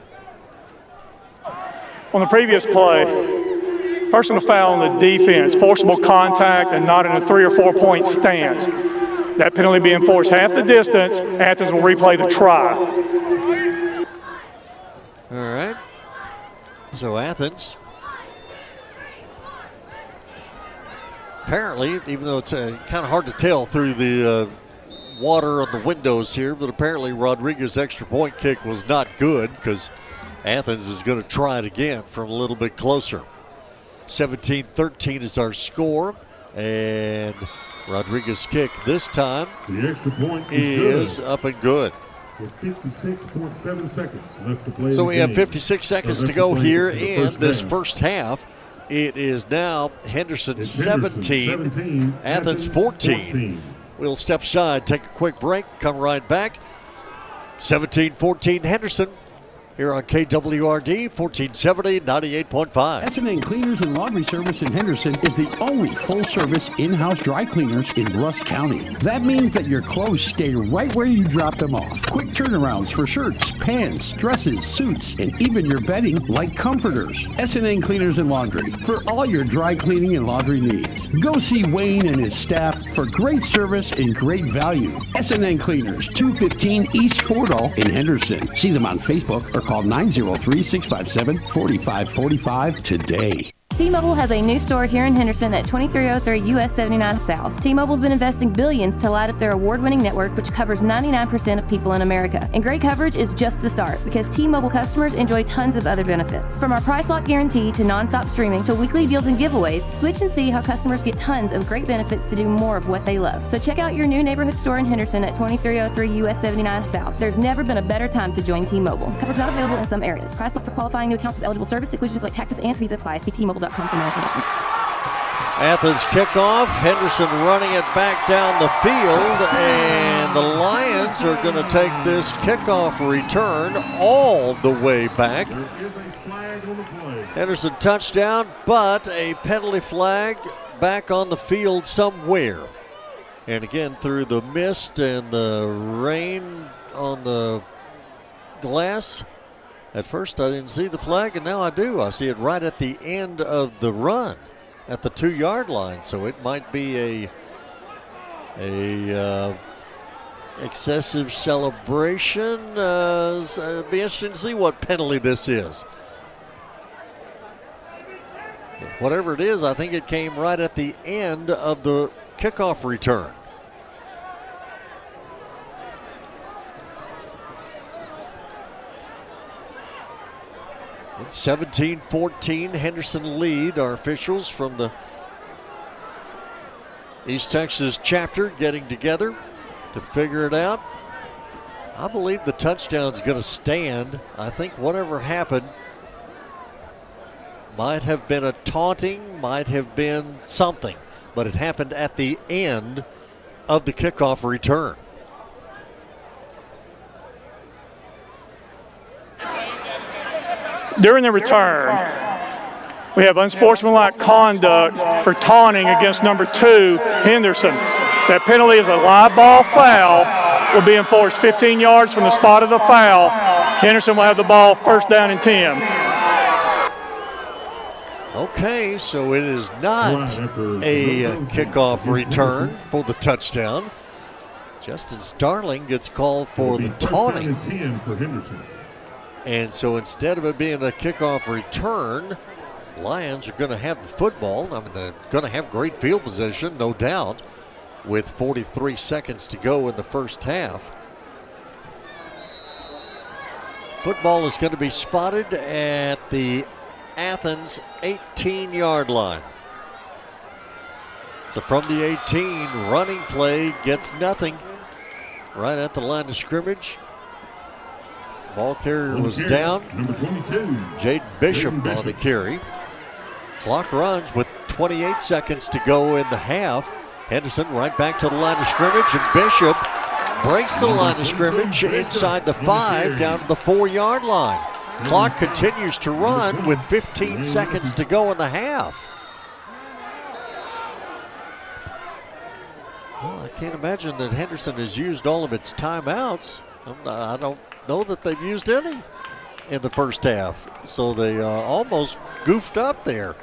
On the previous play, personal foul on the defense, forcible contact and not in a 3 or 4 point stance. That penalty being enforced half the distance. Athens will replay the try. All right. So Athens, apparently, even though it's kind of hard to tell through the water on the windows here, but apparently Rodriguez's extra point kick was not good because Athens is going to try it again from a little bit closer. 17-13 is our score, and Rodriguez's kick this time The extra point is up and good. With 56.7 seconds left to play. So the we have game. 56 seconds to go here in this first half. It is now Henderson 17, Athens 14. We'll step aside, take a quick break, come right back. 17-14 Henderson here on KWRD 1470 98.5. S&N Cleaners and Laundry Service in Henderson is the only full-service in-house dry cleaners in Rusk County. That means that your clothes stay right where you dropped them off. Quick turnarounds for shirts, pants, dresses, suits, and even your bedding like comforters. S&N Cleaners and Laundry for all your dry cleaning and laundry needs. Go see Wayne and his staff for great service and great value. S&N Cleaners, 215 East Fordall in Henderson. See them on Facebook or call 903-657-4545 today. T-Mobile has a new store here in Henderson at 2303 US 79 South. T-Mobile's been investing billions to light up their award-winning network, which covers 99% of people in America. And great coverage is just the start, because T-Mobile customers enjoy tons of other benefits. From our price lock guarantee to nonstop streaming to weekly deals and giveaways, switch and see how customers get tons of great benefits to do more of what they love. So check out your new neighborhood store in Henderson at 2303 US 79 South. There's never been a better time to join T-Mobile. Coverage not available in some areas. Price lock for qualifying new accounts with eligible service exclusions like taxes and fees apply. See T-Mobile.com for more information. Athens kickoff. Henderson running it back down the field, and the Lions are going to take this kickoff return all the way back. Henderson touchdown, but a penalty flag back on the field somewhere. And again, through the mist and the rain on the glass, at first I didn't see the flag, and now I do. I see it right at the end of the run at the 2-yard line. So it might be a excessive celebration. It'll be interesting to see what penalty this is. Whatever it is, I think it came right at the end of the kickoff return. It's 17-14, Henderson lead. Our officials from the East Texas chapter getting together to figure it out. I believe the touchdown's going to stand. I think whatever happened might have been a taunting, might have been something, but it happened at the end of the kickoff return. During the return, we have unsportsmanlike conduct for taunting against number 2, Henderson. That penalty is a live ball foul. Will be enforced 15 yards from the spot of the foul. Henderson will have the ball first down and 10. Okay, so it is not a kickoff return for the touchdown. Justin Starling gets called for the taunting. And so instead of it being a kickoff return, Lions are going to have the football. I mean, they're going to have great field position, no doubt, with 43 seconds to go in the first half. Football is going to be spotted at the Athens 18-yard line. So from the 18, running play gets nothing right at the line of scrimmage. Ball carrier was down. Jaden Bishop on the carry. Clock runs with 28 seconds to go in the half. Henderson right back to the line of scrimmage, and Bishop breaks the line of scrimmage inside the 5 down to the 4-yard line. Clock continues to run with 15 seconds to go in the half. Well, I can't imagine that Henderson has used all of its timeouts. I don't know that they've used any in the first half. So they almost goofed up there.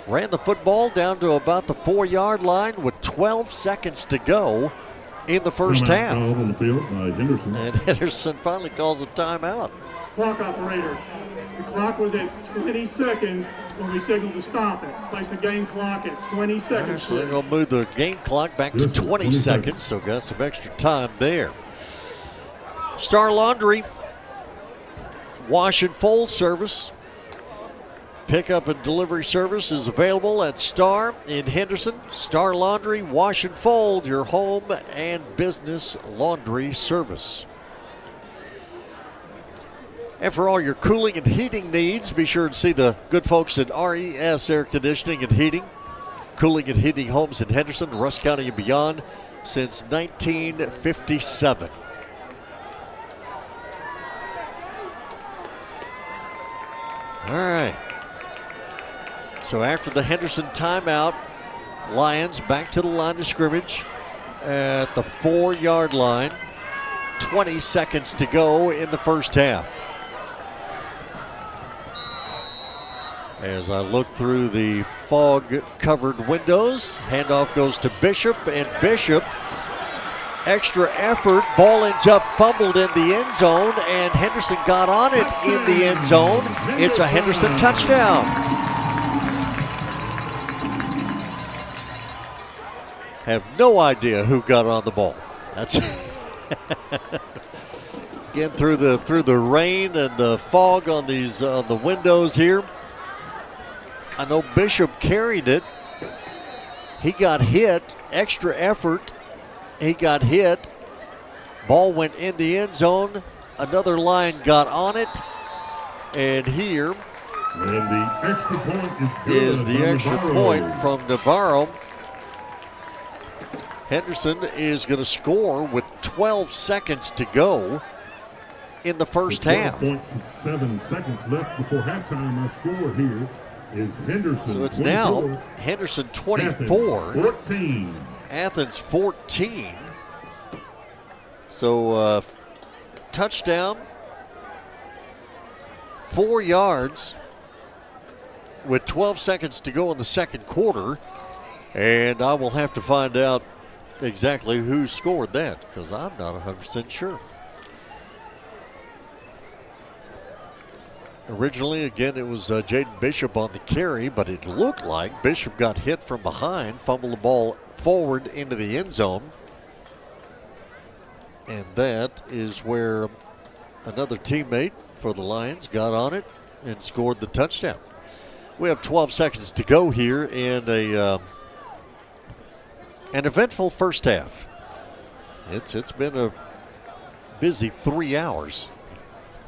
Ran the football down to about the 4-yard line with 12 seconds to go in the first half. On the field by Henderson. And Henderson finally calls a timeout. Clock operator. The clock was at 20 seconds when we signaled to stop it. Place the game clock at 20 seconds. So they're going to move the game clock back to 20 seconds, so got some extra time there. Star Laundry, wash and fold service. Pickup and delivery service is available at Star in Henderson. Star Laundry, wash and fold, your home and business laundry service. And for all your cooling and heating needs, be sure to see the good folks at RES Air Conditioning and Heating. Cooling and heating homes in Henderson, Rusk County and beyond since 1957. All right. So after the Henderson timeout, Lions back to the line of scrimmage at the 4-yard line. 20 seconds to go in the first half. As I look through the fog-covered windows, handoff goes to Bishop, and Bishop, extra effort, ball ends up fumbled in the end zone, and Henderson got on it in the end zone. It's a Henderson touchdown. Have no idea who got on the ball. That's again through the rain and the fog on these the windows here. I know Bishop carried it. He got hit. Extra effort. He got hit. Ball went in the end zone. Another Lion got on it. And here and the extra point is the extra point from Navarro. Henderson is going to score with 12 seconds to go in the first half. 7 seconds left before halftime. Our score here is Henderson. So it's now Henderson 24, Athens 14. Athens 14. So touchdown, 4 yards with 12 seconds to go in the second quarter. And I will have to find out exactly who scored that because I'm not 100% sure. Originally, again, it was Jaden Bishop on the carry, but it looked like Bishop got hit from behind, fumbled the ball forward into the end zone. And that is where another teammate for the Lions got on it and scored the touchdown. We have 12 seconds to go here in an eventful first half. It's been a busy 3 hours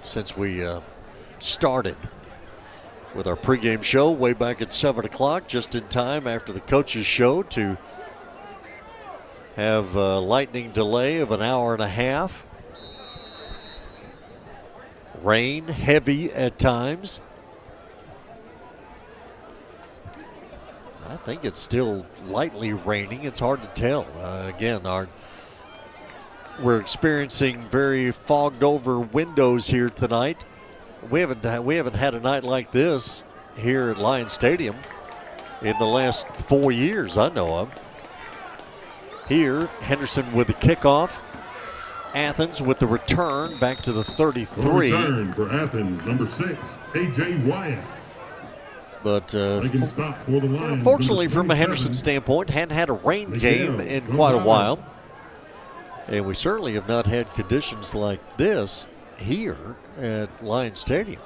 since we started with our pregame show way back at 7 o'clock, just in time after the coaches' show to have a lightning delay of an hour and a half. Rain, heavy at times. I think it's still lightly raining. It's hard to tell. Again, we're experiencing very fogged over windows here tonight. We haven't had a night like this here at Lions Stadium in the last 4 years I know of. Here, Henderson with the kickoff. Athens with the return back to the 33. Return for Athens, number 6, A.J. Wyatt. But unfortunately, from a Henderson standpoint, hadn't had a rain game in quite a while. And we certainly have not had conditions like this here at Lions Stadium.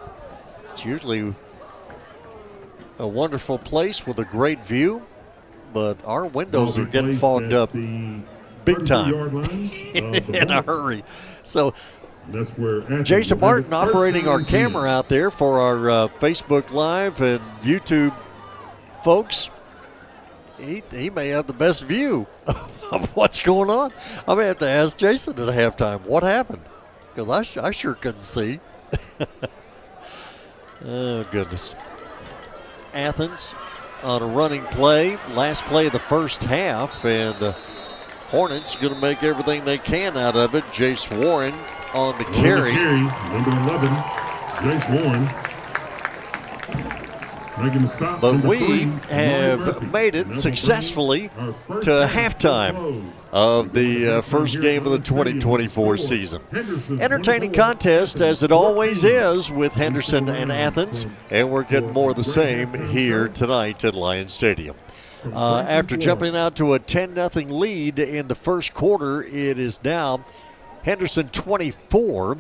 It's usually a wonderful place with a great view, but our windows are getting fogged up big time in a hurry. So that's where Jason Martin operating our camera out there for our Facebook Live and YouTube folks. He may have the best view of what's going on. I may have to ask Jason at halftime what happened because I sure couldn't see. Oh, goodness. Athens on a running play, last play of the first half, and the Hornets going to make everything they can out of it. Jace Warren on the carry. Number 11, Jace Warren. But we have made it successfully to halftime of the first game of the 2024 season. Entertaining contest, as it always is with Henderson and Athens, and we're getting more of the same here tonight at Lions Stadium. After jumping out to a 10-0 lead in the first quarter, it is now Henderson 24,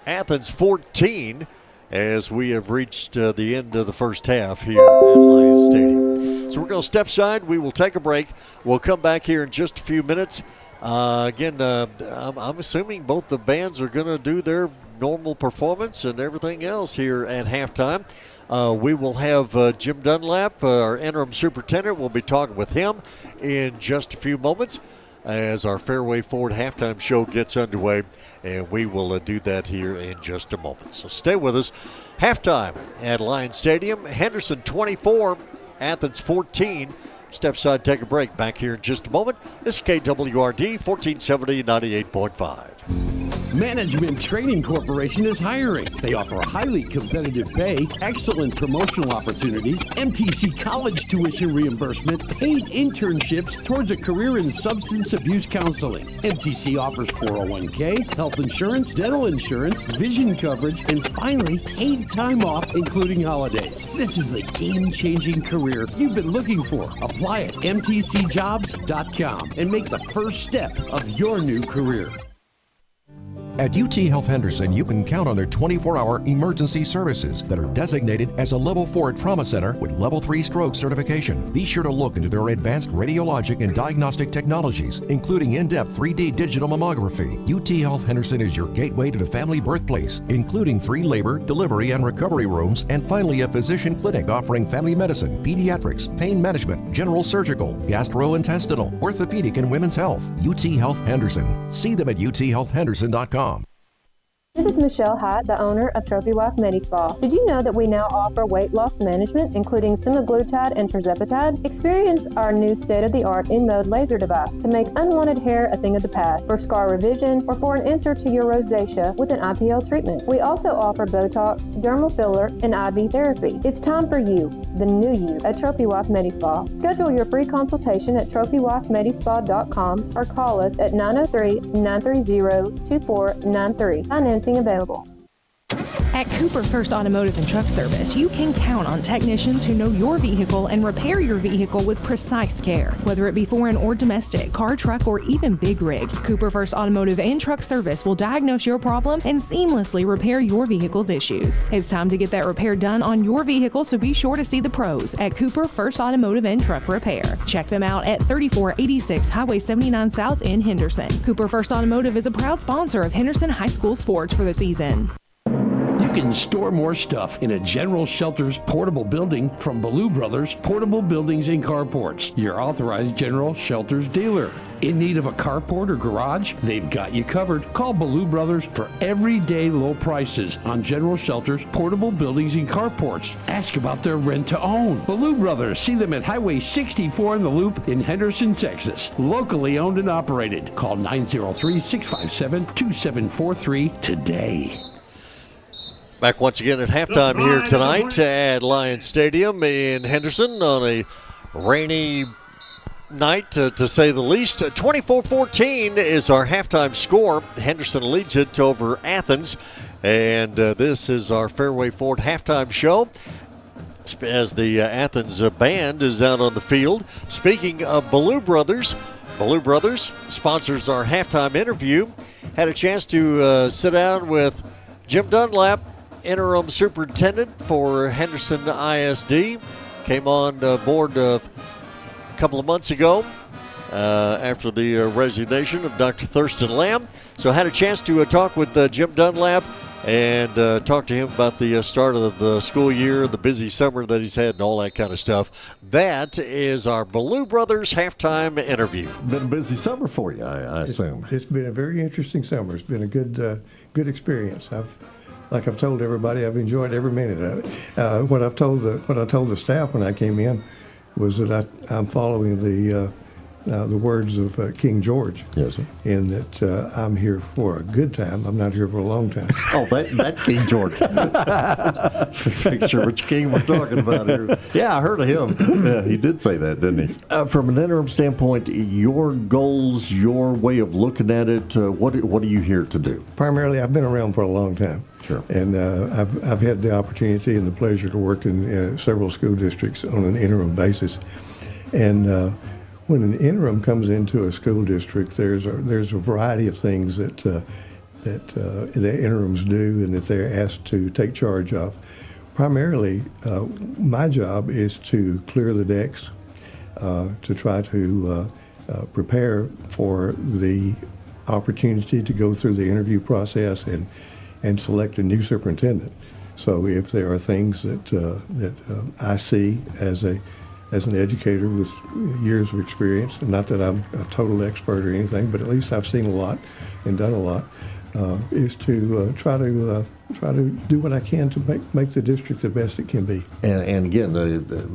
Athens 14, as we have reached the end of the first half here at Lions Stadium. So we're going to step aside. We will take a break. We'll come back here in just a few minutes. I'm assuming both the bands are going to do their normal performance and everything else here at halftime. We will have Jim Dunlap, our interim superintendent. We'll be talking with him in just a few moments as our Fairway Ford halftime show gets underway, and we will do that here in just a moment. So stay with us. Halftime at Lions Stadium, Henderson 24, Athens 14. Step aside, take a break. Back here in just a moment. This is KWRD 1470 98.5. Management Training Corporation is hiring. They offer highly competitive pay, excellent promotional opportunities, MTC college tuition reimbursement, paid internships towards a career in substance abuse counseling. MTC offers 401k, health insurance, dental insurance, vision coverage, and finally, paid time off, including holidays. This is the game-changing career you've been looking for. Apply at mtcjobs.com and make the first step of your new career. At UT Health Henderson, you can count on their 24-hour emergency services that are designated as a Level 4 Trauma Center with Level 3 Stroke Certification. Be sure to look into their advanced radiologic and diagnostic technologies, including in-depth 3D digital mammography. UT Health Henderson is your gateway to the family birthplace, including 3 labor, delivery, and recovery rooms, and finally a physician clinic offering family medicine, pediatrics, pain management, general surgical, gastrointestinal, orthopedic, and women's health. UT Health Henderson. See them at uthealthhenderson.com. This is Michelle Hyatt, the owner of Trophy Wife Medi-Spa. Did you know that we now offer weight loss management, including semaglutide and tirzepatide? Experience our new state-of-the-art in-mode laser device to make unwanted hair a thing of the past, for scar revision, or for an answer to your rosacea with an IPL treatment. We also offer Botox, dermal filler, and IV therapy. It's time for you, the new you, at Trophy Wife Medi-Spa. Schedule your free consultation at TrophyWifeMedispa.com or call us at 903-930-2493. Financing available. At Cooper First Automotive and Truck Service, you can count on technicians who know your vehicle and repair your vehicle with precise care. Whether it be foreign or domestic, car, truck, or even big rig, Cooper First Automotive and Truck Service will diagnose your problem and seamlessly repair your vehicle's issues. It's time to get that repair done on your vehicle, so be sure to see the pros at Cooper First Automotive and Truck Repair. Check them out at 3486 Highway 79 South in Henderson. Cooper First Automotive is a proud sponsor of Henderson High School sports for the season. You can store more stuff in a General Shelters portable building from Ballou Brothers Portable Buildings and Carports, your authorized General Shelters dealer. In need of a carport or garage? They've got you covered. Call Ballou Brothers for everyday low prices on General Shelters portable buildings and carports. Ask about their rent to own. Ballou Brothers. See them at Highway 64 in the Loop in Henderson, Texas. Locally owned and operated. Call 903-657-2743 today. Back once again at halftime here tonight at Lions Stadium in Henderson on a rainy night, to say the least. 24-14 is our halftime score. Henderson leads it over Athens, and this is our Fairway Ford halftime show as the Athens band is out on the field. Speaking of Ballou Brothers sponsors our halftime interview. Had a chance to sit down with Jim Dunlap, interim superintendent for Henderson ISD. Came on board a couple of months ago after the resignation of Dr. Thurston Lamb. So I had a chance to talk with Jim Dunlap and talk to him about the start of the school year, the busy summer that he's had, and all that kind of stuff. That is our Ballou Brothers halftime interview. Been a busy summer for you, I assume. It's been a very interesting summer. It's been a good experience. Like I've told everybody, I've enjoyed every minute of it. What I told the staff when I came in was that I'm following the the words of King George. Yes, sir. In that I'm here for a good time. I'm not here for a long time. Oh, that King George. Make sure which king we're talking about here. Yeah, I heard of him. Yeah, he did say that, didn't he? From an interim standpoint, your goals, your way of looking at it, what are you here to do? Primarily, I've been around for a long time. Sure. And I've had the opportunity and the pleasure to work in several school districts on an interim basis. And when an interim comes into a school district, there's a variety of things that the interims do and that they're asked to take charge of. Primarily, my job is to clear the decks, to try to prepare for the opportunity to go through the interview process and select a new superintendent. So if there are things that I see as an educator with years of experience, and not that I'm a total expert or anything, but at least I've seen a lot and done a lot, is to try to do what I can to make the district the best it can be. And again,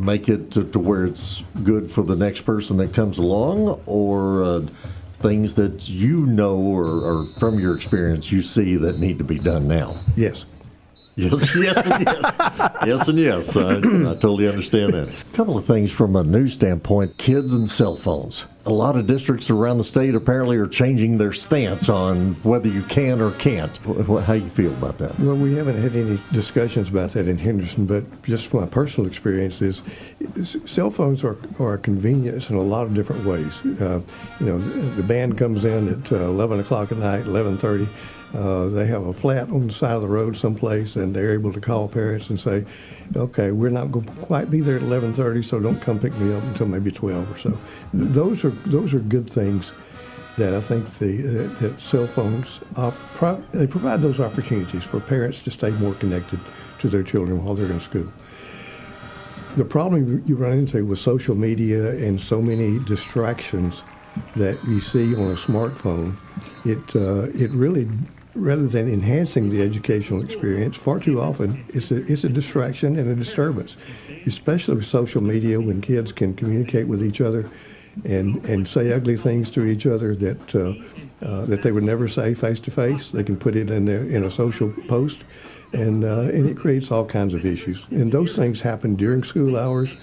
make it to where it's good for the next person that comes along, or things that you know or from your experience you see that need to be done now. Yes. Yes, yes, and yes. Yes, and yes. I totally understand that. A couple of things from a news standpoint, kids and cell phones. A lot of districts around the state apparently are changing their stance on whether you can or can't. How do you feel about that? Well, we haven't had any discussions about that in Henderson, but just from my personal experience is cell phones are a convenience in a lot of different ways. The band comes in at 11 o'clock at night, 11:30. They have a flat on the side of the road someplace, and they're able to call parents and say, okay, we're not going to quite be there at 11:30, so don't come pick me up until maybe 12 or so. Those are good things that I think that cell phones, they provide those opportunities for parents to stay more connected to their children while they're in school. The problem you run into with social media and so many distractions that you see on a smartphone, it really, rather than enhancing the educational experience, far too often it's a distraction and a disturbance, especially with social media when kids can communicate with each other and say ugly things to each other that they would never say face to face. They can put it in a social post, and it creates all kinds of issues. And those things happen during school hours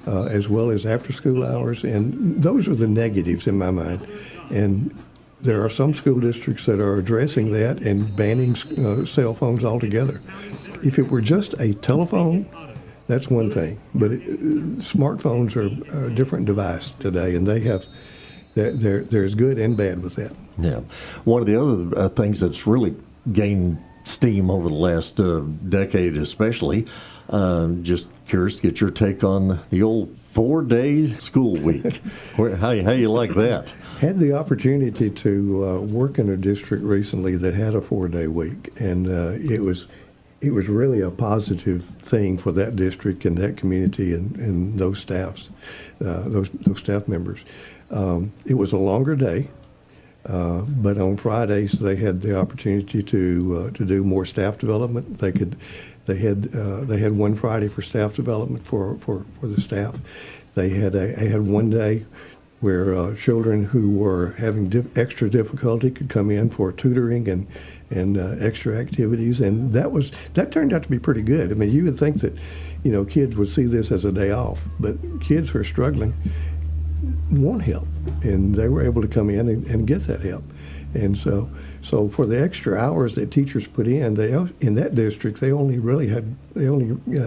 as well as after school hours, and those are the negatives in my mind. And there are some school districts that are addressing that and banning cell phones altogether. If it were just a telephone, that's one thing. But smartphones are a different device today, and there's good and bad with that. Yeah. One of the other things that's really gained steam over the last decade especially, just curious to get your take on the old 4-day school week. How you like that? Had the opportunity to work in a district recently that had a 4-day week, and it was really a positive thing for that district and that community and those staffs, those staff members. It was a longer day, but on Fridays they had the opportunity to do more staff development. They had one Friday for staff development for the staff. They had one day where children who were having extra difficulty could come in for tutoring and extra activities, and that turned out to be pretty good. I mean, you would think that kids would see this as a day off, but kids who are struggling want help, and they were able to come in and get that help. And so for the extra hours that teachers put in that district, they only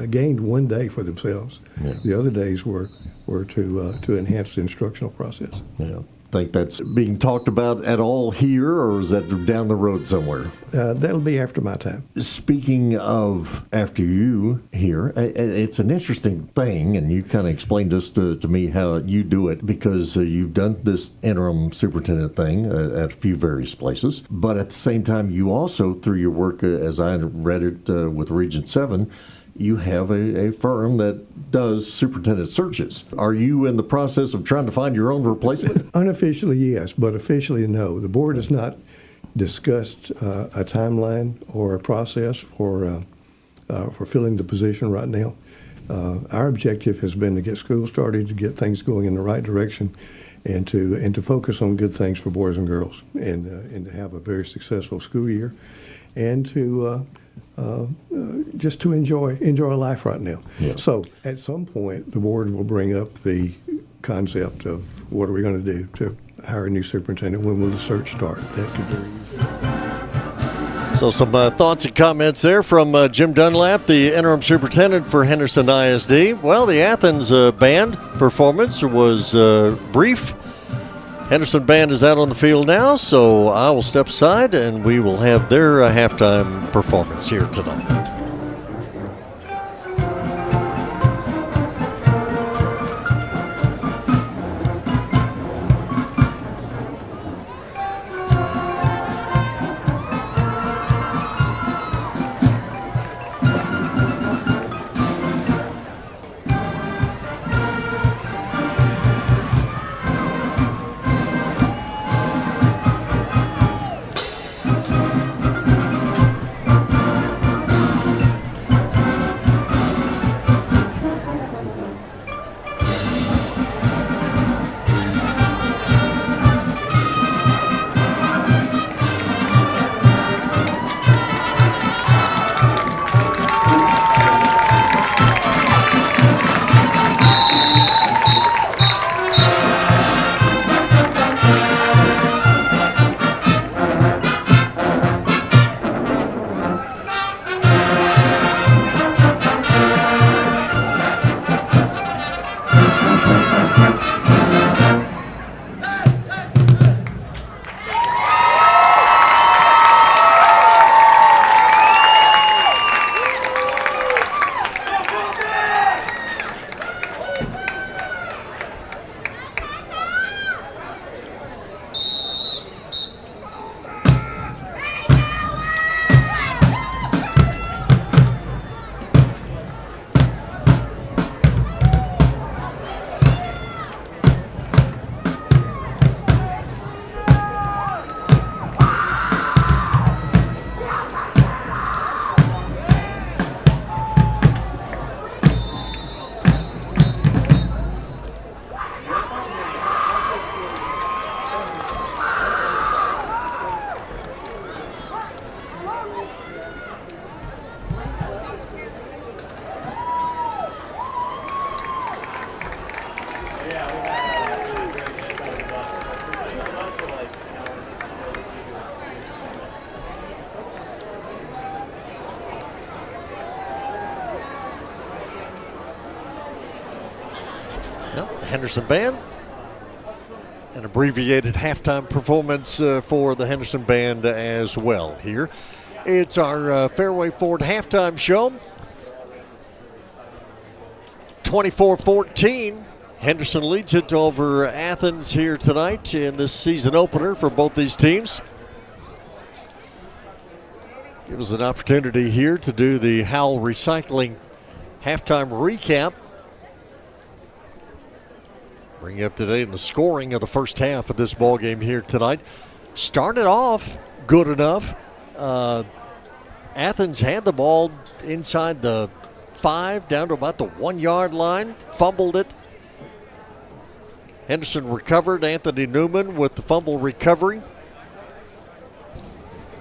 gained one day for themselves. Yeah. The other days were to enhance the instructional process. Yeah. Think that's being talked about at all here, or is that down the road somewhere? That'll be after my time. Speaking of after you here, it's an interesting thing, and you kind of explained this to me how you do it, because you've done this interim superintendent thing at a few various places, but at the same time, you also, through your work, as I read it with Region 7, you have a firm that does superintendent searches. Are you in the process of trying to find your own replacement? Unofficially, yes, but officially, no. The board has not discussed a timeline or a process for filling the position right now. Our objective has been to get school started, to get things going in the right direction, and to focus on good things for boys and girls, and to have a very successful school year, and to just to enjoy life right now. Yeah. So at some point, the board will bring up the concept of what are we going to do to hire a new superintendent, when will the search start. That could very easily. So some thoughts and comments there from Jim Dunlap, the interim superintendent for Henderson ISD. Well, the Athens band performance was brief. Henderson band is out on the field now, so I will step aside and we will have their halftime performance here tonight. Henderson Band. An abbreviated halftime performance for the Henderson Band as well here. It's our Fairway Ford halftime show. 24-14. Henderson leads it over Athens here tonight in this season opener for both these teams. Give us an opportunity here to do the Howell Recycling halftime recap. Bring you up to date in the scoring of the first half of this ball game here tonight. Started off good enough. Athens had the ball inside the 5, down to about the 1 yard line, fumbled it. Henderson recovered. Anthony Newman with the fumble recovery.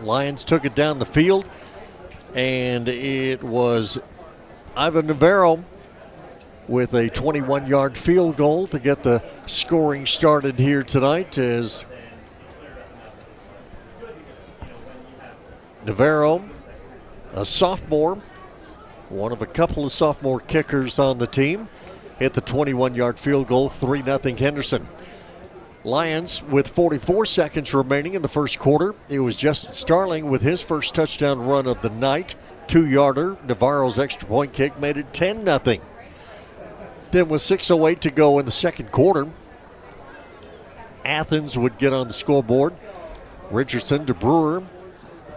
Lions took it down the field, and it was Ivan Navarro with a 21-yard field goal to get the scoring started here tonight, as Navarro, a sophomore, one of a couple of sophomore kickers on the team, hit the 21-yard field goal, 3-0 Henderson. Lions with 44 seconds remaining in the first quarter. It was Justin Starling with his first touchdown run of the night, 2-yarder. Navarro's extra point kick made it 10-0. Then with 6:08 to go in the second quarter, Athens would get on the scoreboard. Richardson to Brewer.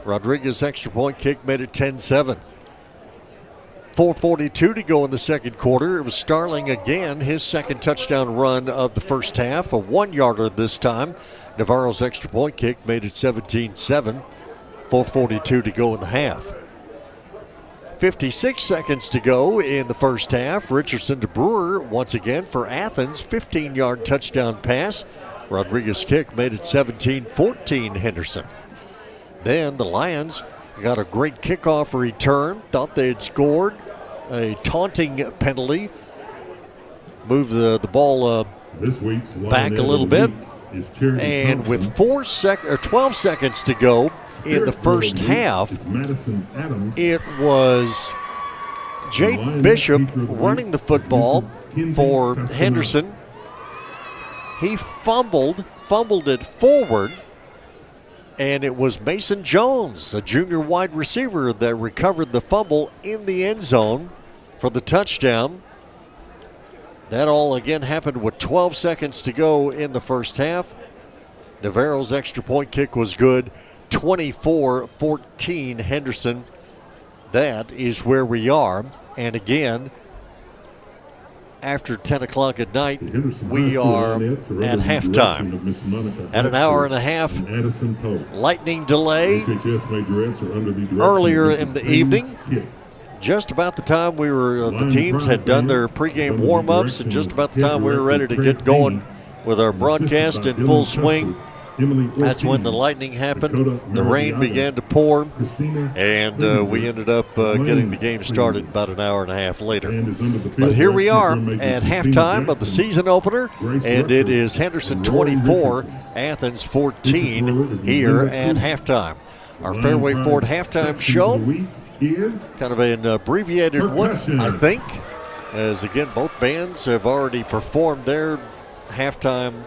Rodriguez extra point kick made it 10-7. 4:42 to go in the second quarter. It was Starling again, his second touchdown run of the first half, a 1-yarder this time. Navarro's extra point kick made it 17-7. 4:42 to go in the half. 56 seconds to go in the first half. Richardson to Brewer once again for Athens. 15-yard touchdown pass. Rodriguez' kick made it 17-14 Henderson. Then the Lions got a great kickoff return. Thought they had scored. A taunting penalty. Moved the ball back a little bit. And with 12 seconds to go in the first half, it was Jade Bishop running the football for Henderson. He fumbled it forward, and it was Mason Jones, a junior wide receiver, that recovered the fumble in the end zone for the touchdown. That all again happened with 12 seconds to go in the first half. Navarro's extra point kick was good. 24-14 Henderson. That is where we are. And again, after 10 o'clock at night, we are at halftime. At an hour and a half lightning delay earlier in the evening. Just about the time the teams had done their pregame warm-ups, and just about the time we were ready to get going with our broadcast in full swing, that's when the lightning happened. The rain began to pour, and we ended up getting the game started about an hour and a half later. But here we are at halftime of the season opener, and it is Henderson 24, Athens 14 here at halftime. Our Fairway Ford halftime show, kind of an abbreviated one, I think, as again both bands have already performed their halftime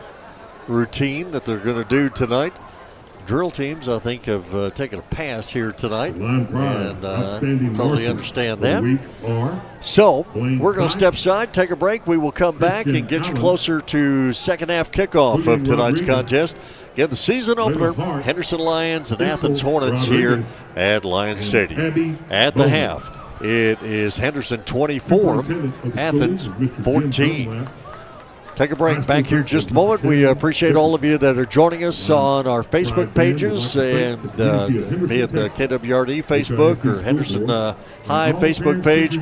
routine that they're going to do tonight. Drill teams, I think, have taken a pass here tonight, and totally understand that. So we're going to step aside, take a break. We will come back and get you closer to second half kickoff of tonight's contest. Again, the season opener, Henderson Lions and Athens Hornets here at Lions Stadium. At the half, it is Henderson 24, Athens 14. Take a break. Back here in just a moment. We appreciate all of you that are joining us on our Facebook pages, and be it the KWRD Facebook or Henderson High Facebook page,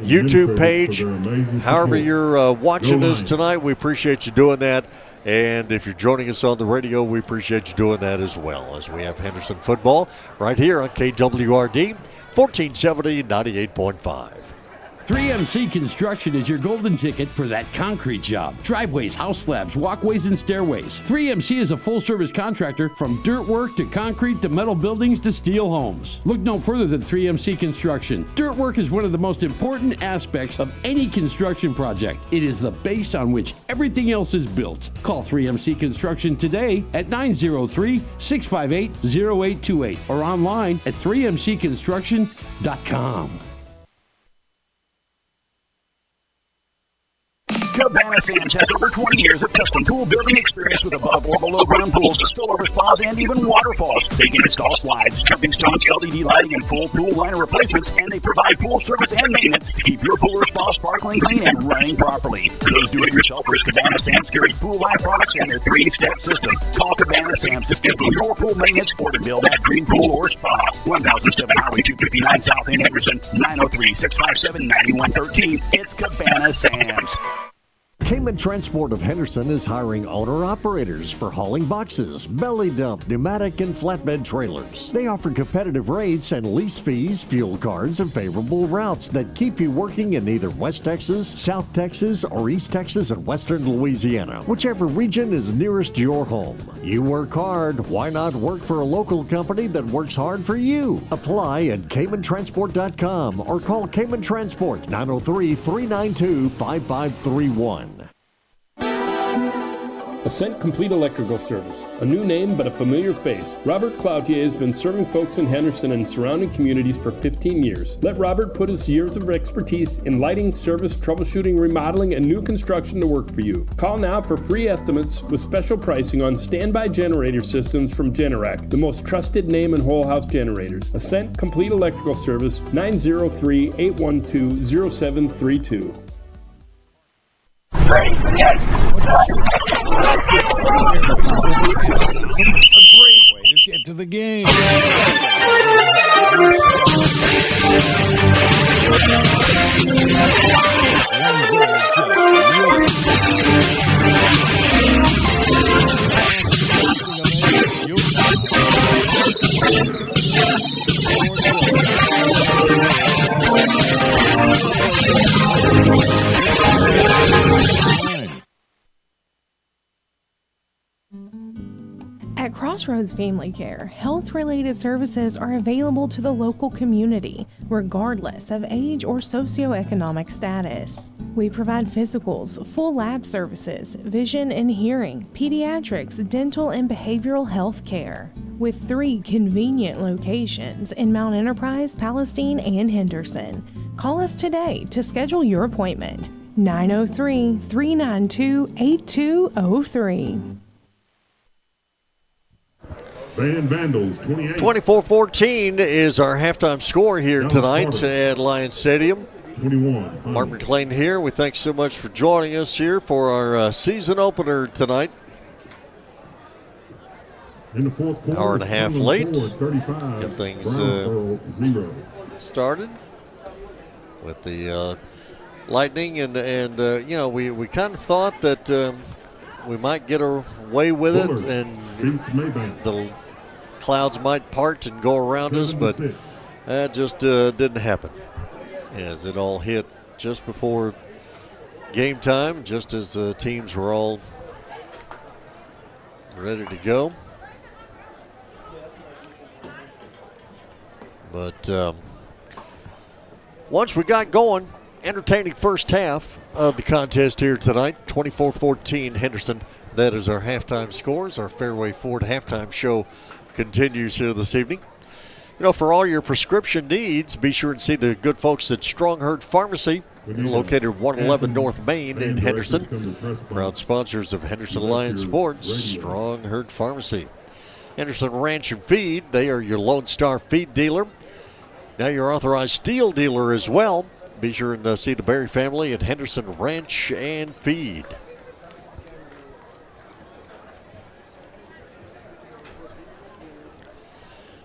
YouTube page. However you're watching us tonight, we appreciate you doing that. And if you're joining us on the radio, we appreciate you doing that as well, as we have Henderson football right here on KWRD 1470 98.5. 3MC Construction is your golden ticket for that concrete job. Driveways, house slabs, walkways, and stairways. 3MC is a full-service contractor from dirt work to concrete to metal buildings to steel homes. Look no further than 3MC Construction. Dirt work is one of the most important aspects of any construction project. It is the base on which everything else is built. Call 3MC Construction today at 903-658-0828 or online at 3mcconstruction.com. Cabana Sands has over 20 years of custom pool building experience with above or below ground pools, spillover spas, and even waterfalls. They can install slides, jumping stones, LED lighting, and full pool liner replacements, and they provide pool service and maintenance to keep your pool or spa sparkling clean and running properly. For those do-it-yourselfers, Cabana Sands carries pool line products and their 3-step system. Call Cabana Sands to schedule your pool maintenance or to build that dream pool or spa. 1007 Highway 259 South in Henderson, 903-657-9113. It's Cabana Sands. Cayman Transport of Henderson is hiring owner-operators for hauling boxes, belly dump, pneumatic, and flatbed trailers. They offer competitive rates and lease fees, fuel cards, and favorable routes that keep you working in either West Texas, South Texas, or East Texas and Western Louisiana, whichever region is nearest your home. You work hard, why not work for a local company that works hard for you? Apply at CaymanTransport.com or call Cayman Transport 903-392-5531. Ascent Complete Electrical Service. A new name, but a familiar face. Robert Cloutier has been serving folks in Henderson and surrounding communities for 15 years. Let Robert put his years of expertise in lighting, service, troubleshooting, remodeling, and new construction to work for you. Call now for free estimates with special pricing on standby generator systems from Generac, the most trusted name in whole house generators. Ascent Complete Electrical Service, 903-812-0732. Ready, yet. A great way to get to the game. At Crossroads Family Care, health-related services are available to the local community, regardless of age or socioeconomic status. We provide physicals, full lab services, vision and hearing, pediatrics, dental and behavioral health care. With 3 convenient locations in Mount Enterprise, Palestine, and Henderson. Call us today to schedule your appointment. 903-392-8203. Van Vandals, 28. 24-14 is our halftime score here tonight at Lions Stadium. 21. Mark McClain here. We thank so much for joining us here for our season opener tonight. In the fourth quarter, hour and a half late. 35, Get things started with the Lightning, and you know, we kind of thought that we might get away with it, and the clouds might part and go around us, but that just didn't happen, as it all hit just before game time, just as the teams were all ready to go. But once we got going, entertaining first half of the contest here tonight, 24-14 Henderson. That is our halftime scores. Our Fairway Ford halftime show continues here this evening. You know, for all your prescription needs, be sure and see the good folks at Strongherd Pharmacy, located 111 North Main in Henderson. Proud sponsors of Henderson Lions Sports, Strongherd Pharmacy. Henderson Ranch and Feed, they are your Lone Star feed dealer. Now your authorized steel dealer as well. Be sure and see the Berry family at Henderson Ranch and Feed.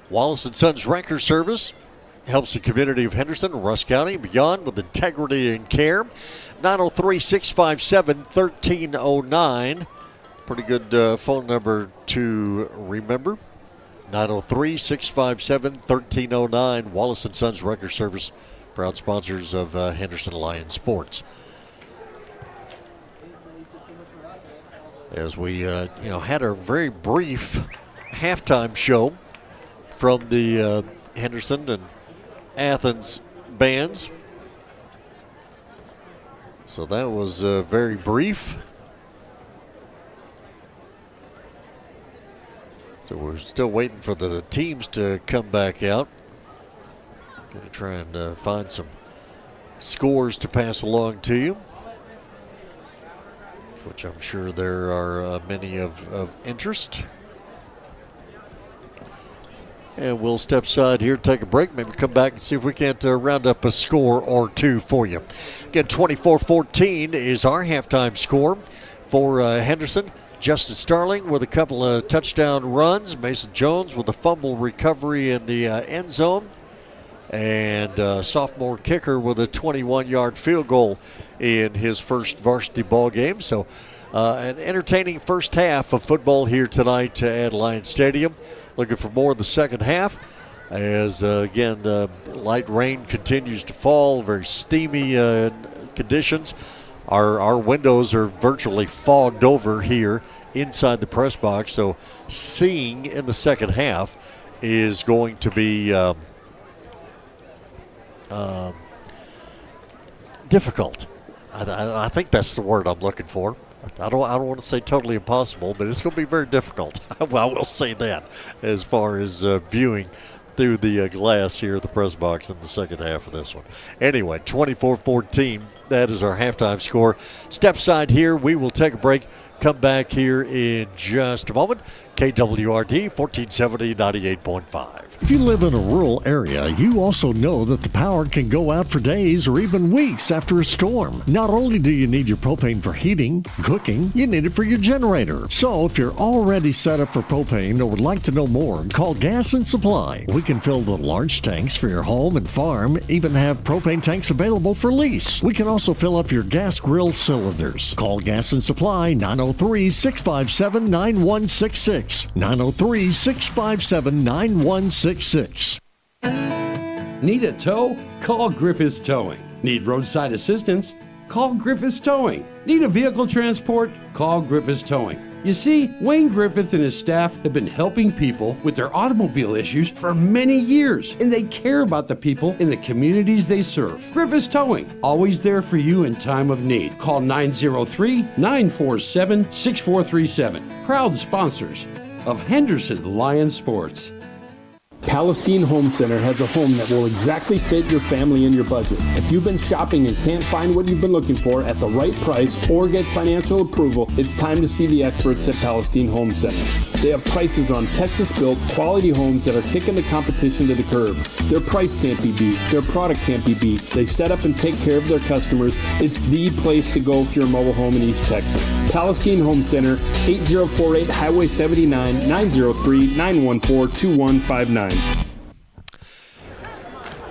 Wallace & Sons Wrecker Service helps the community of Henderson, Russ County, and beyond with integrity and care. 903-657-1309. Pretty good phone number to remember. 903-657-1309. Wallace & Sons Wrecker Service, proud sponsors of Henderson Lions Sports. As we had a very brief halftime show from the Henderson and Athens bands. So that was very brief. So we're still waiting for the teams to come back out. Going to try and find some scores to pass along to you, which I'm sure there are many of interest. And we'll step aside here, take a break, maybe come back and see if we can't round up a score or two for you. Again, 24-14 is our halftime score for Henderson. Justin Starling with a couple of touchdown runs. Mason Jones with a fumble recovery in the end zone. And sophomore kicker with a 21-yard field goal in his first varsity ball game. So an entertaining first half of football here tonight at Lions Stadium. Looking for more in the second half as, again, light rain continues to fall. Very steamy conditions. Our windows are virtually fogged over here inside the press box. So seeing in the second half is going to be difficult. I think that's the word I'm looking for. I don't want to say totally impossible, but it's going to be very difficult. Well, I will say that as far as viewing through the glass here at the press box in the second half of this one. Anyway, 24-14, that is our halftime score. Step side here, we will take a break, come back here in just a moment. KWRD 1470 98.5. If you live in a rural area, you also know that the power can go out for days or even weeks after a storm. Not only do you need your propane for heating, cooking, you need it for your generator. So if you're already set up for propane or would like to know more, call Gas and Supply. We can fill the large tanks for your home and farm, even have propane tanks available for lease. We can also fill up your gas grill cylinders. Call Gas and Supply 903-657-9166. 903-657-9166. Need a tow? Call Griffiths Towing. Need roadside assistance? Call Griffiths Towing. Need a vehicle transport? Call Griffiths Towing. You see, Wayne Griffith and his staff have been helping people with their automobile issues for many years, and they care about the people in the communities they serve. Griffith's Towing, always there for you in time of need. Call 903-947-6437. Proud sponsors of Henderson Lions Sports. Palestine Home Center has a home that will exactly fit your family and your budget. If you've been shopping and can't find what you've been looking for at the right price or get financial approval, it's time to see the experts at Palestine Home Center. They have prices on Texas-built quality homes that are kicking the competition to the curb. Their price can't be beat. Their product can't be beat. They set up and take care of their customers. It's the place to go for your mobile home in East Texas. Palestine Home Center, 8048 Highway 79, 903-914-2159.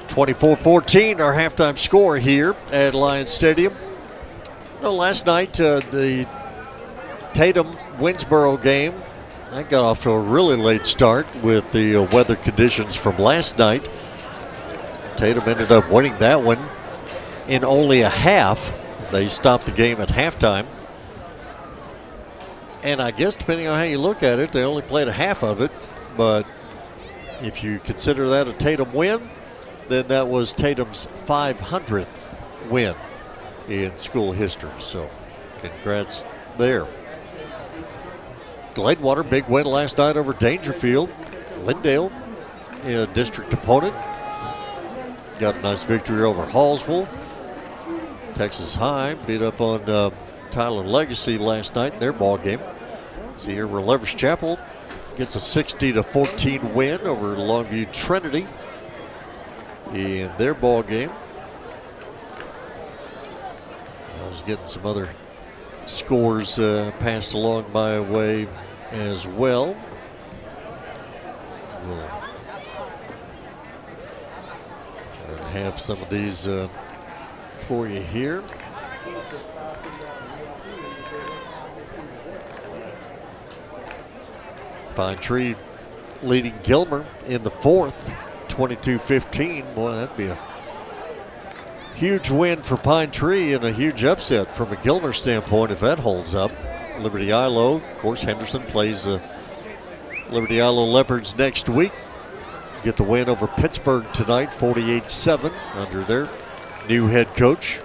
24-14, our halftime score here at Lions Stadium. Last night, the Tatum-Winsboro game, that got off to a really late start with the weather conditions from last night. Tatum ended up winning that one in only a half. They stopped the game at halftime. And I guess depending on how you look at it, they only played a half of it. But if you consider that a Tatum win, then that was Tatum's 500th win in school history. So congrats there. Gladewater, big win last night over Dangerfield. Lindale, a district opponent, got a nice victory over Hallsville. Texas High beat up on Tyler Legacy last night in their ball game. See here where Leverage Chapel gets a 60-14 win over Longview Trinity in their ball game. I was getting some other scores passed along my way as well. We'll try to have some of these for you here. Pine Tree leading Gilmer in the fourth, 22-15. Boy, that'd be a huge win for Pine Tree and a huge upset from a Gilmer standpoint if that holds up. Liberty Ilo, of course, Henderson plays Liberty Ilo Leopards next week. Get the win over Pittsburgh tonight, 48-7 under their new head coach.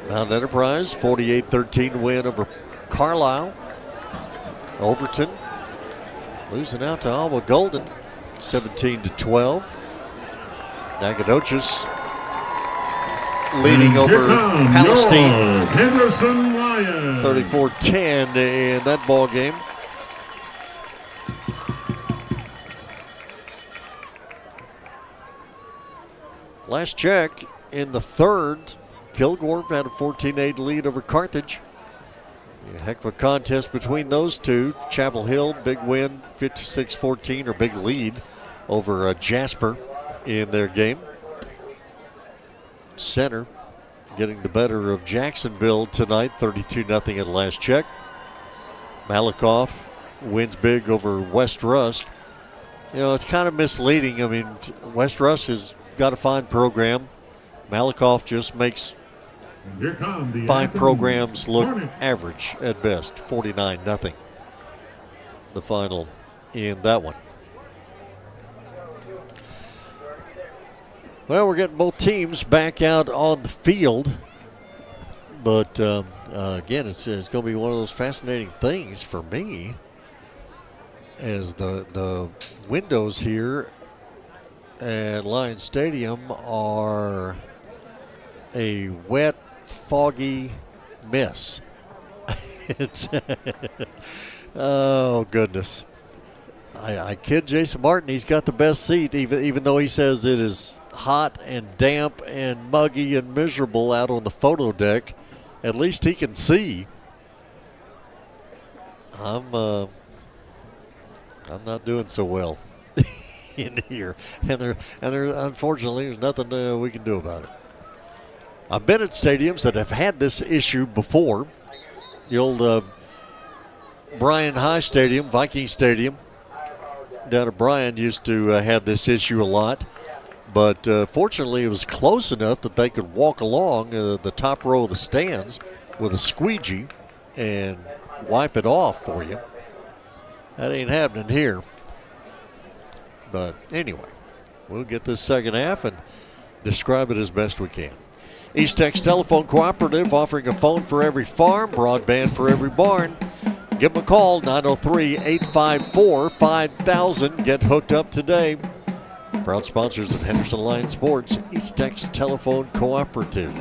Mount Enterprise, 48-13 win over Carlisle. Overton losing out to Alma Golden, 17-12. Nacogdoches leading over Palestine, Henderson Lions, 34-10 in that ball game. Last check in the third, Kilgore had a 14-8 lead over Carthage. A heck of a contest between those two. Chapel Hill, big win, 56-14, or big lead over Jasper in their game. Center getting the better of Jacksonville tonight, 32-0 at last check. Malakoff wins big over West Rusk. You know, it's kind of misleading. I mean, West Rusk has got a fine program. Malakoff just makes fine programs look average at best. 49-0 the final in that one. Well, we're getting both teams back out on the field. But again, it's going to be one of those fascinating things for me as the windows here at Lions Stadium are a wet, foggy mess. It's oh goodness. I kid Jason Martin, he's got the best seat, even though he says it is hot and damp and muggy and miserable out on the photo deck. At least he can see. I'm not doing so well in here, and there unfortunately there's nothing we can do about it. I've been at stadiums that have had this issue before. The old Bryan High Stadium, Viking Stadium, down at Bryan used to have this issue a lot. But fortunately, it was close enough that they could walk along the top row of the stands with a squeegee and wipe it off for you. That ain't happening here. But anyway, we'll get this second half and describe it as best we can. East Tex Telephone Cooperative, offering a phone for every farm, broadband for every barn. Give them a call, 903-854-5000. Get hooked up today. Proud sponsors of Henderson Lions Sports, East Tex Telephone Cooperative.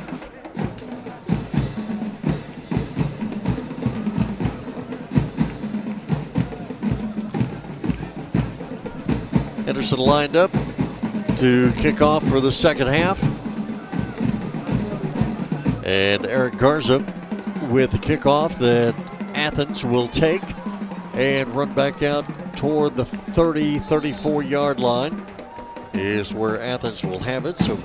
Henderson lined up to kick off for the second half. And Eric Garza with the kickoff that Athens will take and run back out toward the 34-yard line is where Athens will have it. So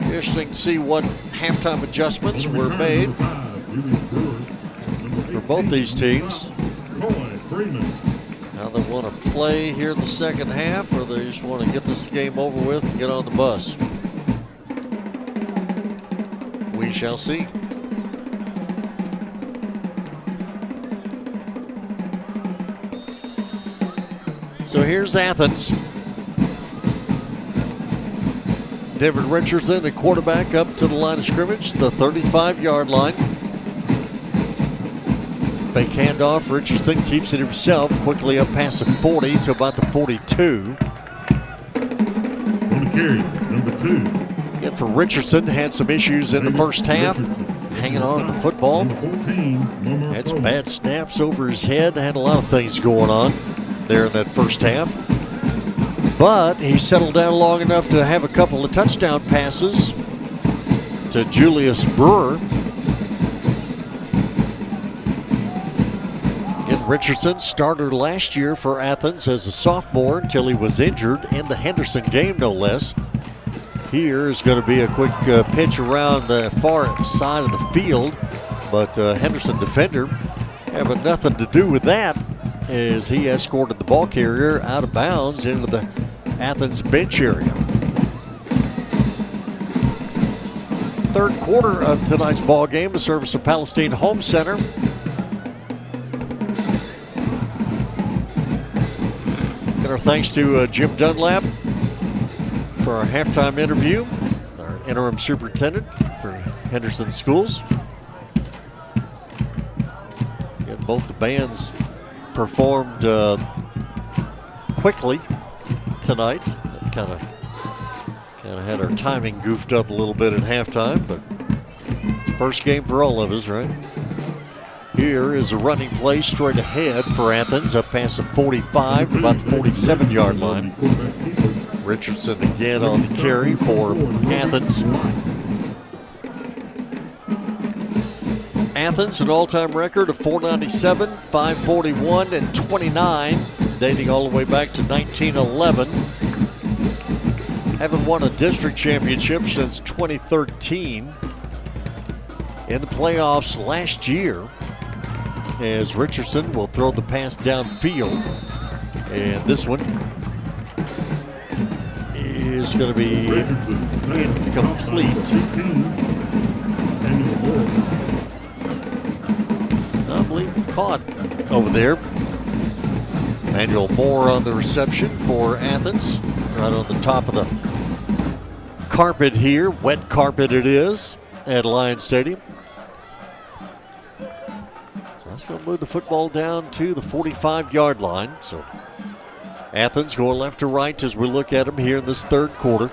interesting to see what halftime adjustments were made for both these teams. How they want to play here in the second half, or they just want to get this game over with and get on the bus. We shall see. So here's Athens. David Richardson, a quarterback, up to the line of scrimmage, the 35-yard line. Fake handoff. Richardson keeps it himself, quickly up past the 40 to about the 42. On the carry, number 2. Again, for Richardson, had some issues in the first half, hanging on to the football. Had some bad snaps over his head, had a lot of things going on there in that first half. But he settled down long enough to have a couple of touchdown passes to Julius Brewer. Again, Richardson started last year for Athens as a sophomore until he was injured in the Henderson game, no less. Here is going to be a quick pitch around the far side of the field, but Henderson defender having nothing to do with that as he escorted the ball carrier out of bounds into the Athens bench area. Third quarter of tonight's ball game, the service of Palestine Home Center. And our thanks to Jim Dunlap for our halftime interview, our interim superintendent for Henderson Schools. And both the bands performed quickly tonight. Kind of had our timing goofed up a little bit at halftime, but it's the first game for all of us, right? Here is a running play straight ahead for Athens, up past the 45 to about the 47-yard line. Richardson again on the carry for Athens. Athens, an all-time record of 497, 541, and 29, dating all the way back to 1911. Haven't won a district championship since 2013. In the playoffs last year, as Richardson will throw the pass downfield, and this one is going to be incomplete. I believe caught over there. Manuel Moore on the reception for Athens, right on the top of the carpet here. Wet carpet it is at Lions Stadium. So that's going to move the football down to the 45-yard line. So Athens going left to right as we look at them here in this third quarter.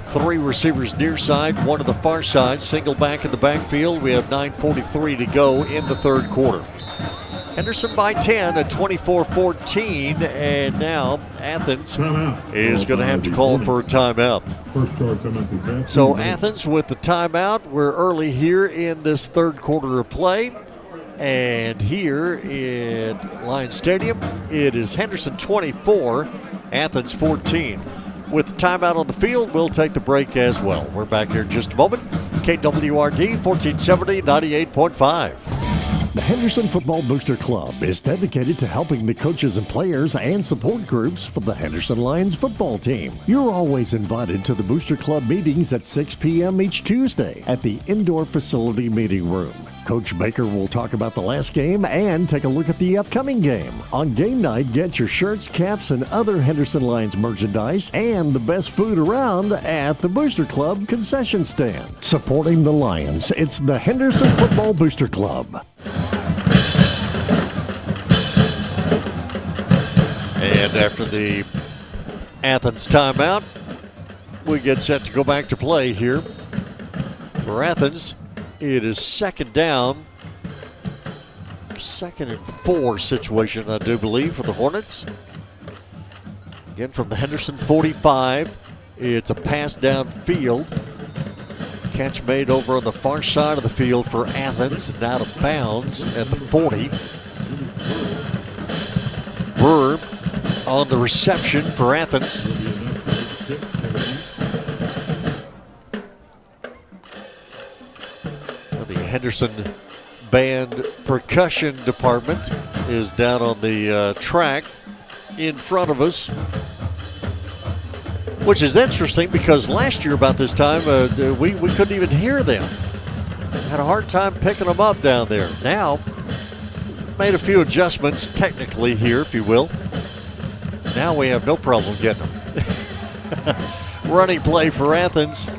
3 receivers near side, 1 to the far side, single back in the backfield. We have 9:43 to go in the third quarter. Henderson by 10 at 24-14, and now Athens is going to have to call for a timeout. So Athens with the timeout. We're early here in this third quarter of play. And here at Lions Stadium, it is Henderson 24, Athens 14. With the timeout on the field, we'll take the break as well. We're back here in just a moment. KWRD 1470, 98.5. The Henderson Football Booster Club is dedicated to helping the coaches and players and support groups for the Henderson Lions football team. You're always invited to the Booster Club meetings at 6 p.m. each Tuesday at the indoor facility meeting room. Coach Baker will talk about the last game and take a look at the upcoming game. On game night, get your shirts, caps, and other Henderson Lions merchandise and the best food around at the Booster Club concession stand. Supporting the Lions, it's the Henderson Football Booster Club. And after the Athens timeout, we get set to go back to play here. For Athens, it is second down. 2nd and 4 situation, I do believe, for the Hornets. Again, from the Henderson 45, it's a pass downfield. Catch made over on the far side of the field for Athens and out of bounds at the 40. Brewer on the reception for Athens. The Henderson Band Percussion Department is down on the track in front of us, which is interesting because last year about this time we couldn't even hear them. Had a hard time picking them up down there. Now, made a few adjustments technically here, if you will. Now we have no problem getting them. Running play for Athens,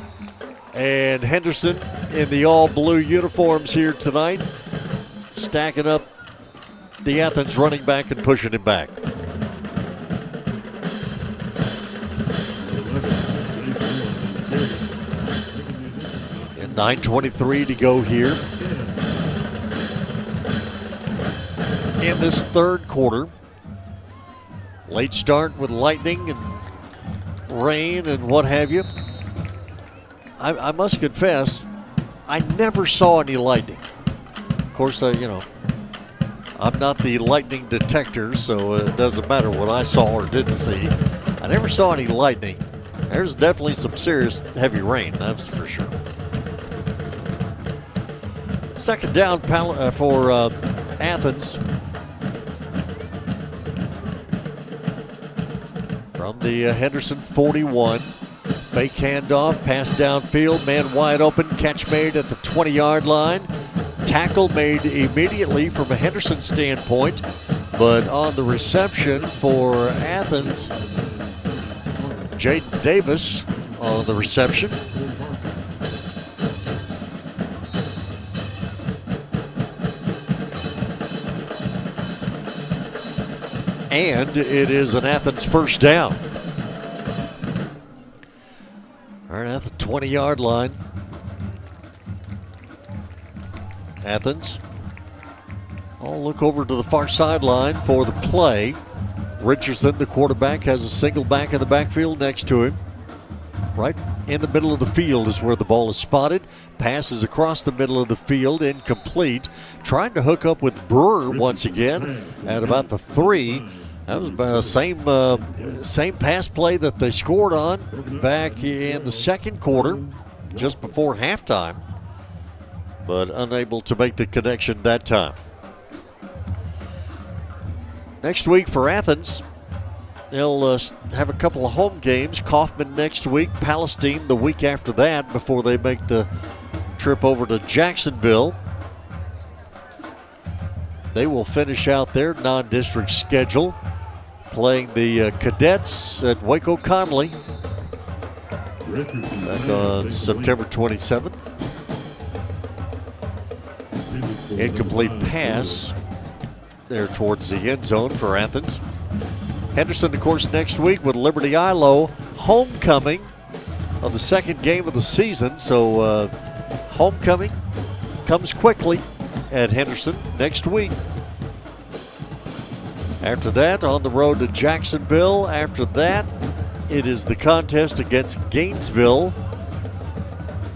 and Henderson in the all-blue uniforms here tonight, stacking up the Athens running back and pushing him back. And 9:23 to go here in this third quarter. Late start with lightning and rain and what have you. I must confess, I never saw any lightning. Of course, I'm not the lightning detector, so it doesn't matter what I saw or didn't see. I never saw any lightning. There's definitely some serious heavy rain, that's for sure. Second down for Athens. From the Henderson 41. Fake handoff, pass downfield, man wide open, catch made at the 20-yard line. Tackle made immediately from a Henderson standpoint, but on the reception for Athens, Jaden Davis on the reception. And it is an Athens first down. All right, at the 20-yard line. Athens. I'll look over to the far sideline for the play. Richardson, the quarterback, has a single back in the backfield next to him. Right in the middle of the field is where the ball is spotted. Passes across the middle of the field, incomplete. Trying to hook up with Brewer once again at about the 3. That was about the same pass play that they scored on back in the second quarter, just before halftime, but unable to make the connection that time. Next week for Athens, they'll have a couple of home games. Kaufman next week, Palestine the week after that, before they make the trip over to Jacksonville. They will finish out their non-district schedule, playing the Cadets at Waco Conley back on September 27th. Incomplete pass there towards the end zone for Athens. Henderson, of course, next week with Liberty Ilo, homecoming of the second game of the season. So homecoming comes quickly at Henderson next week. After that, on the road to Jacksonville. After that, it is the contest against Gainesville.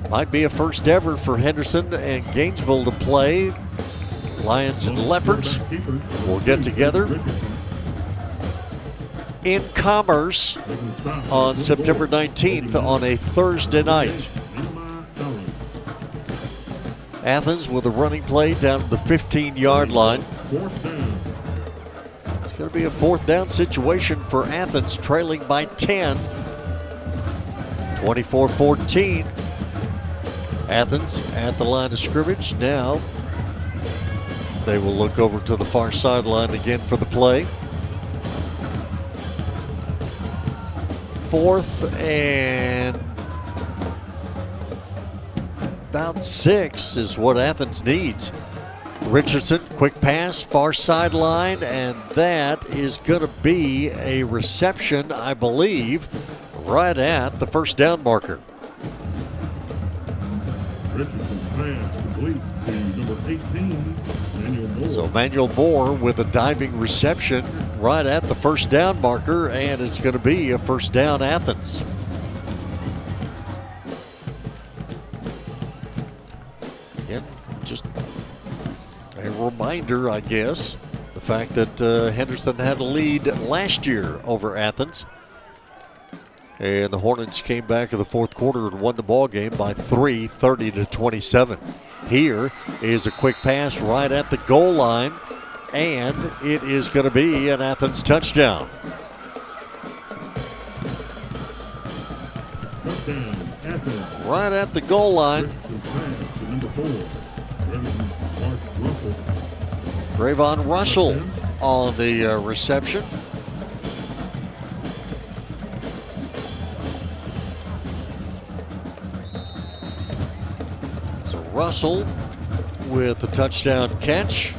Might be a first ever for Henderson and Gainesville to play. Lions and Leopards will get together in Commerce on September 19th on a Thursday night. Athens with a running play down to the 15-yard line. Fourth down. It's going to be a fourth down situation for Athens, trailing by 10. 24-14. Athens at the line of scrimmage. Now they will look over to the far sideline again for the play. Fourth and about 6 is what Athens needs. Richardson, quick pass, far sideline, and that is going to be a reception, I believe, right at the first down marker. Richardson's pass complete to number 18, Manuel Moore. So Manuel Moore with a diving reception right at the first down marker, and it's going to be a first down Athens. Again, just a reminder, I guess, the fact that Henderson had a lead last year over Athens. And the Hornets came back in the fourth quarter and won the ball game by 3, 30-27. Here is a quick pass right at the goal line, and it is going to be an Athens touchdown. Touchdown, Athens. Right at the goal line. Richardson's pass to number 4, Drayvon Russell on the reception. So Russell with the touchdown catch.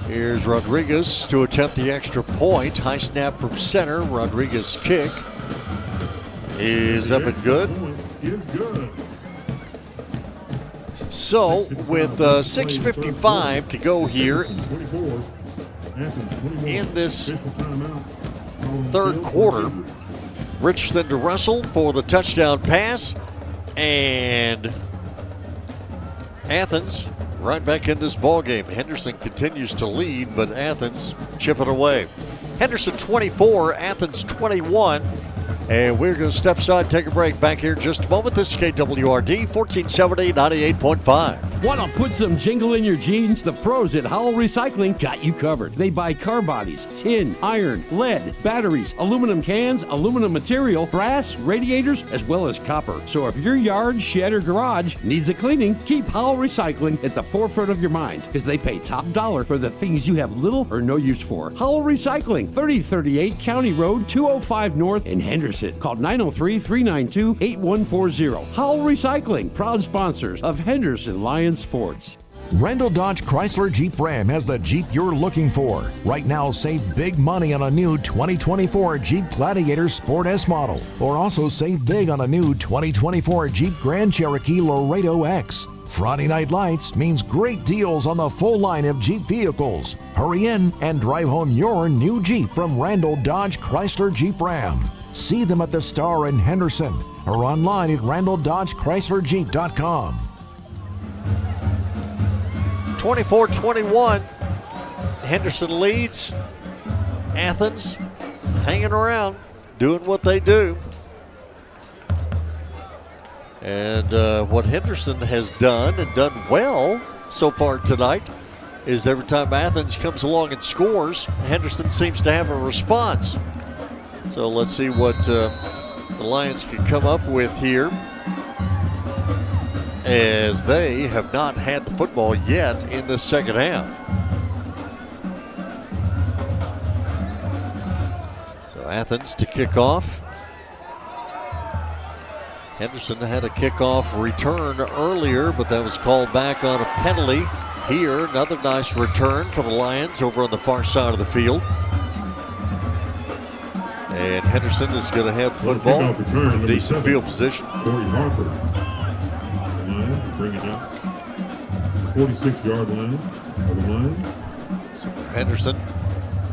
Here's Rodriguez to attempt the extra point. High snap from center. Rodriguez kick is up and good. So with 6:55 to go here in this third quarter, Richardson to Russell for the touchdown pass, and Athens right back in this ball game. Henderson continues to lead, but Athens chipping away. Henderson 24, Athens 21. And we're going to step aside, take a break. Back here in just a moment. This is KWRD 1470 98.5. Want to put some jingle in your jeans? The pros at Howell Recycling got you covered. They buy car bodies, tin, iron, lead, batteries, aluminum cans, aluminum material, brass, radiators, as well as copper. So if your yard, shed, or garage needs a cleaning, keep Howell Recycling at the forefront of your mind, because they pay top dollar for the things you have little or no use for. Howell Recycling, 3038 County Road, 205 North in Henderson. Call 903-392-8140. Howell Recycling, proud sponsors of Henderson Lions Sports. Randall Dodge Chrysler Jeep Ram has the Jeep you're looking for. Right now, save big money on a new 2024 Jeep Gladiator Sport S model. Or also save big on a new 2024 Jeep Grand Cherokee Laredo X. Friday Night Lights means great deals on the full line of Jeep vehicles. Hurry in and drive home your new Jeep from Randall Dodge Chrysler Jeep Ram. See them at the Star in Henderson or online at RandallDodgeChryslerJeep.com. 24-21. Henderson leads. Athens hanging around, doing what they do. And what Henderson has done, and done well so far tonight, is every time Athens comes along and scores, Henderson seems to have a response. So let's see what the Lions can come up with here, as they have not had the football yet in the second half. So Athens to kick off. Henderson had a kickoff return earlier, but that was called back on a penalty. Here, another nice return for the Lions over on the far side of the field. And Henderson is going to have the football. Pretty decent field position. Corey Harper. Lions bring it up. 46-yard line for the Lions. So for Henderson,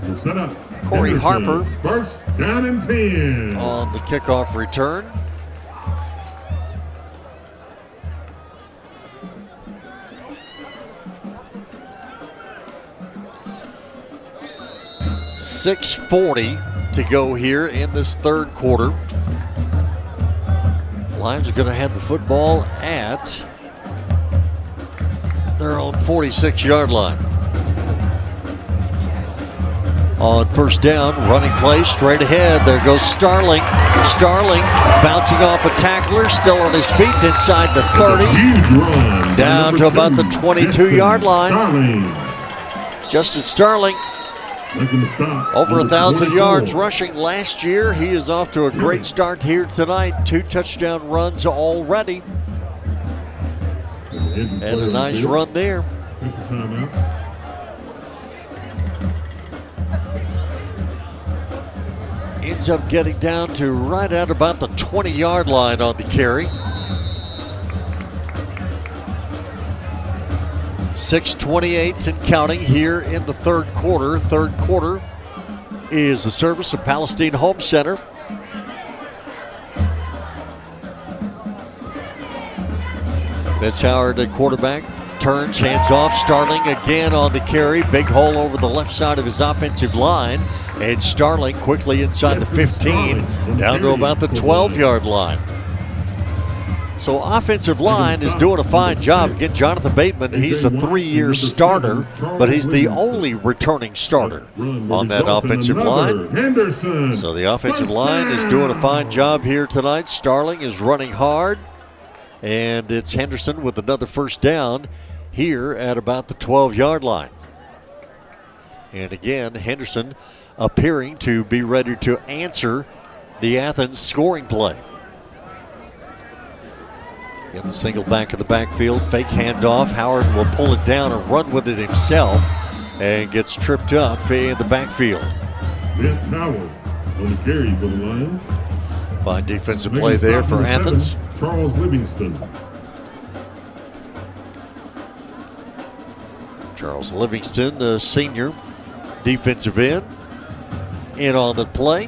we'll set up. Corey Harper. First down and 10. On the kickoff return. .640 to go here in this third quarter. Lions are going to have the football at their own 46-yard line. On first down, running play straight ahead. There goes Starling. Starling bouncing off a tackler, still on his feet inside the 30. Down to about the 22-yard line. Justin Starling, over 1,000 yards rushing last year. He is off to a great start here tonight. 2 touchdown runs already. And a nice run there. Ends up getting down to right at about the 20-yard line on the carry. 6:28 and counting here in the third quarter. Third quarter is the service of Palestine Home Center. Vince Howard at quarterback. Turns, hands off. Starling again on the carry. Big hole over the left side of his offensive line. And Starling quickly inside the 15, down to about the 12-yard line. So offensive line is doing a fine job. Again, Jonathan Bateman, he's a 3-year starter, but he's the only returning starter on that offensive line. So the offensive line is doing a fine job here tonight. Starling is running hard, and it's Henderson with another first down here at about the 12-yard line. And again, Henderson appearing to be ready to answer the Athens scoring play. Get the single back of the backfield, fake handoff. Howard will pull it down and run with it himself and gets tripped up in the backfield. Howard on the carry for the Lions. Fine defensive play there for Athens. Charles Livingston. Charles Livingston, the senior defensive end, in on the play.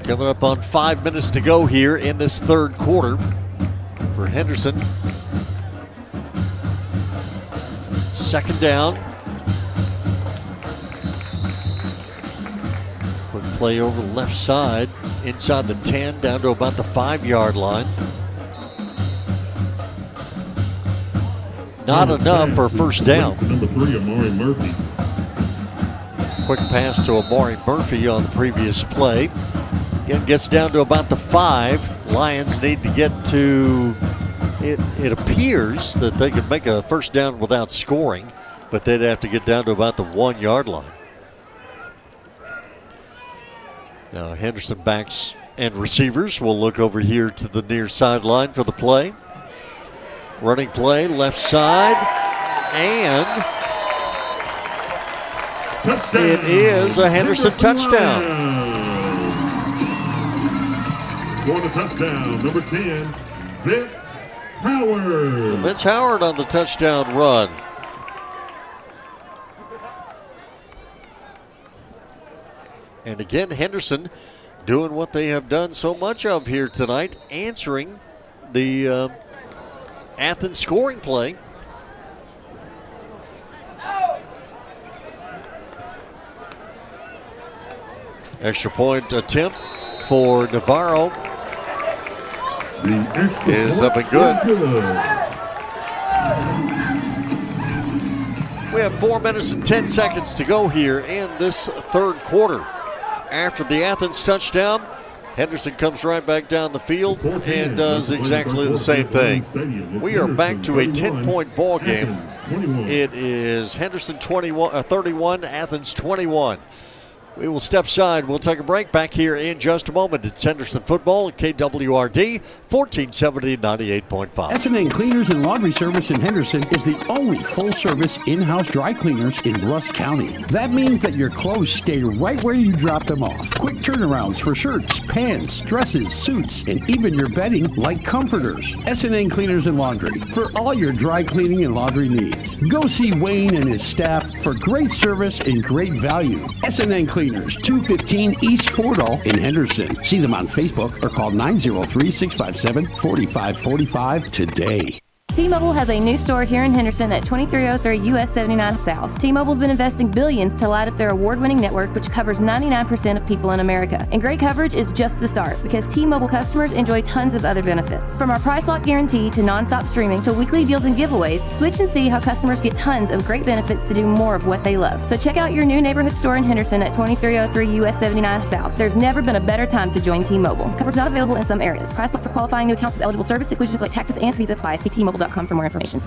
Coming up on 5 minutes to go here in this third quarter for Henderson. Second down. Quick play over the left side, inside the 10, down to about the 5-yard line. Not enough for a first down. Number 3, Amari Murphy. Quick pass to Amari Murphy on the previous play. Again, gets down to about the 5. Lions need to get to, it appears that they could make a first down without scoring, but they'd have to get down to about the 1-yard line. Now Henderson backs and receivers will look over here to the near sideline for the play. Running play, left side, and touchdown. It is a Henderson touchdown. For the touchdown, number 10, Vince Howard. So Vince Howard on the touchdown run. And again, Henderson doing what they have done so much of here tonight, answering the Athens scoring play. Extra point attempt for Navarro is up and good. We have 4 minutes and 10 seconds to go here in this third quarter. After the Athens touchdown, Henderson comes right back down the field and does exactly the same thing. We are back to a 10-point ball game. It is Henderson 31, Athens 21. We will step aside. We'll take a break. Back here in just a moment. It's Henderson football at KWRD 1470 98.5. S&N Cleaners and Laundry Service in Henderson is the only full-service in-house dry cleaners in Rusk County. That means that your clothes stay right where you drop them off. Quick turnarounds for shirts, pants, dresses, suits, and even your bedding like comforters. S&N Cleaners and Laundry for all your dry cleaning and laundry needs. Go see Wayne and his staff for great service and great value. S&N Cleaners, 215 East Fordall in Henderson. See them on Facebook or call 903-657-4545 today. T-Mobile has a new store here in Henderson at 2303 US 79 South. T-Mobile's been investing billions to light up their award-winning network, which covers 99% of people in America. And great coverage is just the start, because T-Mobile customers enjoy tons of other benefits. From our price lock guarantee to non-stop streaming to weekly deals and giveaways, switch and see how customers get tons of great benefits to do more of what they love. So check out your new neighborhood store in Henderson at 2303 US 79 South. There's never been a better time to join T-Mobile. Coverage not available in some areas. Price lock for qualifying new accounts with eligible service exclusions like taxes and fees apply. See T-Mobile.com for more information.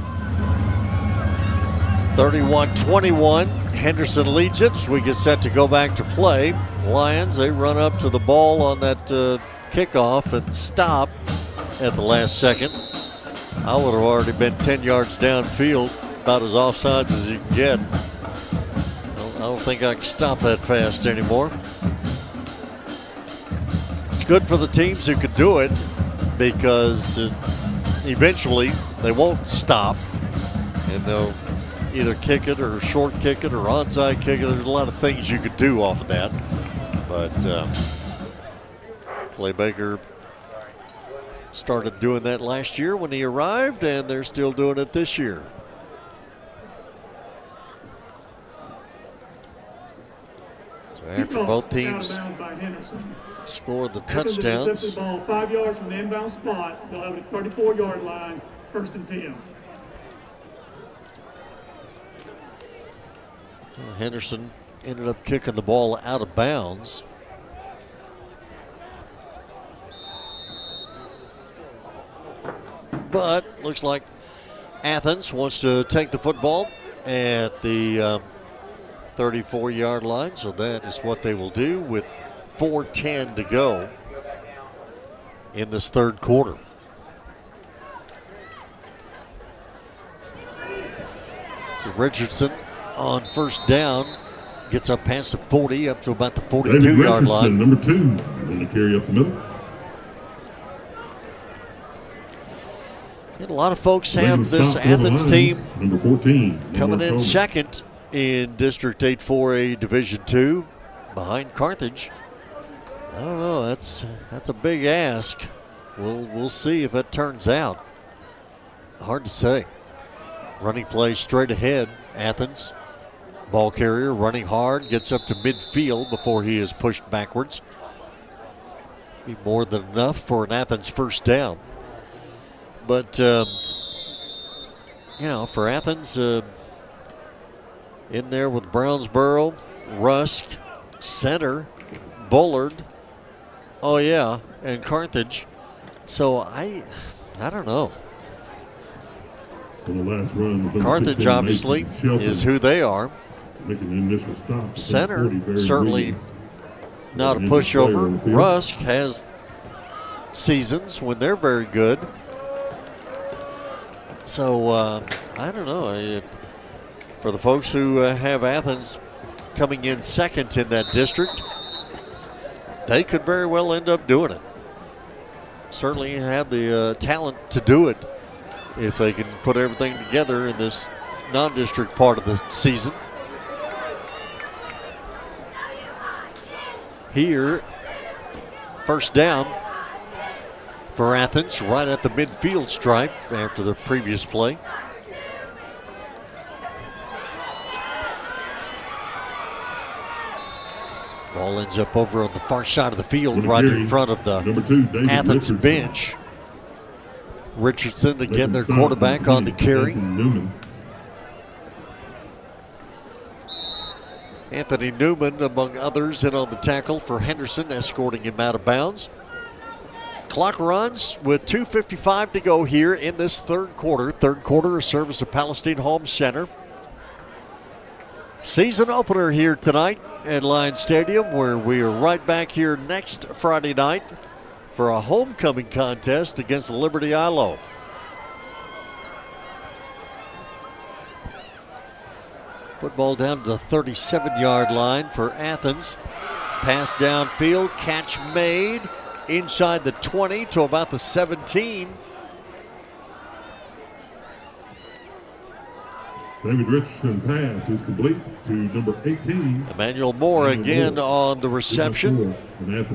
31-21, Henderson leads it. We get set to go back to play. Lions, they run up to the ball on that kickoff and stop at the last second. I would have already been 10 yards downfield, about as offsides as you can get. I don't think I can stop that fast anymore. It's good for the teams who could do it, because eventually they won't stop, and they'll either kick it or short kick it or onside kick it. There's a lot of things you could do off of that. But Clay Baker started doing that last year when he arrived, and they're still doing it this year. So after both teams scored the touchdowns, The ball 5 yards from the inbound spot. They'll have a 34-yard line, 1st and 10. Henderson ended up kicking the ball out of bounds. But looks like Athens wants to take the football at the 34-yard line, so that is what they will do with 4:10 to go in this third quarter. So Richardson on first down gets up past the 40, up to about the 42-yard line. Number 2, going to carry up the middle. And a lot of folks have this Athens team number 14 coming in second in District 8 4A Division II behind Carthage. I don't know. That's a big ask. We'll see if it turns out. Hard to say. Running play straight ahead. Athens ball carrier running hard, gets up to midfield before he is pushed backwards. Be more than enough for an Athens first down. But for Athens, in there with Brownsboro, Rusk, Center, Bullard, and Carthage. So I don't know. Carthage obviously is who they are. Center certainly not a pushover. Rusk has seasons when they're very good. So I don't know. For the folks who have Athens coming in second in that district, they could very well end up doing it. Certainly have the talent to do it if they can put everything together in this non-district part of the season. Here, first down for Athens, right at the midfield stripe after the previous play. Ball ends up over on the far side of the field, right in front of the Athens bench. Richardson, again, their quarterback on the carry. Anthony Newman, among others, in on the tackle for Henderson, escorting him out of bounds. Clock runs with 2:55 to go here in this third quarter. Third quarter, a service of Palestine Home Center. Season opener here tonight at Lions Stadium, where we are right back here next Friday night for a homecoming contest against Liberty ILO. Football down to the 37-yard line for Athens. Pass downfield, catch made inside the 20 to about the 17. David Richardson pass is complete to number 18. Emmanuel Moore again on the reception.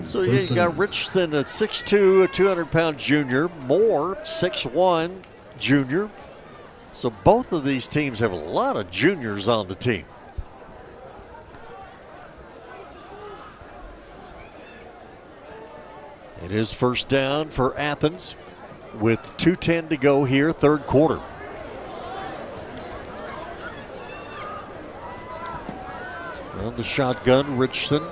So you got Richardson at 6'2", a 200-pound junior. Moore, 6'1", junior. So both of these teams have a lot of juniors on the team. It is first down for Athens with 2:10 to go here, third quarter. Around the shotgun, Richardson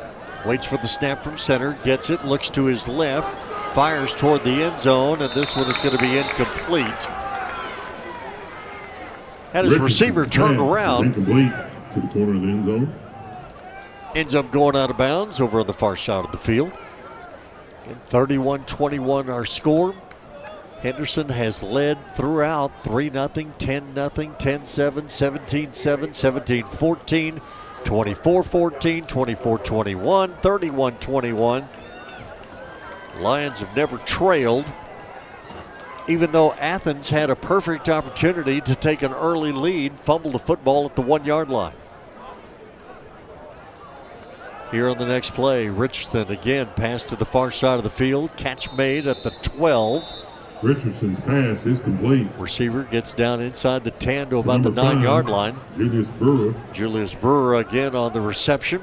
waits for the snap from center, gets it, looks to his left, fires toward the end zone, and this one is going to be incomplete. Had his receiver turned around. Incomplete to the corner of the end zone. Ends up going out of bounds over on the far side of the field. And 31-21 our score. Henderson has led throughout 3-0, 10-0, 10-7, 17-7, 17-14, 24-14, 24-21, 31-21. Lions have never trailed, even though Athens had a perfect opportunity to take an early lead, fumble the football at the 1-yard line. Here on the next play, Richardson again, pass to the far side of the field, catch made at the 12. Richardson's pass is complete. Receiver gets down inside the 10 to about the 9-yard line. Julius Brewer again on the reception.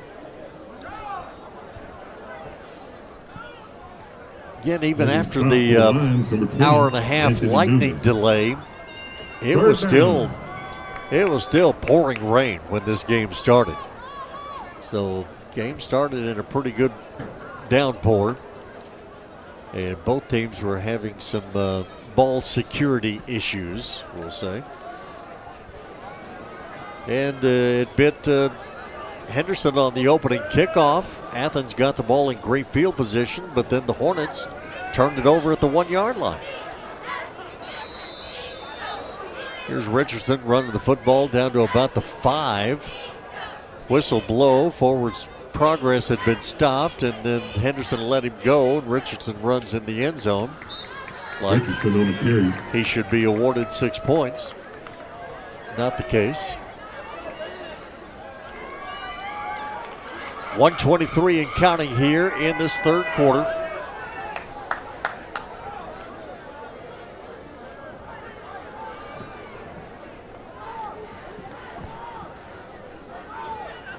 Again, even after the hour and a half lightning delay, it was still pouring rain when this game started. So game started in a pretty good downpour, and both teams were having some ball security issues, we'll say. And it bit Henderson on the opening kickoff. Athens got the ball in great field position, but then the Hornets turned it over at the 1-yard line. Here's Richardson running the football down to about the 5. Whistle blow, forwards progress had been stopped, and then Henderson let him go, and Richardson runs in the end zone like he should be awarded 6 points. Not the case. 1:23 and counting here in this third quarter.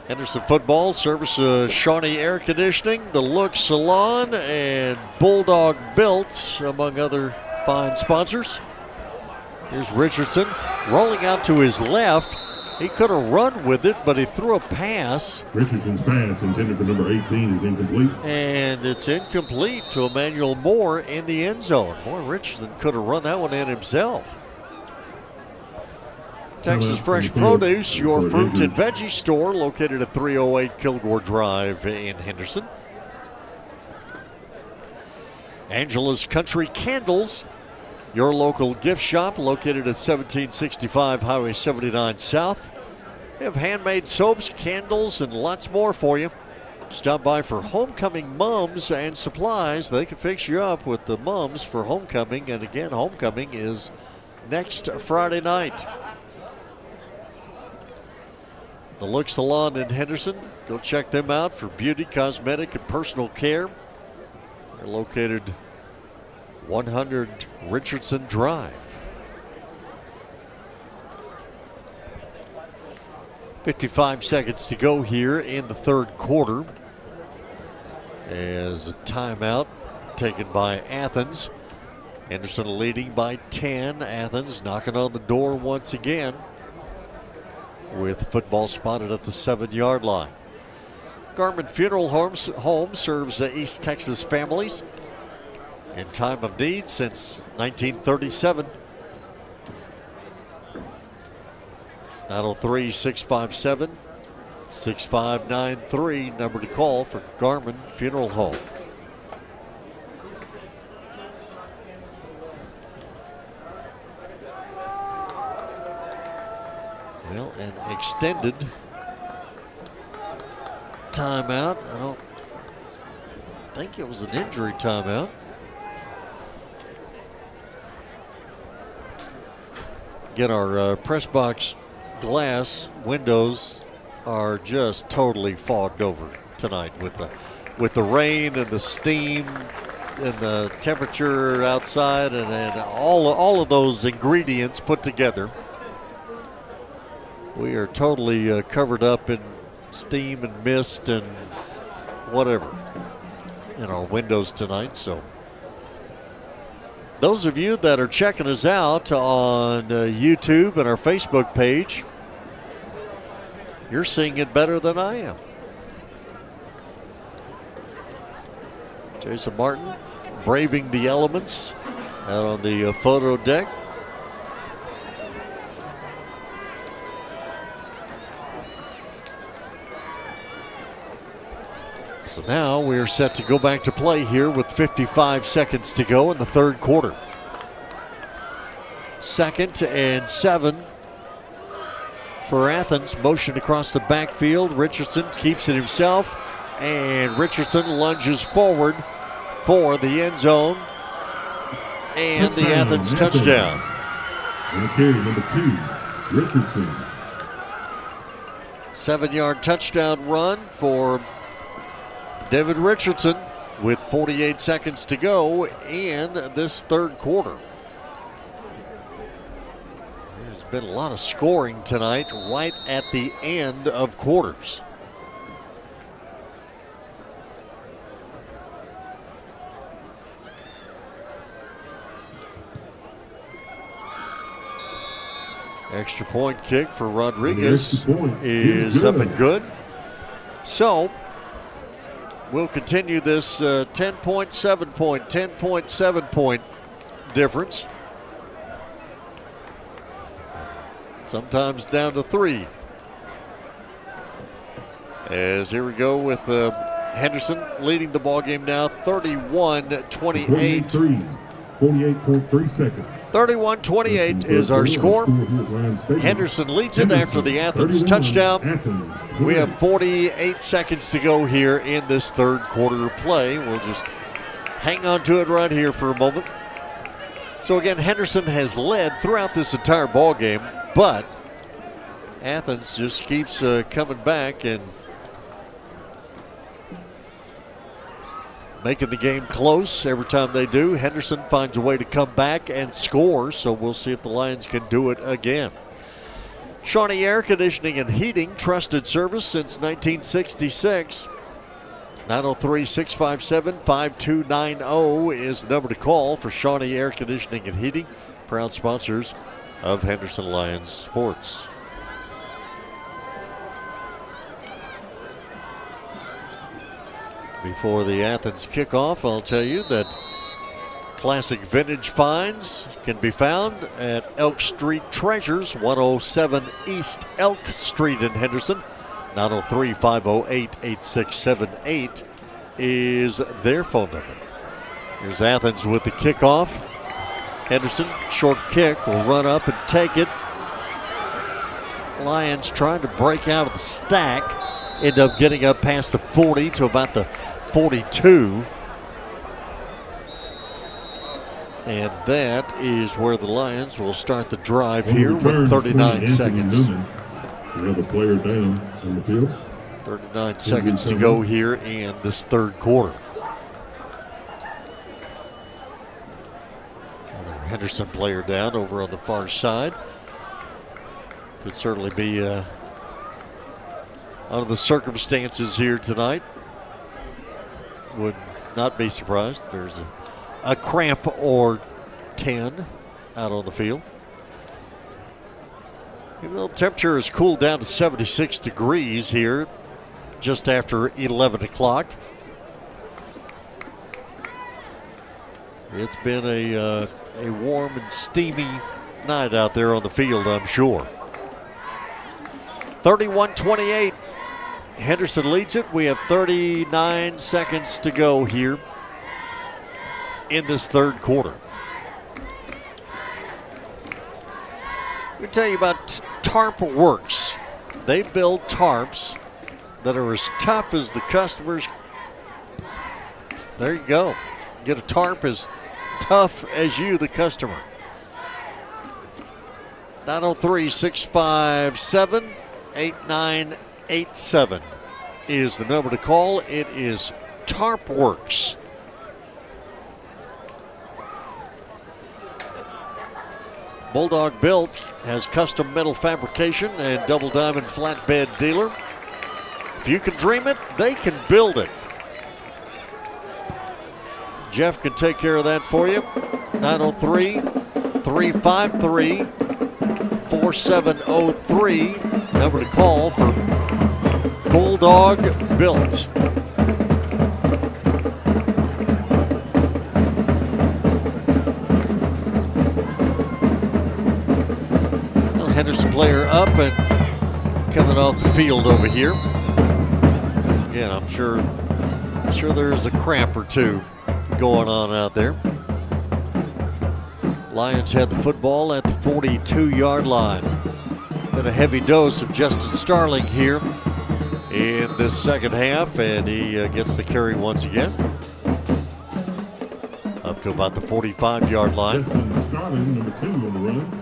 Henderson Football, service of Shawnee Air Conditioning, the Look Salon, and Bulldog Built, among other fine sponsors. Here's Richardson rolling out to his left. He could have run with it, but he threw a pass. Richardson's pass intended for number 18 is incomplete. And it's incomplete to Emmanuel Moore in the end zone. Boy, Richardson could have run that one in himself. Texas Fresh Produce, your fruit and veggie store, located at 308 Kilgore Drive in Henderson. Angela's Country Candles, your local gift shop, located at 1765 Highway 79 South. They have handmade soaps, candles, and lots more for you. Stop by for homecoming mums and supplies. They can fix you up with the mums for homecoming. And again, homecoming is next Friday night. The Look Salon in Henderson. Go check them out for beauty, cosmetic, and personal care. They're located 100 Richardson Drive. 55 seconds to go here in the third quarter. As a timeout taken by Athens. Henderson leading by 10. Athens knocking on the door once again, with the football spotted at the 7-yard line. Garmin Funeral Home serves East Texas families in time of need since 1937. 903-657-6593, number to call for Garmin Funeral Home. Well, an extended timeout. I don't think it was an injury timeout. Get our press box glass windows are just totally fogged over tonight with the rain and the steam. the temperature outside and all of those ingredients put together, we are totally covered up in steam and mist and whatever in our windows tonight. So those of you that are checking us out on YouTube and our Facebook page, you're seeing it better than I am. Jason Martin braving the elements out on the photo deck. So now we're set to go back to play here with 55 seconds to go in the third quarter. 2nd and 7 for Athens. Motion across the backfield. Richardson keeps it himself, and Richardson lunges forward for the end zone and the Athens touchdown. And carry number 2, Richardson. 7-yard touchdown run for David Richardson with 48 seconds to go in this third quarter. There's been a lot of scoring tonight right at the end of quarters. Extra point kick for Rodriguez is up and good. So we'll continue this 10.7 point difference. Sometimes down to 3. As here we go with Henderson leading the ball game now, 31-28. 48.3 seconds. 31-28 is our score. Henderson leads it after the Athens touchdown. We have 48 seconds to go here in this third quarter of play. We'll just hang on to it right here for a moment. So again, Henderson has led throughout this entire ball game, but Athens just keeps coming back and making the game close every time they do. Henderson finds a way to come back and score, so we'll see if the Lions can do it again. Shawnee Air Conditioning and Heating, trusted service since 1966. 903-657-5290 is the number to call for Shawnee Air Conditioning and Heating, proud sponsors of Henderson Lions Sports. Before the Athens kickoff, I'll tell you that classic vintage finds can be found at Elk Street Treasures, 107 East Elk Street in Henderson. 903-508-8678 is their phone number. Here's Athens with the kickoff. Henderson, short kick, will run up and take it. Lions trying to break out of the stack. End up getting up past the 40 to about the 42. And that is where the Lions will start the drive here with 39 seconds. We have a player down on the field. 39 seconds to go here in this third quarter. Another Henderson player down over on the far side. Could certainly be under the circumstances here tonight. Would not be surprised if there's a cramp or 10 out on the field. Even though the temperature has cooled down to 76 degrees here just after 11 o'clock. It's been a warm and steamy night out there on the field, I'm sure. 31-28. Henderson leads it. We have 39 seconds to go here in this third quarter. Let me tell you about Tarp Works. They build tarps that are as tough as the customers. There you go. Get a tarp as tough as you, the customer. 903-657-8987 is the number to call. It is Tarp Works. Bulldog Built has custom metal fabrication and double diamond flatbed dealer. If you can dream it, they can build it. Jeff can take care of that for you. 903-353-4703. Number to call for Bulldog Built. Henderson player up and coming off the field over here. Again, I'm sure there's a cramp or two going on out there. Lions had the football at the 42-yard line. Been a heavy dose of Justin Starling here in this second half, and he gets the carry once again. Up to about the 45-yard line. Number 2 on the run.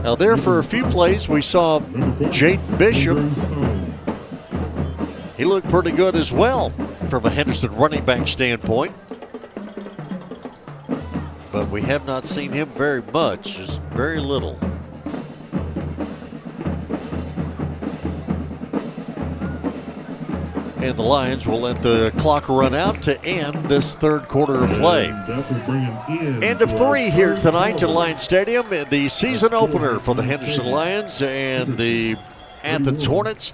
Now there for a few plays, we saw Jaden Bishop. He looked pretty good as well from a Henderson running back standpoint. But we have not seen him very much, just very little. And the Lions will let the clock run out to end this third quarter of play. End of 3 here tonight at Lions Stadium. The season opener for the Henderson Lions and the Athens Hornets.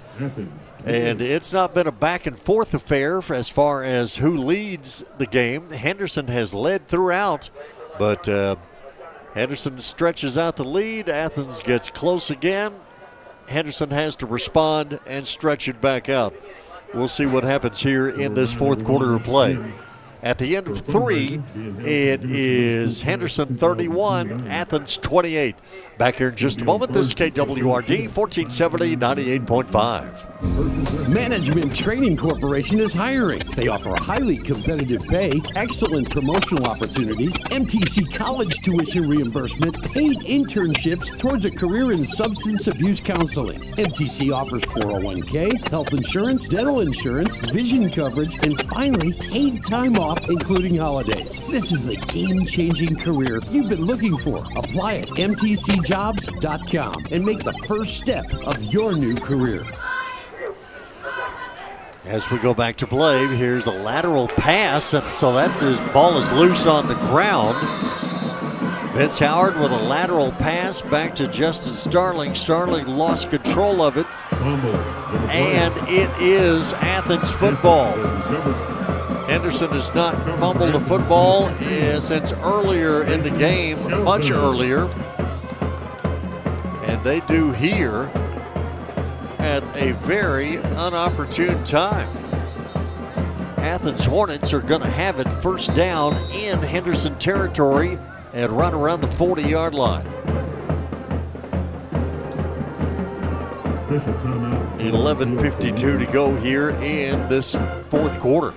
And it's not been a back and forth affair as far as who leads the game. Henderson has led throughout, but Henderson stretches out the lead. Athens gets close again. Henderson has to respond and stretch it back out. We'll see what happens here in this fourth quarter of play. At the end of 3, it is Henderson 31, Athens 28. Back here in just a moment. This is KWRD 1470 98.5. Management Training Corporation is hiring. They offer highly competitive pay, excellent promotional opportunities, MTC college tuition reimbursement, paid internships towards a career in substance abuse counseling. MTC offers 401k, health insurance, dental insurance, vision coverage, and finally, paid time off, including holidays. This is the game-changing career you've been looking for. Apply at mtcjobs.com and make the first step of your new career. As we go back to play, here's a lateral pass, and so that's his ball is loose on the ground. Vince Howard with a lateral pass back to Justin Starling. Starling lost control of it, and it is Athens football. Henderson has not fumbled the football since earlier in the game, much earlier. And they do here at a very unopportune time. Athens Hornets are going to have it first down in Henderson territory and run around the 40-yard line. 11:52 to go here in this fourth quarter.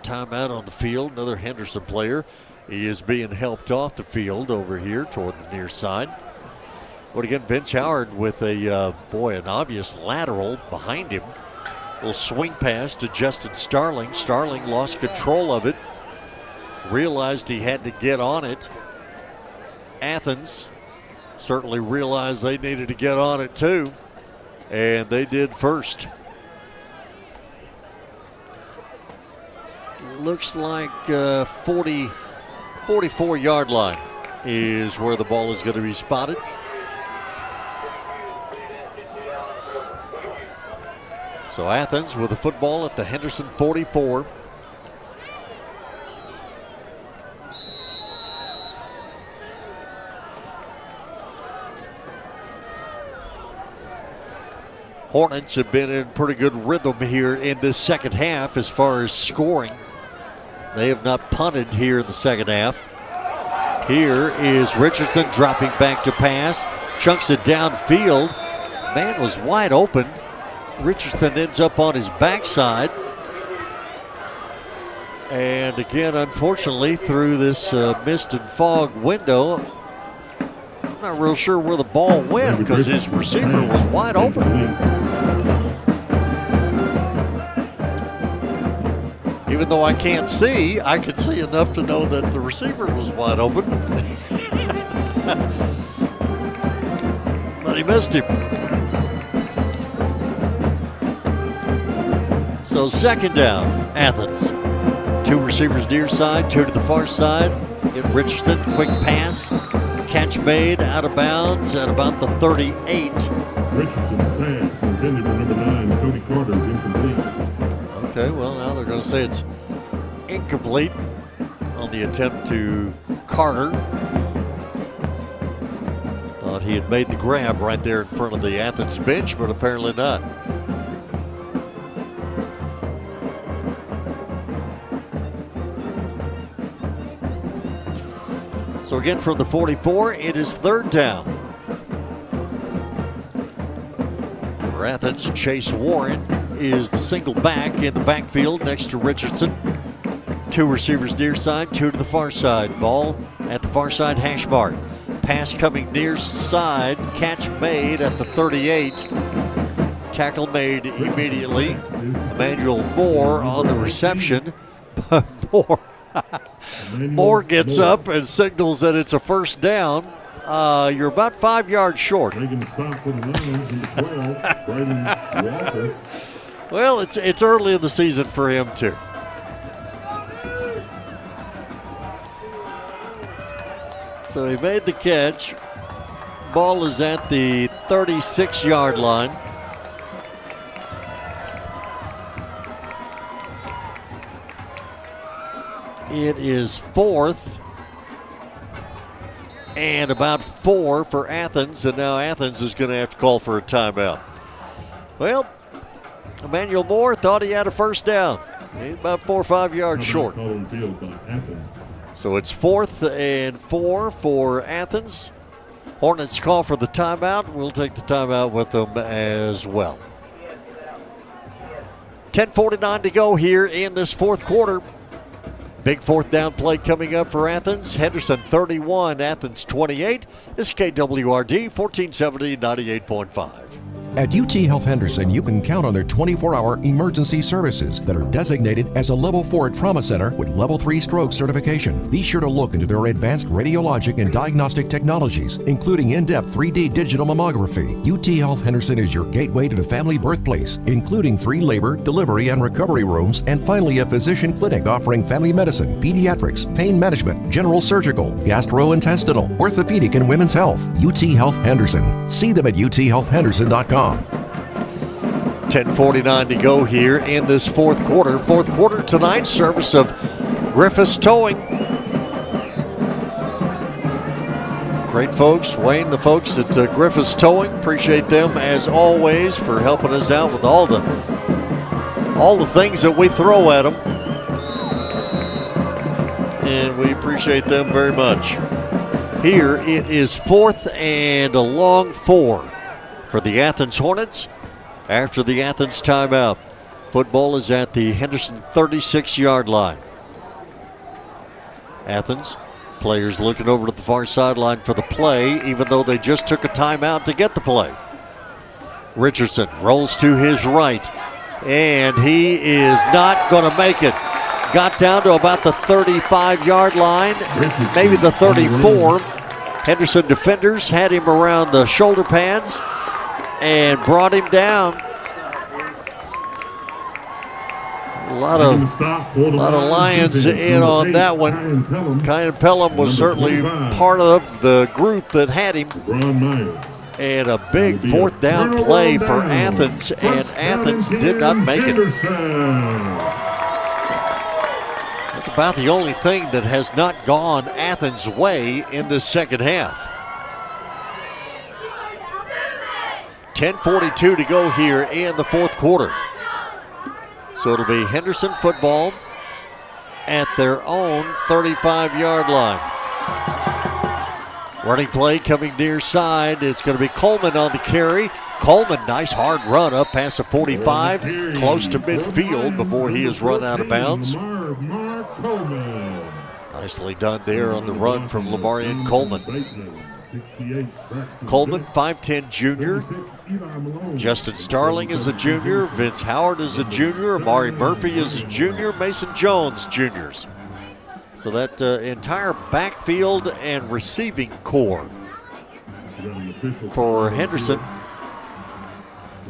Timeout on the field, another Henderson player. He is being helped off the field over here toward the near side. But again, Vince Howard with an obvious lateral behind him. Little swing pass to Justin Starling. Starling lost control of it. Realized he had to get on it. Athens certainly realized they needed to get on it too. And they did first. Looks like 44-yard line is where the ball is going to be spotted. So Athens with the football at the Henderson 44. Hornets have been in pretty good rhythm here in this second half as far as scoring. They have not punted here in the second half. Here is Richardson dropping back to pass. Chunks it downfield. Man was wide open. Richardson ends up on his backside. And again, unfortunately, through this mist and fog window, I'm not real sure where the ball went because his receiver was wide open. Even though I can't see, I could see enough to know that the receiver was wide open. But he missed him. So second down, Athens. 2 receivers near side, 2 to the far side. Get Richardson, quick pass. Catch made out of bounds at about the 38. Richardson's pass intended for number 9, Cody Carter, is incomplete. Okay, well, now they're going to say it's incomplete on the attempt to Carter. Thought he had made the grab right there in front of the Athens bench, but apparently not. So again, from the 44, it is third down. For Athens, Chase Warren is the single back in the backfield next to Richardson. 2 receivers near side, 2 to the far side. Ball at the far side hash mark. Pass coming near side, catch made at the 38. Tackle made immediately. Emmanuel Moore on the reception, but Moore gets up and signals that it's a first down. You're about 5 yards short. Well, it's early in the season for him too. So he made the catch. Ball is at the 36-yard line. It is fourth and about 4 for Athens, and now Athens is going to have to call for a timeout. Well, Emmanuel Moore thought he had a first down. He's about 4 or 5 yards short. So it's 4th and 4 for Athens. Hornets call for the timeout. We'll take the timeout with them as well. 10:49 to go here in this fourth quarter. Big fourth down play coming up for Athens. Henderson 31, Athens 28. This is KWRD 1470 98.5. At UT Health Henderson, you can count on their 24-hour emergency services that are designated as a Level 4 trauma center with Level 3 stroke certification. Be sure to look into their advanced radiologic and diagnostic technologies, including in-depth 3D digital mammography. UT Health Henderson is your gateway to the family birthplace, including free labor, delivery, and recovery rooms, and finally a physician clinic offering family medicine, pediatrics, pain management, general surgical, gastrointestinal, orthopedic, and women's health. UT Health Henderson. See them at uthealthhenderson.com. 10:49 to go here in this fourth quarter. Fourth quarter tonight, service of Griffiths Towing. Great folks, Wayne, the folks at Griffiths Towing. Appreciate them as always for helping us out with all the things that we throw at them. And we appreciate them very much. Here it is 4th and a long 4 for the Athens Hornets after the Athens timeout. Football is at the Henderson 36-yard line. Athens players looking over to the far sideline for the play, even though they just took a timeout to get the play. Richardson rolls to his right, and he is not going to make it. Got down to about the 35-yard line, maybe the 34. Henderson defenders had him around the shoulder pads and brought him down. A lot of Lions in on that one. Kyan Pelham was certainly part of the group that had him. And a big fourth down play for Athens, and Athens did not make it. That's about the only thing that has not gone Athens' way in the second half. 10:42 to go here in the fourth quarter. So it'll be Henderson football at their own 35-yard line. Running play coming near side. It's going to be Coleman on the carry. Coleman, nice hard run up past the 45, close to midfield before he is run out of bounds. Nicely done there on the run from Lamarian Coleman. Coleman, 5'10 junior. Justin Starling is a junior. Vince Howard is a junior. Amari Murphy is a junior. Mason Jones, juniors. So that entire backfield and receiving core for Henderson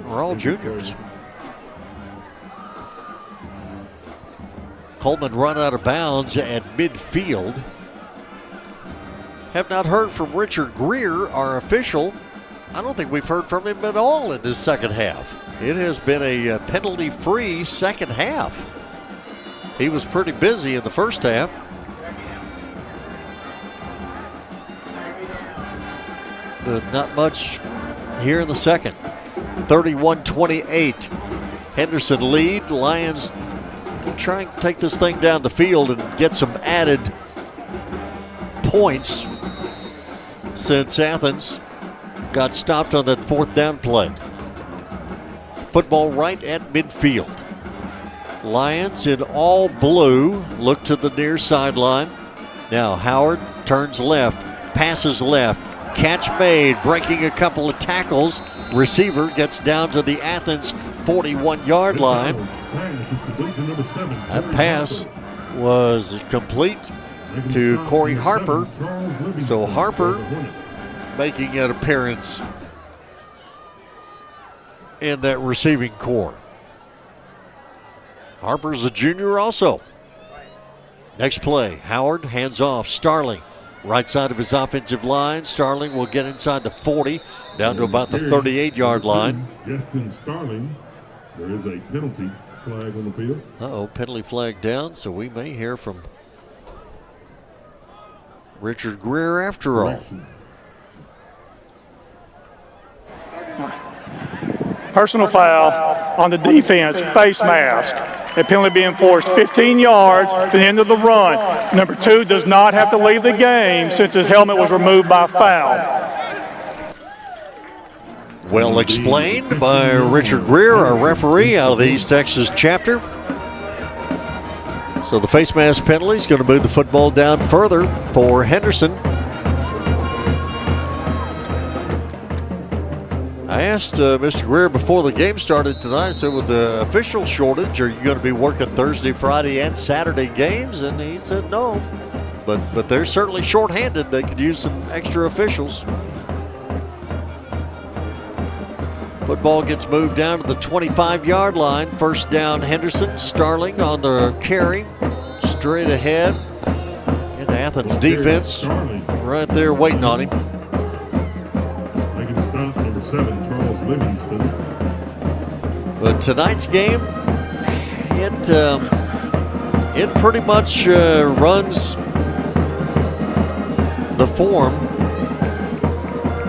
are all juniors. Coleman run out of bounds at midfield. Have not heard from Richard Greer, our official. I don't think we've heard from him at all in this second half. It has been a penalty-free second half. He was pretty busy in the first half. But not much here in the second. 31-28. Henderson lead. Lions try and take this thing down the field and get some added points since Athens got stopped on that fourth down play. Football right at midfield. Lions in all blue look to the near sideline. Now Howard turns left, passes left, catch made, breaking a couple of tackles. Receiver gets down to the Athens 41-yard line. That pass was complete to Corey Harper. So Harper making an appearance in that receiving core. Harper's a junior also. Next play, Howard hands off. Starling, right side of his offensive line. Starling will get inside the 40, down to about the 38-yard line. Justin Starling, there is a penalty flag on the field. Uh-oh, penalty flag down, so we may hear from Richard Greer after all. Personal foul on the defense, face mask. A penalty being forced 15 yards to the end of the run. Number 2 does not have to leave the game since his helmet was removed by foul. Well explained by Richard Greer, our referee out of the East Texas chapter. So the face mask penalty is going to move the football down further for Henderson. I asked Mr. Greer before the game started tonight, I said, with the official shortage, are you going to be working Thursday, Friday, and Saturday games? And he said no, but they're certainly shorthanded. They could use some extra officials. Football gets moved down to the 25-yard line. First down, Henderson. Starling on the carry. Straight ahead. Into Athens defense. Right there waiting on him. Making the stop, number 7, Charles Livingston. But tonight's game, it pretty much runs the form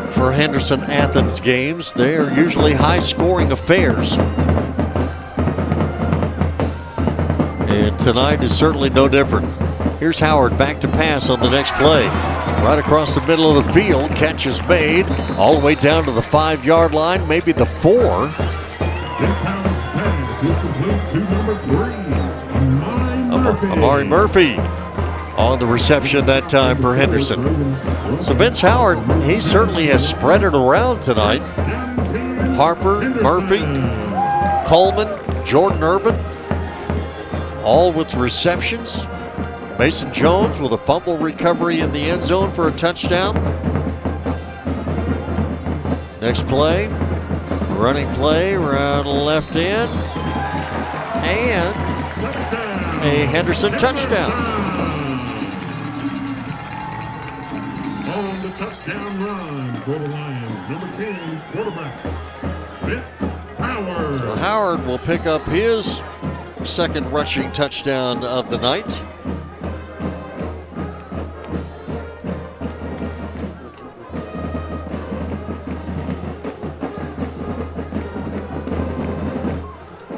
for Henderson Athens games. They are usually high-scoring affairs. And tonight is certainly no different. Here's Howard back to pass on the next play. Right across the middle of the field, catch is made all the way down to the 5-yard line, maybe the 4. Amari Murphy on the reception that time for Henderson. So Vince Howard, he certainly has spread it around tonight. Harper, Murphy, Coleman, Jordan Irvin, all with receptions. Mason Jones with a fumble recovery in the end zone for a touchdown. Next play, running play around left end, and a Henderson touchdown. On the touchdown run for the Lions, number 10 quarterback, Vince Howard. So Howard will pick up his second rushing touchdown of the night.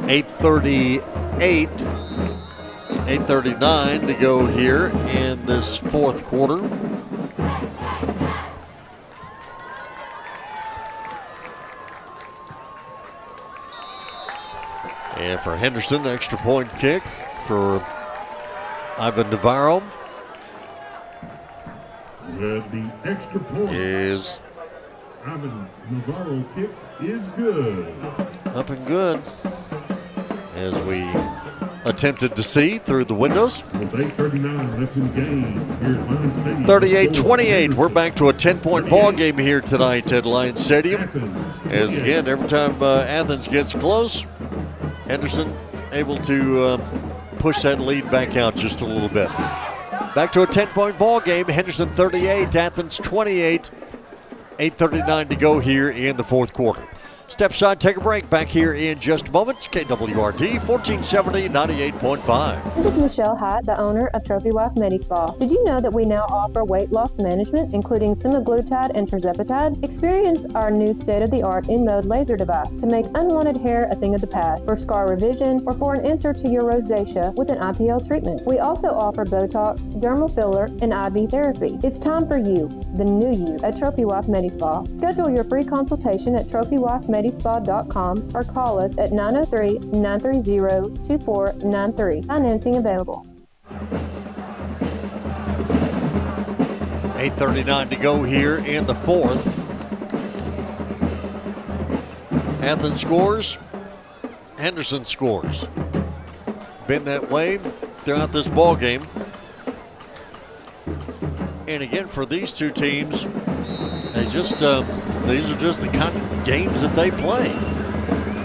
$8:39 to go here in this fourth quarter. And for Henderson, extra point kick for Ivan Navarro. With the extra point is Ivan Navarro kick is good. Up and good, as we attempted to see through the windows. With 8:39 left in the game here at Lions Stadium. 38-28. We're back to a 10-point ball game here tonight at Lions Stadium. As again, every time Athens gets close, Henderson able to push that lead back out just a little bit. Back to a 10-point ball game. Henderson 38, Athens 28. 8:39 to go here in the fourth quarter. Step aside, take a break. Back here in just a moment. It's KWRD 1470 98.5. This is Michelle Hyatt, the owner of Trophy Wife Medi Spa. Did you know that we now offer weight loss management, including semaglutide and tirzepatide? Experience our new state-of-the-art InMode laser device to make unwanted hair a thing of the past, for scar revision, or for an answer to your rosacea with an IPL treatment. We also offer Botox, dermal filler, and IB therapy. It's time for you, the new you, at Trophy Wife Medi Spa. Schedule your free consultation at TrophyWifeMedispa.com or call us at 903-930-2493. Financing available. 8:39 to go here in the fourth. Athens scores. Henderson scores. Been that way throughout this ball game. And again, for these two teams, they just these are just the kind of games that they play.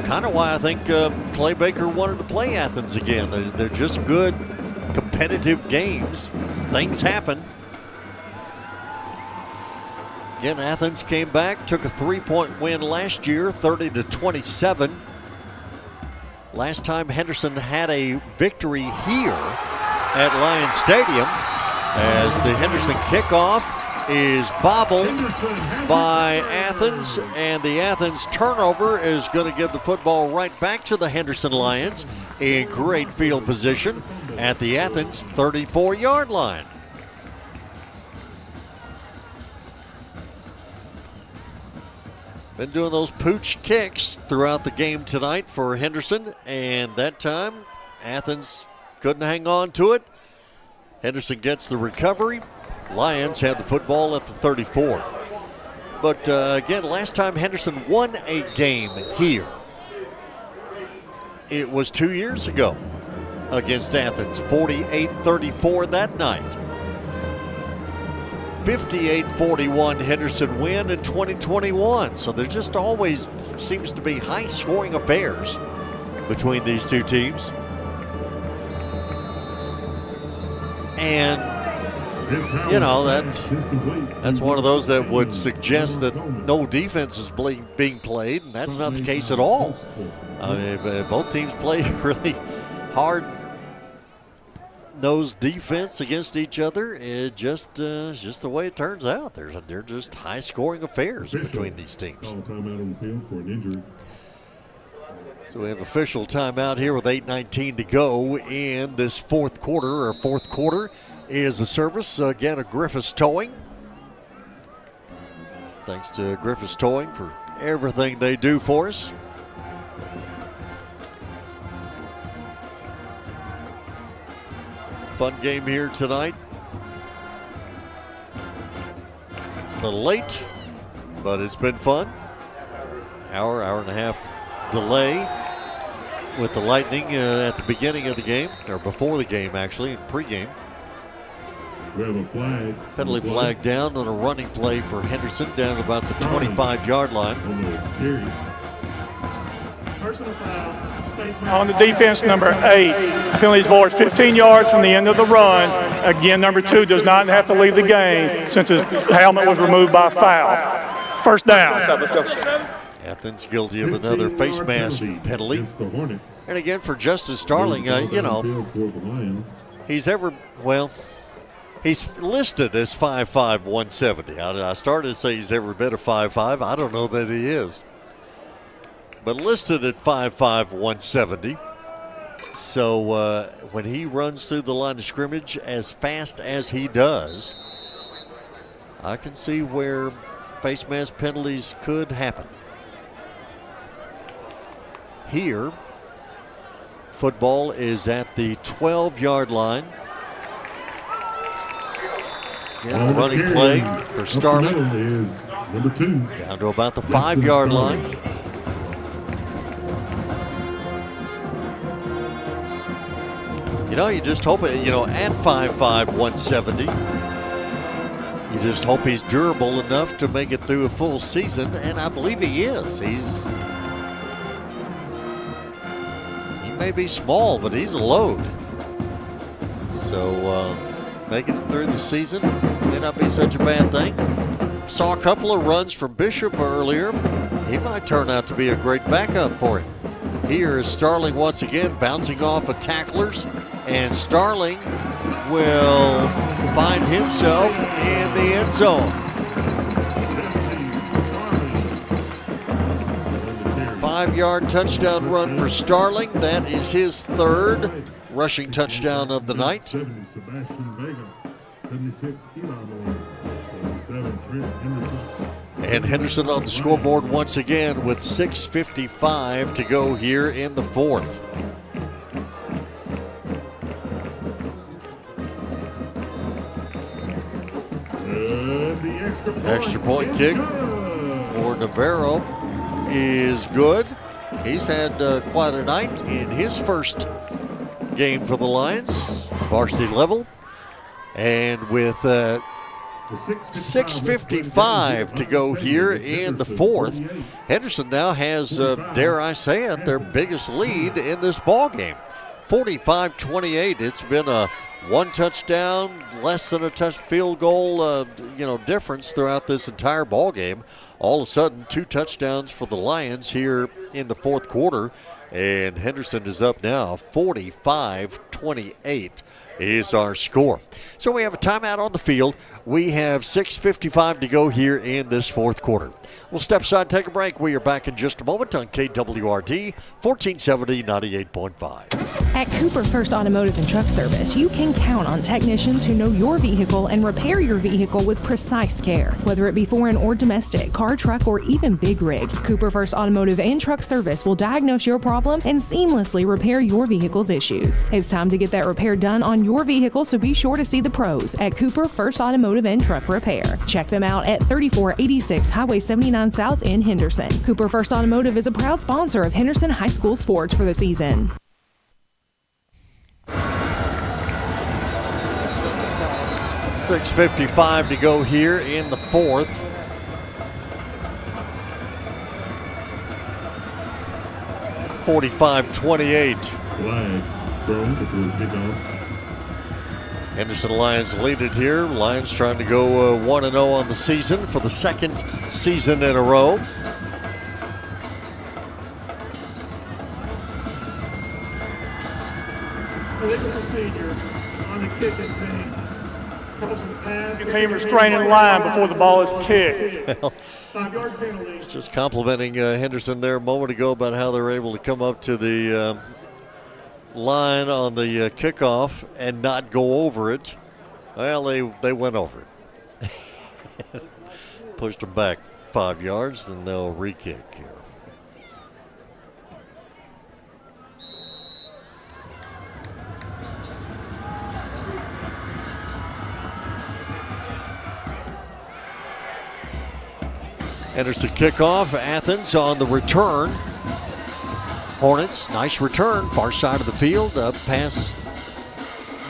Kind of why I think Clay Baker wanted to play Athens again. They're just good, competitive games. Things happen. Again, Athens came back, took a 3-point win last year, 30-27. Last time Henderson had a victory here at Lions Stadium, as the Henderson kickoff is bobbled by Athens, and the Athens turnover is going to give the football right back to the Henderson Lions in great field position at the Athens 34-yard line. Been doing those pooch kicks throughout the game tonight for Henderson, and that time Athens couldn't hang on to it. Henderson gets the recovery. Lions had the football at the 34. But again, last time Henderson won a game here, it was 2 years ago against Athens, 48-34 that night. 58-41 Henderson win in 2021. So there just always seems to be high-scoring affairs between these two teams. And you know, that's one of those that would suggest that no defense is being played, and that's not the case at all. I mean, both teams play really hard-nosed defense against each other. It's just the way it turns out. They're just high-scoring affairs between these teams. So we have official timeout here with 8:19 to go in this fourth quarter. Our fourth quarter is a service, again, of Griffiths Towing. Thanks to Griffiths Towing for everything they do for us. Fun game here tonight. A little late, but it's been fun. Hour and a half delay with the Lightning at the beginning of the game, or before the game actually, in pregame. We have a flag. Penalty flag down on a running play for Henderson down about the 25-yard line. On the defense, number 8, penalties forward 15 yards from the end of the run. Again, number 2 does not have to leave the game since his helmet was removed by foul. First down. Let's go. Athens guilty of another face mask penalty. And again, for Justice Starling, he's listed as 5'5", 170. I started to say he's every bit of 5'5". I don't know that he is. But listed at 5'5", 170. So when he runs through the line of scrimmage as fast as he does, I can see where face mask penalties could happen. Here, football is at the 12-yard line. Again, a running play for Starling. Number 2. Down to about the 5-yard line. You know, you just hope it, at 5'5", 170, you just hope he's durable enough to make it through a full season, and I believe he is. He may be small, but he's a load. So making it through the season may not be such a bad thing. Saw a couple of runs from Bishop earlier. He might turn out to be a great backup for him. Here is Starling once again bouncing off of tacklers, and Starling will find himself in the end zone. 5-yard touchdown run for Starling. That is his 3rd rushing touchdown of the night. 70, Sebastian Vega. 76, Eli Moore. 77, Trent Henderson. And Henderson on the scoreboard once again with 6:55 to go here in the 4th. Extra point kick for Navarro is good. He's had quite a night in his first game for the Lions, varsity level. And with 6:55 to go here in the 4th, Henderson now has, dare I say it, their biggest lead in this ball game. 45-28. It's been a 1 touchdown, less than a touch field goal, difference throughout this entire ball game. All of a sudden, 2 touchdowns for the Lions here in the 4th quarter, and Henderson is up now. 45-28 is our score. So we have a timeout on the field. We have 6:55 to go here in this 4th quarter. We'll step aside, take a break. We are back in just a moment on KWRD 1470 98.5. At Cooper First Automotive and Truck Service, you can count on technicians who know your vehicle and repair your vehicle with precise care. Whether it be foreign or domestic, car, truck, or even big rig, Cooper First Automotive and Truck Service will diagnose your problem and seamlessly repair your vehicle's issues. It's time to get that repair done on your vehicle, so be sure to see the pros at Cooper First Automotive and Truck Repair. Check them out at 3486 Highway 79 South in Henderson. Cooper First Automotive is a proud sponsor of Henderson High School sports for the season. 6:55 to go here in the 4th. (45-28). Flag thrown before kickoff. Henderson Lions lead it here. Lions trying to go 1-0 on the season for the 2nd season in a row. Illegal procedure on the kicking team. The team restraining line before the ball is kicked. Well, 5-yard penalty. just complimenting Henderson there a moment ago about how they were able to come up to the line on the kickoff and not go over it. Well, they went over it. Pushed them back 5 yards, and they'll re-kick here. Henderson kickoff. Athens on the return. Hornets, nice return, far side of the field, up past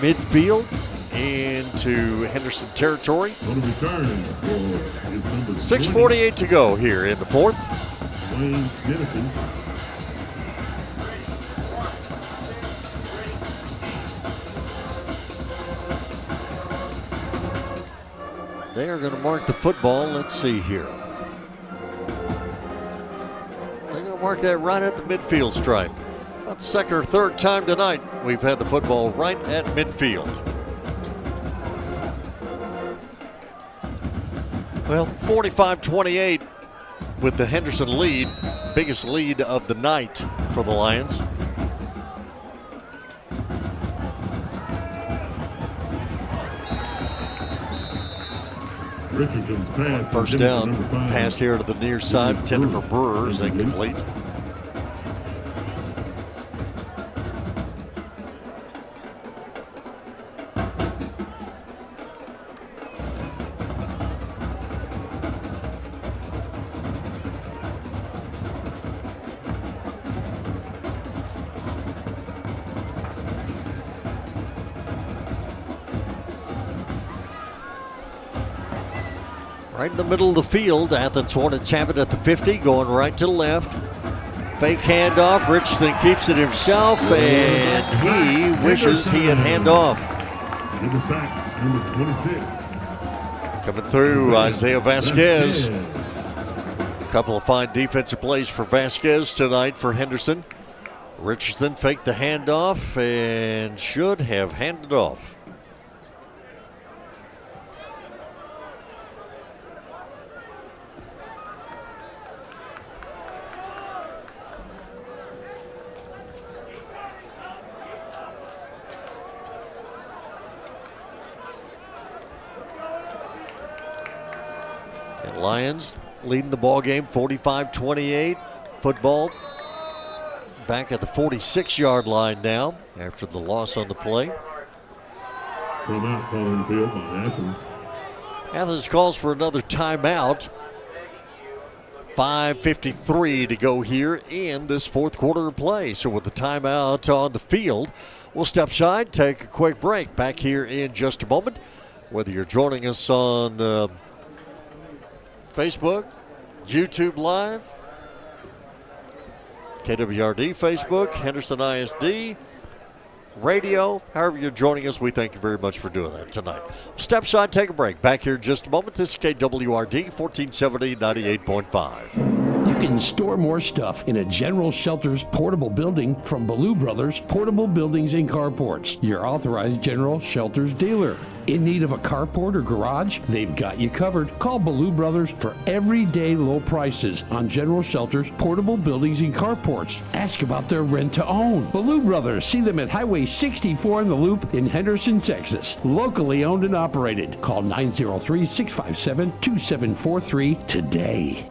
midfield into Henderson territory. 6:48 to go here in the 4th. They are going to mark the football. Let's see here. Mark that right at the midfield stripe. About the 2nd or 3rd time tonight we've had the football right at midfield. Well, 45-28 with the Henderson lead. Biggest lead of the night for the Lions. On first down, pass here to the near side, intended for Brewers, incomplete. Right in the middle of the field. Athens Hornets have it at the 50, going right to left. Fake handoff. Richardson keeps it himself, and he wishes he had handoff. Coming through, Isaiah Vasquez. A couple of fine defensive plays for Vasquez tonight for Henderson. Richardson faked the handoff and should have handed off. And Lions leading the ball game 45-28. Football back at the 46-yard line now after the loss on the play. Timeout calling field by Athens. Athens calls for another timeout. 5:53 to go here in this fourth quarter of play. So with the timeout on the field, we'll step aside, take a quick break. Back here in just a moment. Whether you're joining us on Facebook, YouTube Live, KWRD Facebook, Henderson ISD, radio, however you're joining us, we thank you very much for doing that tonight. Step aside, take a break. Back here in just a moment. This is KWRD 1470 98.5. You can store more stuff in a General Shelters portable building from Ballou Brothers Portable Buildings and Carports, your authorized General Shelters dealer. In need of a carport or garage? They've got you covered. Call Ballou Brothers for everyday low prices on General Shelters portable buildings and carports. Ask about their rent to own. Ballou Brothers, see them at Highway 64 in the Loop in Henderson, Texas. Locally owned and operated. Call 903-657-2743 today.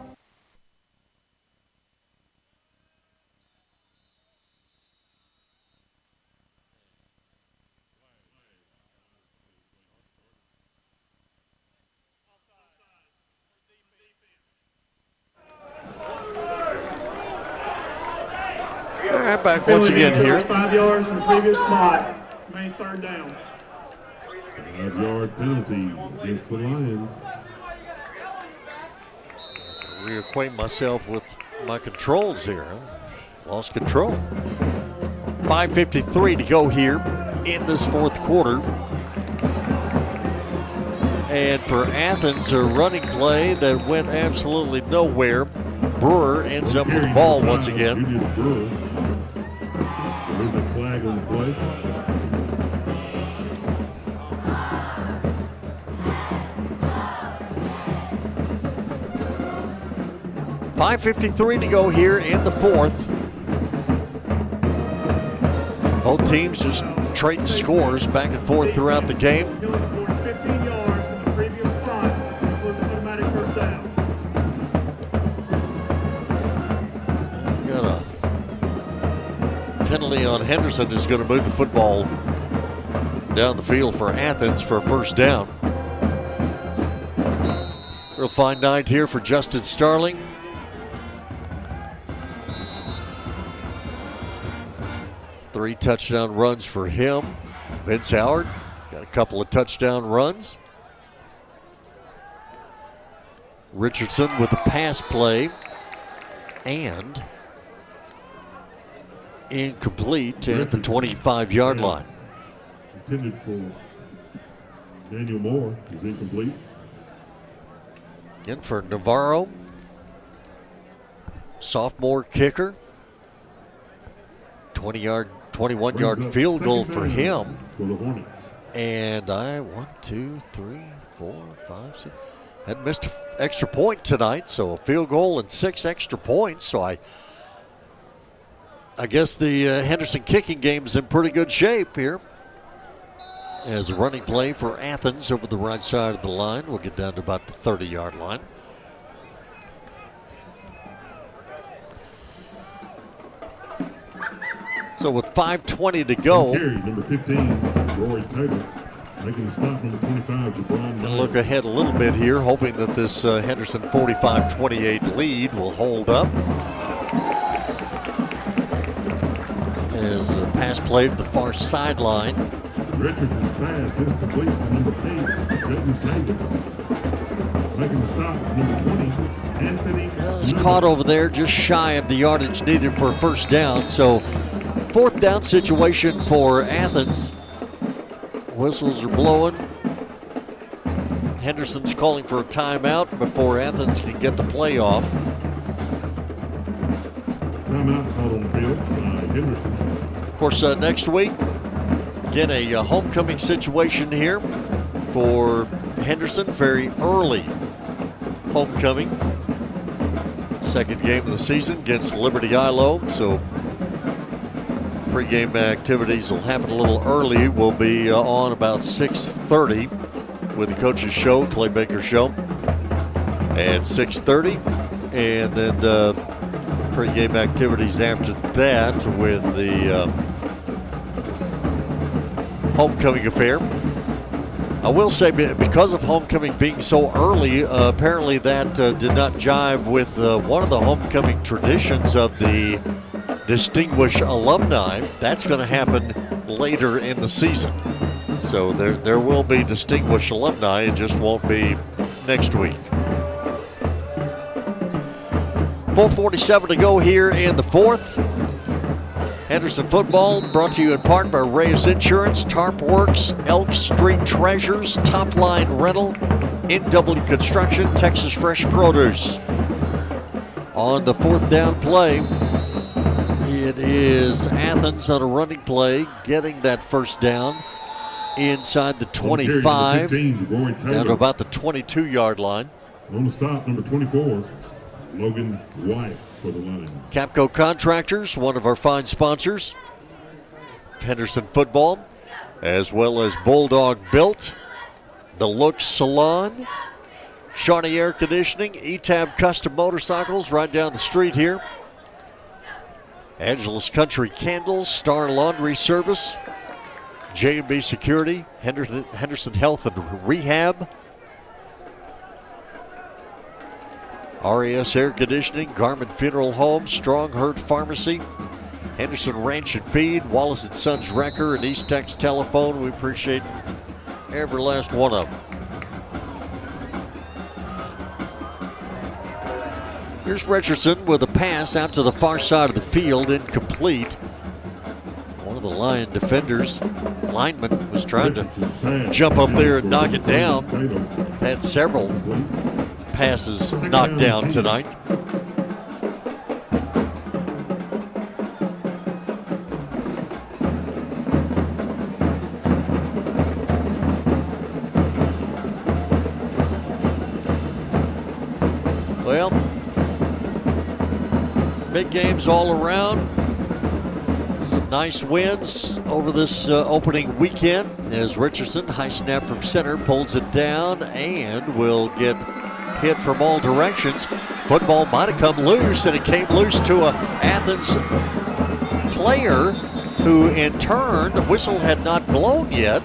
Back once again here. 5 yards from the previous spot. Main third down. 5-yard penalty against the Lions. Reacquaint myself with my controls here. Lost control. 5:53 to go here in this fourth quarter. And for Athens, a running play that went absolutely nowhere. Brewer ends up with the ball once again. There's a flag on the play. .553 to go here in the fourth. Both teams just trading scores back and forth throughout the game. 15 yards from the previous spot. Was an automatic first down. Got a penalty on Henderson is going to move the football down the field for Athens for a first down. Real fine night here for Justin Starling. Three touchdown runs for him. Vince Howard got a couple of touchdown runs. Richardson with the pass play and incomplete at the 25-yard line. Intended for Daniel Moore is incomplete. Again for Navarro, sophomore kicker. 21-yard field goal for him. And 1, 2, 3, 4, 5, 6. Hadn't missed an extra point tonight, so a field goal and 6 extra points. So I guess the Henderson kicking game is in pretty good shape here. As a running play for Athens over the right side of the line. We'll get down to about the 30-yard line. So with 5:20 to go, Number 15, Rory Taylor, making a stop number 25. Gonna look ahead a little bit here, hoping that this Henderson 45-28 lead will hold up. As the pass play to the far sideline. Richardson's pass is complete to number 8, Jaden Davis. Making the stop, number 20, Anthony. Was caught over there just shy of the yardage needed for a first down. So 4th down situation for Athens. Whistles are blowing. Henderson's calling for a timeout before Athens can get the play off. Timeout called on the field by Henderson. Of course, next week, again, a homecoming situation here for Henderson. Very early homecoming. Second game of the season against Liberty Ilo. So pregame activities will happen a little early. We'll be on about 6:30 with the coach's show, Clay Baker Show, at 6:30. And then pregame activities after that with the homecoming affair. I will say, because of homecoming being so early, apparently that did not jive with one of the homecoming traditions of the distinguished alumni. That's going to happen later in the season. So there will be distinguished alumni. It just won't be next week. 4:47 to go here in the 4th. Henderson football brought to you in part by Reyes Insurance, Tarp Works, Elk Street Treasures, Top Line Rental, NW Construction, Texas Fresh Produce. On the 4th down play, it is Athens on a running play, getting that first down inside the 25, down to about the 22-yard line. On the stop, number 24, Logan White for the Lions. Capco Contractors, one of our fine sponsors, Henderson football, as well as Bulldog Built, The Look Salon, Shawnee Air Conditioning, ETAB Custom Motorcycles right down the street here, Angeles Country Candles, Star Laundry Service, J&B Security, Henderson Health and Rehab, RES Air Conditioning, Garmin Funeral Home, Stronghurt Pharmacy, Henderson Ranch and Feed, Wallace & Sons Wrecker, and East Tex Telephone. We appreciate every last one of them. Here's Richardson with a pass out to the far side of the field, incomplete. One of the Lion linemen was trying to jump up there and knock it down. They've had several passes knocked down tonight. Well, big games all around. Some nice wins over this opening weekend as Richardson, high snap from center, pulls it down and will get hit from all directions. Football might have come loose, and it came loose to an Athens player who, in turn, the whistle had not blown yet.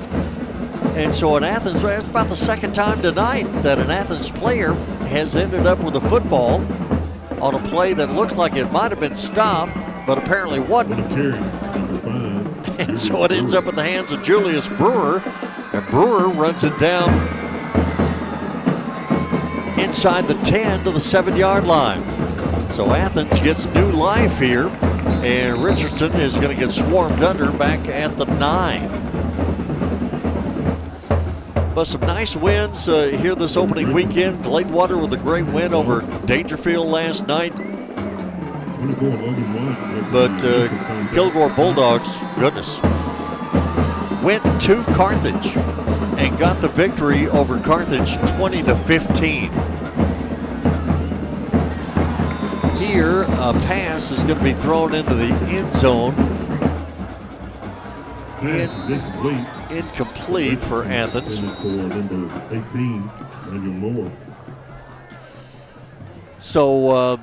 And so an Athens, it's about the second time tonight that an Athens player has ended up with a football on a play that looked like it might have been stopped, but apparently wasn't. And so it ends up in the hands of Julius Brewer, and Brewer runs it down inside the 10 to the 7-yard line. So Athens gets new life here, and Richardson is going to get swarmed under back at the 9. But some nice wins here this opening weekend. Gladewater with a great win over Dangerfield last night. But Kilgore Bulldogs, goodness, went to Carthage and got the victory over Carthage 20-15. Here, a pass is going to be thrown into the end zone. Incomplete for Athens. So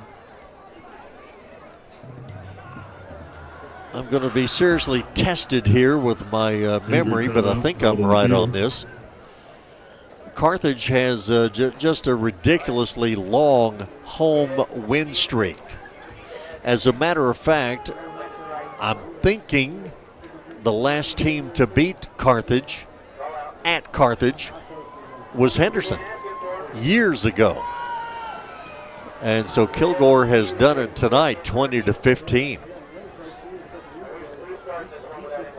I'm going to be seriously tested here with my memory, but I think I'm right on this. Carthage has just a ridiculously long home win streak. As a matter of fact, I'm thinking the last team to beat Carthage at Carthage was Henderson. years ago. And so Kilgore has done it tonight, 20-15.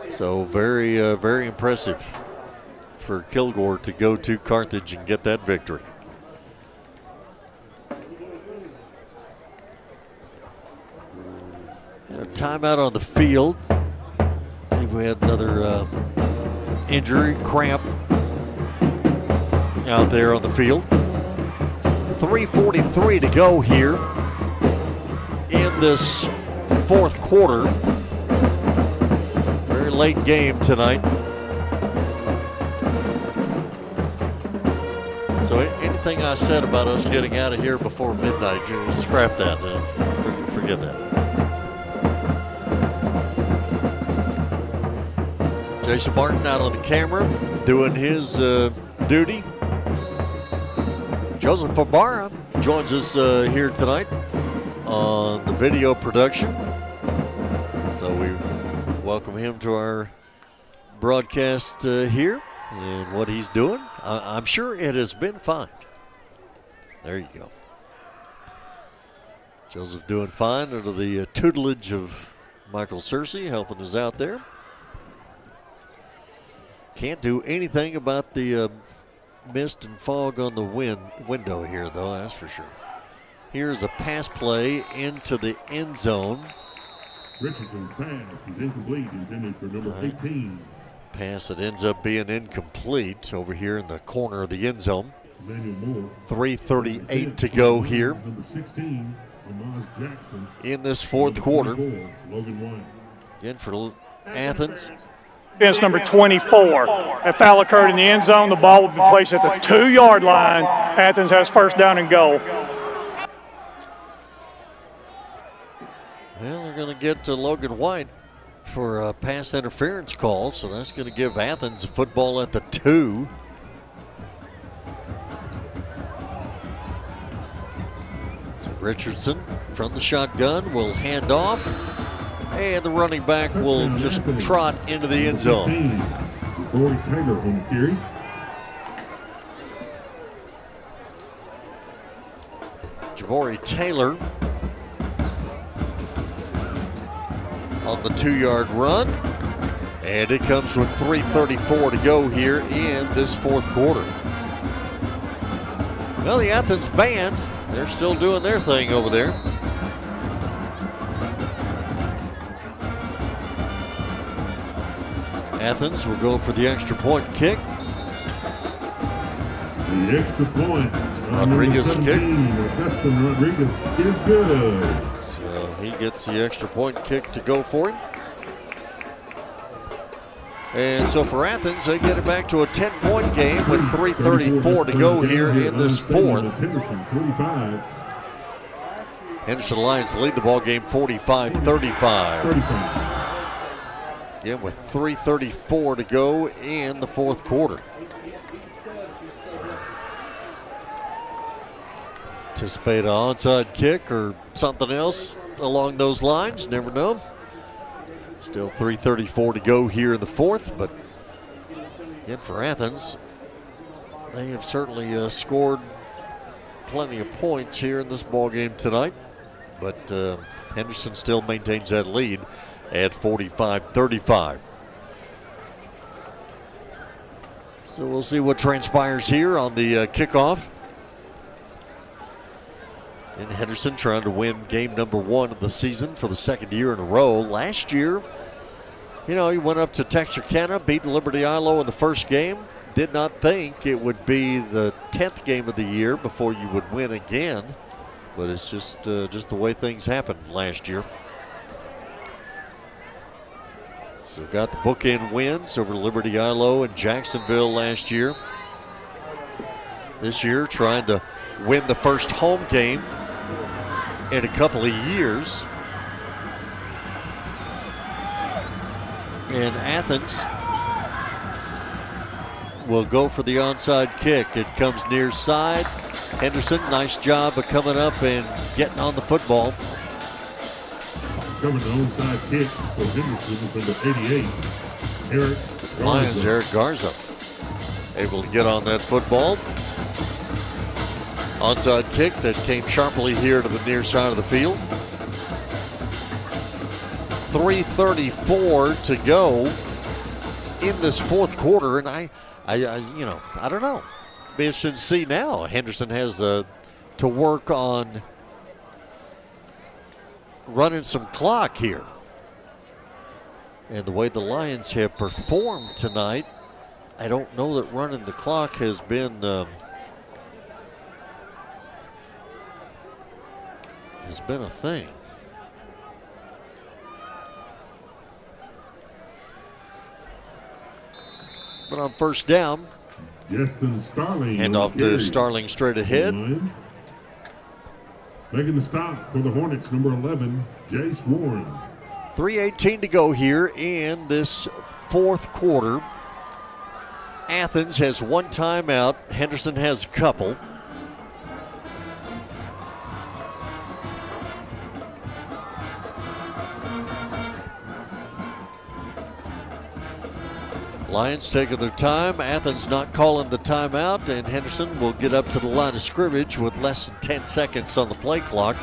So very, very impressive for Kilgore to go to Carthage and get that victory. And a timeout on the field. I believe we had another injury, cramp out there on the field. 3:43 to go here in this fourth quarter. Very late game tonight. So anything I said about us getting out of here before midnight, just scrap that. Forget that. Jason Martin out on the camera doing his duty. Joseph Fabara joins us here tonight on the video production. So we welcome him to our broadcast here and what he's doing. I'm sure it has been fine. There you go. Joseph doing fine under the tutelage of Michael Searcy helping us out there. Can't do anything about the mist and fog on the window here, though, that's for sure. Here's a pass play into the end zone. Richardson's pass is incomplete, intended for number 18. Pass that ends up being incomplete over here in the corner of the end zone. 3:38 to go here Number 16, Amaz Jackson. in this fourth quarter. Logan White. Again for Athens. Against number 24. A foul occurred in the end zone. The ball will be placed at the 2-yard line. Athens has first down and goal. Well, they're going to get to Logan White for a pass interference call, so that's going to give Athens a football at the 2. So Richardson from the shotgun will hand off, and the running back will just trot into the end zone. Corey Taylor on the carry. Jabari Taylor on the 2-yard run. And it comes with 3:34 to go here in this fourth quarter. Well, the Athens band, they're still doing their thing over there. Athens will go for the extra point kick. The extra point. Rodriguez kick. Justin Rodriguez is good. So he gets the extra point kick to go for him. And so for Athens, they get it back to a 10-point game with 3:34 to go here in this fourth. Henderson Lions lead the ball game 45-35. Again, with 3:34 to go in the fourth quarter. Anticipate an onside kick or something else along those lines. Never know. Still 3:34 to go here in the fourth, but again for Athens, they have certainly scored plenty of points here in this ball game tonight. But Henderson still maintains that lead at 45-35. So we'll see what transpires here on the kickoff. And Henderson trying to win game number 1 of the season for the second year in a row. Last year, he went up to Texarkana, beat Liberty Ilo in the first game. Did not think it would be the 10th game of the year before you would win again. But it's just the way things happened last year. So got the bookend wins over Liberty Ilo and Jacksonville last year. This year trying to win the first home game in a couple of years. And Athens will go for the onside kick. It comes near side. Henderson, nice job of coming up and getting on the football. Coming to onside kick for Henderson is number 88, Eric Garza. Lions, Eric Garza, able to get on that football. Onside kick that came sharply here to the near side of the field. 3:34 to go in this fourth quarter, and I don't know. Be interested to see now. Henderson has to work on running some clock here. And the way the Lions have performed tonight, I don't know that running the clock has been a thing. But on first down, hand off to Starling straight ahead. Making the stop for the Hornets, number 11, Jace Warren. 3:18 to go here in this fourth quarter. Athens has one timeout. Henderson has a couple. Lions taking their time. Athens not calling the timeout, and Henderson will get up to the line of scrimmage with less than 10 seconds on the play clock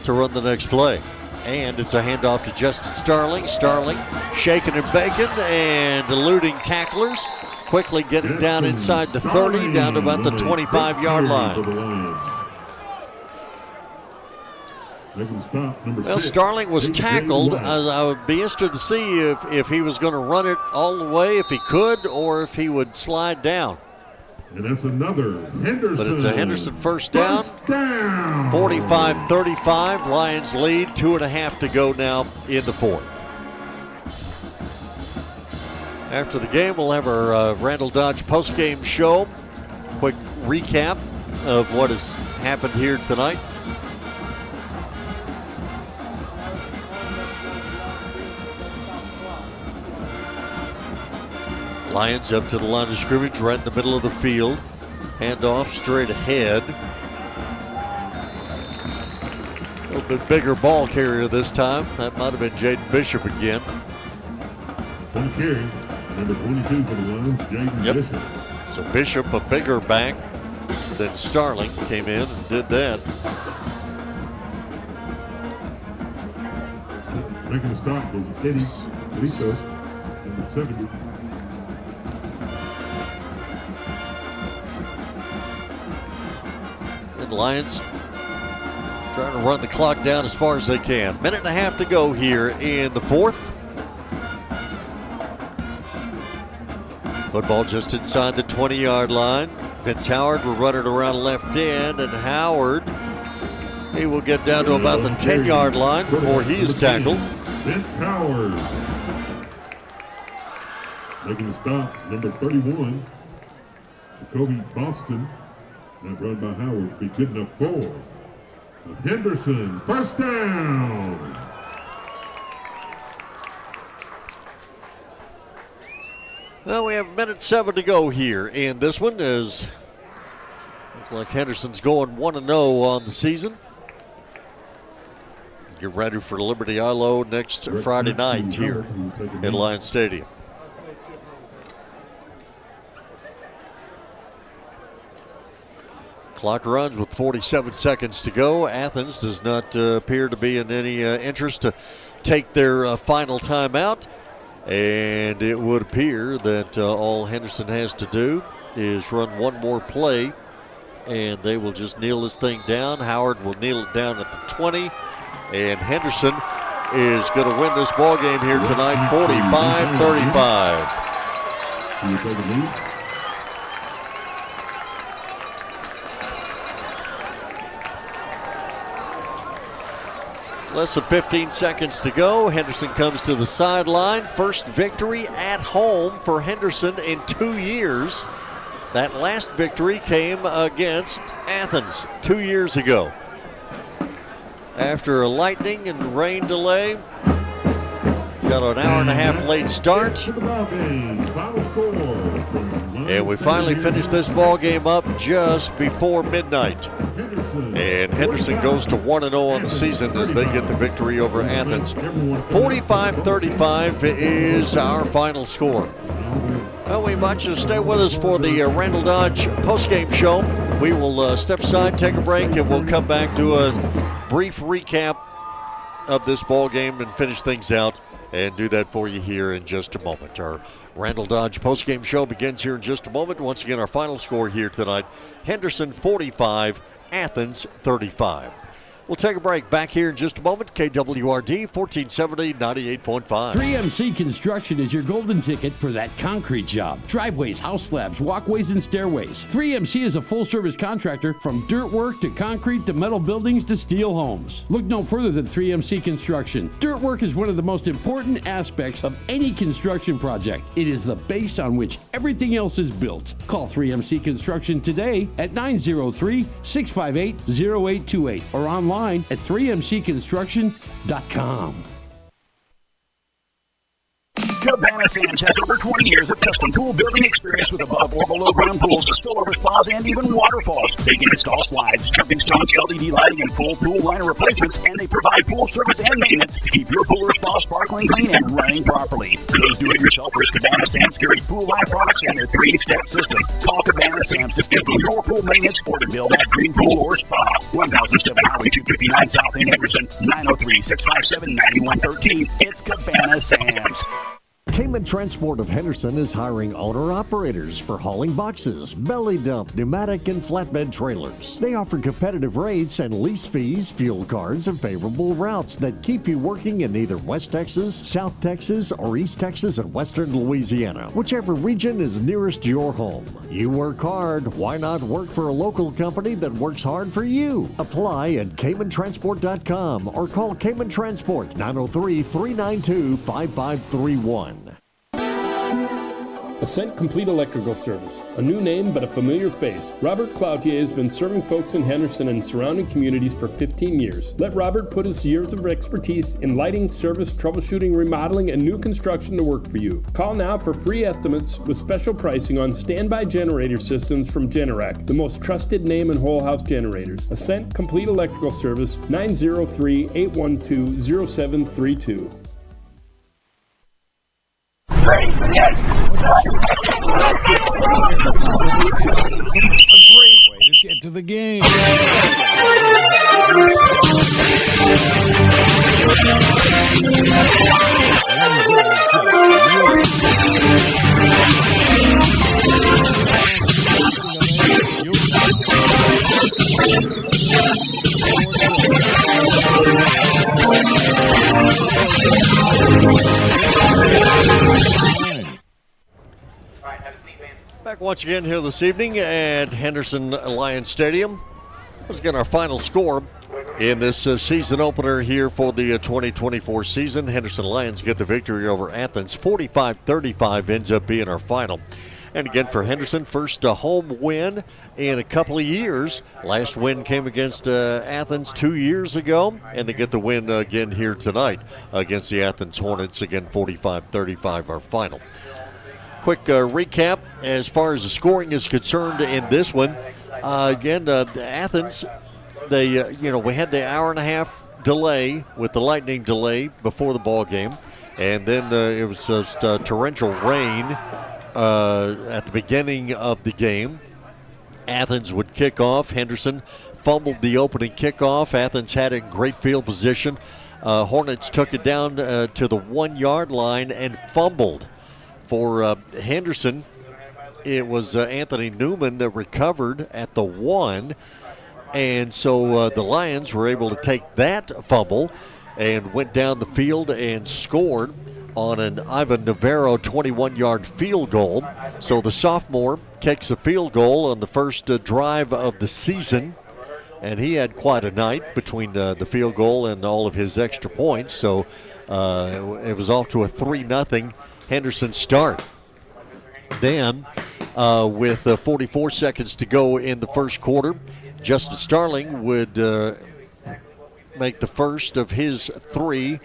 to run the next play. And it's a handoff to Justin Starling. Starling shaking and baking and eluding tacklers. Quickly getting down inside the 30, down to about the 25-yard line. Well, Starling was tackled. I would be interested to see if he was going to run it all the way, if he could, or if he would slide down. And that's another Henderson. But it's a Henderson first down. 45-35. Lions lead. 2.5 to go now in the fourth. After the game, we'll have our Randall Dodge postgame show. Quick recap of what has happened here tonight. Lions up to the line of scrimmage, right in the middle of the field. Handoff straight ahead. A little bit bigger ball carrier this time. That might have been Jaden Bishop again. One carry, number 22 for the Lions, Jaden Bishop. So Bishop, a bigger back than Starling, came in and did that. Making the stop was Eddie Liso, number 70. And Lions trying to run the clock down as far as they can. 1.5 to go here in the fourth. Football just inside the 20-yard line. Vince Howard will run it around left end, and Howard, he will get down to about the 10-yard line before he is tackled. Vince Howard. Making the stop, number 31, Jacoby Boston. That run by Howard be good enough for Henderson. First down. Well, we have 1:07 to go here in this one. Looks like Henderson's going 1-0 on the season. Get ready for Liberty ILO next Friday night here at Lions Stadium. Clock runs with 47 seconds to go. Athens does not appear to be in any interest to take their final timeout. And it would appear that all Henderson has to do is run one more play, and they will just kneel this thing down. Howard will kneel it down at the 20, and Henderson is going to win this ball game here tonight, 45-35. Less than 15 seconds to go. Henderson comes to the sideline. First victory at home for Henderson in 2 years. That last victory came against Athens 2 years ago. After a lightning and rain delay, got an hour and a half late start. And we finally finished this ball game up just before midnight. And Henderson goes to 1-0 on the season as they get the victory over Athens. 45-35 is our final score. Well, we invite you to stay with us for the Randall Dodge postgame show. We will step aside, take a break, and we'll come back, do a brief recap of this ball game and finish things out and do that for you here in just a moment. Our Randall Dodge postgame show begins here in just a moment. Once again, our final score here tonight, Henderson 45, Athens 35. We'll take a break. Back here in just a moment. KWRD 1470 98.5. 3MC Construction is your golden ticket for that concrete job. Driveways, house slabs, walkways, and stairways. 3MC is a full-service contractor from dirt work to concrete to metal buildings to steel homes. Look no further than 3MC Construction. Dirt work is one of the most important aspects of any construction project. It is the base on which everything else is built. Call 3MC Construction today at 903-658-0828 or online at 3mcconstruction.com. Cabana Sands has over 20 years of custom pool building experience with above or below ground pools, spillover spas, and even waterfalls. They can install slides, jumping stones, LED lighting, and full pool liner replacements, and they provide pool service and maintenance to keep your pool or spa sparkling clean and running properly. For those do-it-yourselfers, Cabana Sands carries pool line products and their 3-step system. Call Cabana Sands to schedule your pool maintenance or to build that dream pool or spa. 1007 Highway 259 South in Henderson, 903-657-9113. It's Cabana Sands. Cayman Transport of Henderson is hiring owner-operators for hauling boxes, belly dump, pneumatic, and flatbed trailers. They offer competitive rates and lease fees, fuel cards, and favorable routes that keep you working in either West Texas, South Texas, or East Texas and Western Louisiana, whichever region is nearest your home. You work hard, why not work for a local company that works hard for you? Apply at CaymanTransport.com or call Cayman Transport 903-392-5531. Ascent Complete Electrical Service, a new name but a familiar face. Robert Cloutier has been serving folks in Henderson and surrounding communities for 15 years. Let Robert put his years of expertise in lighting, service, troubleshooting, remodeling, and new construction to work for you. Call now for free estimates with special pricing on standby generator systems from Generac, the most trusted name in whole house generators. Ascent Complete Electrical Service, 903-812-0732. A great way to get to the game. Back once again here this evening at Henderson Lions Stadium. Once again, our final score in this season opener here for the 2024 season. Henderson Lions get the victory over Athens. 45-35 ends up being our final. And again, for Henderson, first home win in a couple of years. Last win came against Athens 2 years ago, and they get the win again here tonight against the Athens Hornets. Again, 45-35 our final. Quick recap as far as the scoring is concerned in this one. Athens, we had the hour and a half delay with the lightning delay before the ball game, and then it was just torrential rain at the beginning of the game. Athens would kick off. Henderson fumbled the opening kickoff. Athens had it in great field position. Hornets took it down to the 1 yard line and fumbled. For Henderson, it was Anthony Newman that recovered at the 1. And so the Lions were able to take that fumble and went down the field and scored on an Ivan Navarro 21-yard field goal. So the sophomore kicks a field goal on the first drive of the season. And he had quite a night between the field goal and all of his extra points. So it was off to a 3-0 Henderson start. Then, with 44 seconds to go in the first quarter, Justin Starling would make the first of his 3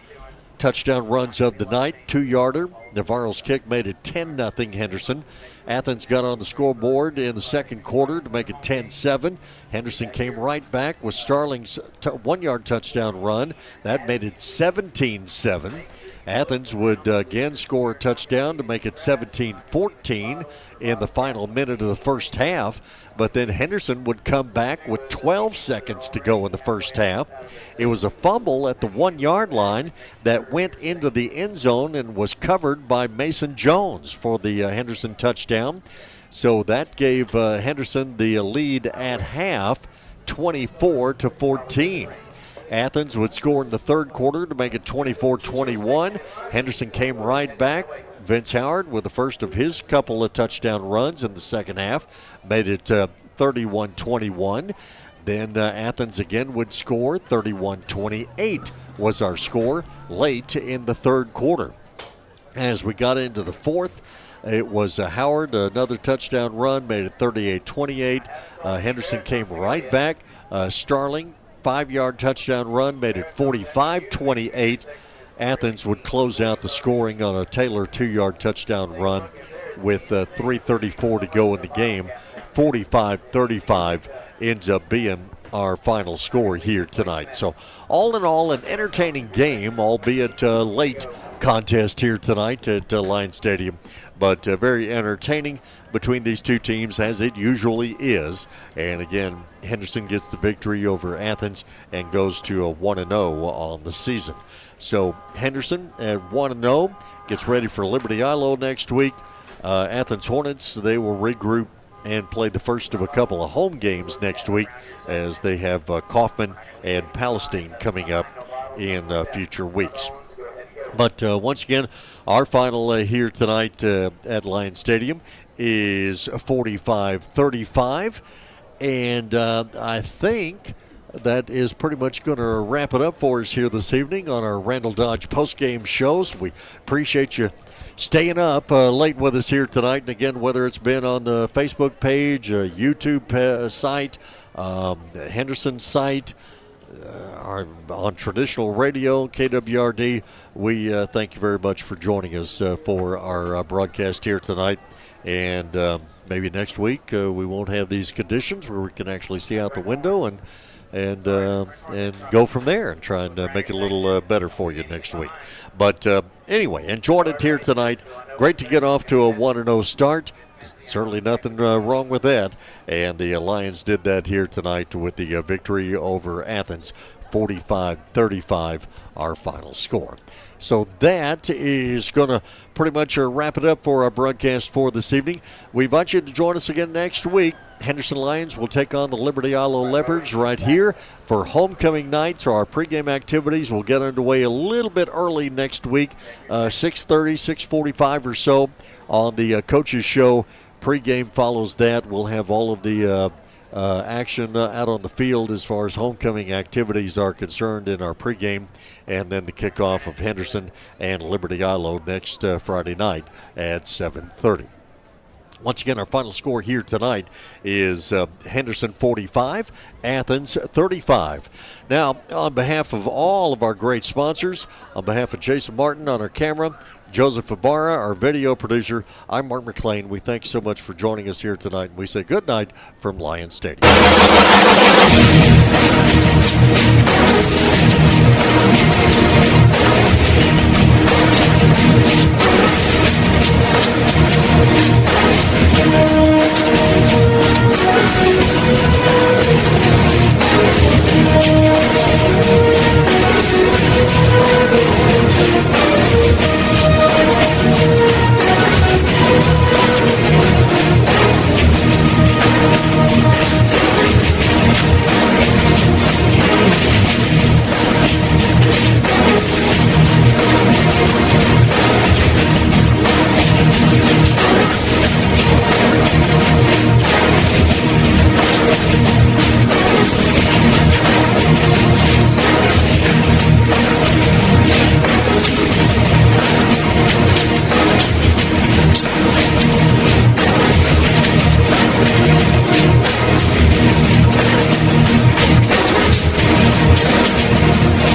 touchdown runs of the night, 2-yarder. Navarro's kick made it 10-0 Henderson. Athens got on the scoreboard in the second quarter to make it 10-7. Henderson came right back with Starling's 1-yard touchdown run. That made it 17-7. Athens would again score a touchdown to make it 17-14 in the final minute of the first half, but then Henderson would come back with 12 seconds to go in the first half. It was a fumble at the 1-yard line that went into the end zone and was covered by Mason Jones for the Henderson touchdown. So that gave Henderson the lead at half, 24-14. Athens would score in the third quarter to make it 24-21. Henderson came right back. Vince Howard with the first of his couple of touchdown runs in the second half made it 31-21. Then Athens again would score. 31-28 was our score late in the third quarter. As we got into the fourth, it was Howard, another touchdown run, made it 38-28. Henderson came right back. Starling, 5-yard touchdown run, made it 45-28. Athens would close out the scoring on a Taylor 2-yard touchdown run with 3:34 to go in the game. 45-35 ends up being our final score here tonight. So all in all, an entertaining game, albeit late contest here tonight at Lions Stadium, but very entertaining between these two teams, as it usually is. And again, Henderson gets the victory over Athens and goes to a 1-0 on the season. So Henderson at 1-0 gets ready for Liberty Ilo next week. Athens Hornets, they will regroup and play the first of a couple of home games next week, as they have Kaufman and Palestine coming up in future weeks. But once again, our final here tonight at Lions Stadium is 45-35. And I think that is pretty much going to wrap it up for us here this evening on our Randall Dodge postgame shows. We appreciate you staying up late with us here tonight. And again, whether it's been on the Facebook page, YouTube site, Henderson site, on traditional radio, KWRD, we thank you very much for joining us for our broadcast here tonight. And maybe next week we won't have these conditions where we can actually see out the window and go from there and try and make it a little better for you next week. But anyway, enjoyed it here tonight. Great to get off to a 1-0 start. Certainly nothing wrong with that. And the Lions did that here tonight with the victory over Athens, 45-35, our final score. So that is going to pretty much wrap it up for our broadcast for this evening. We invite you to join us again next week. Henderson Lions will take on the Liberty Ilo Leopards right here for homecoming night. So our pregame activities will get underway a little bit early next week, 6:30, 6:45 or so on the Coaches Show. Pregame follows that. We'll have all of the action out on the field as far as homecoming activities are concerned in our pregame, and then the kickoff of Henderson and Liberty Ilo next Friday night at 7:30. Once again, our final score here tonight is Henderson 45, Athens 35. Now, on behalf of all of our great sponsors, on behalf of Jason Martin on our camera, Joseph Ibarra, our video producer, I'm Mark McClain. We thank you so much for joining us here tonight, and we say good night from Lions Stadium.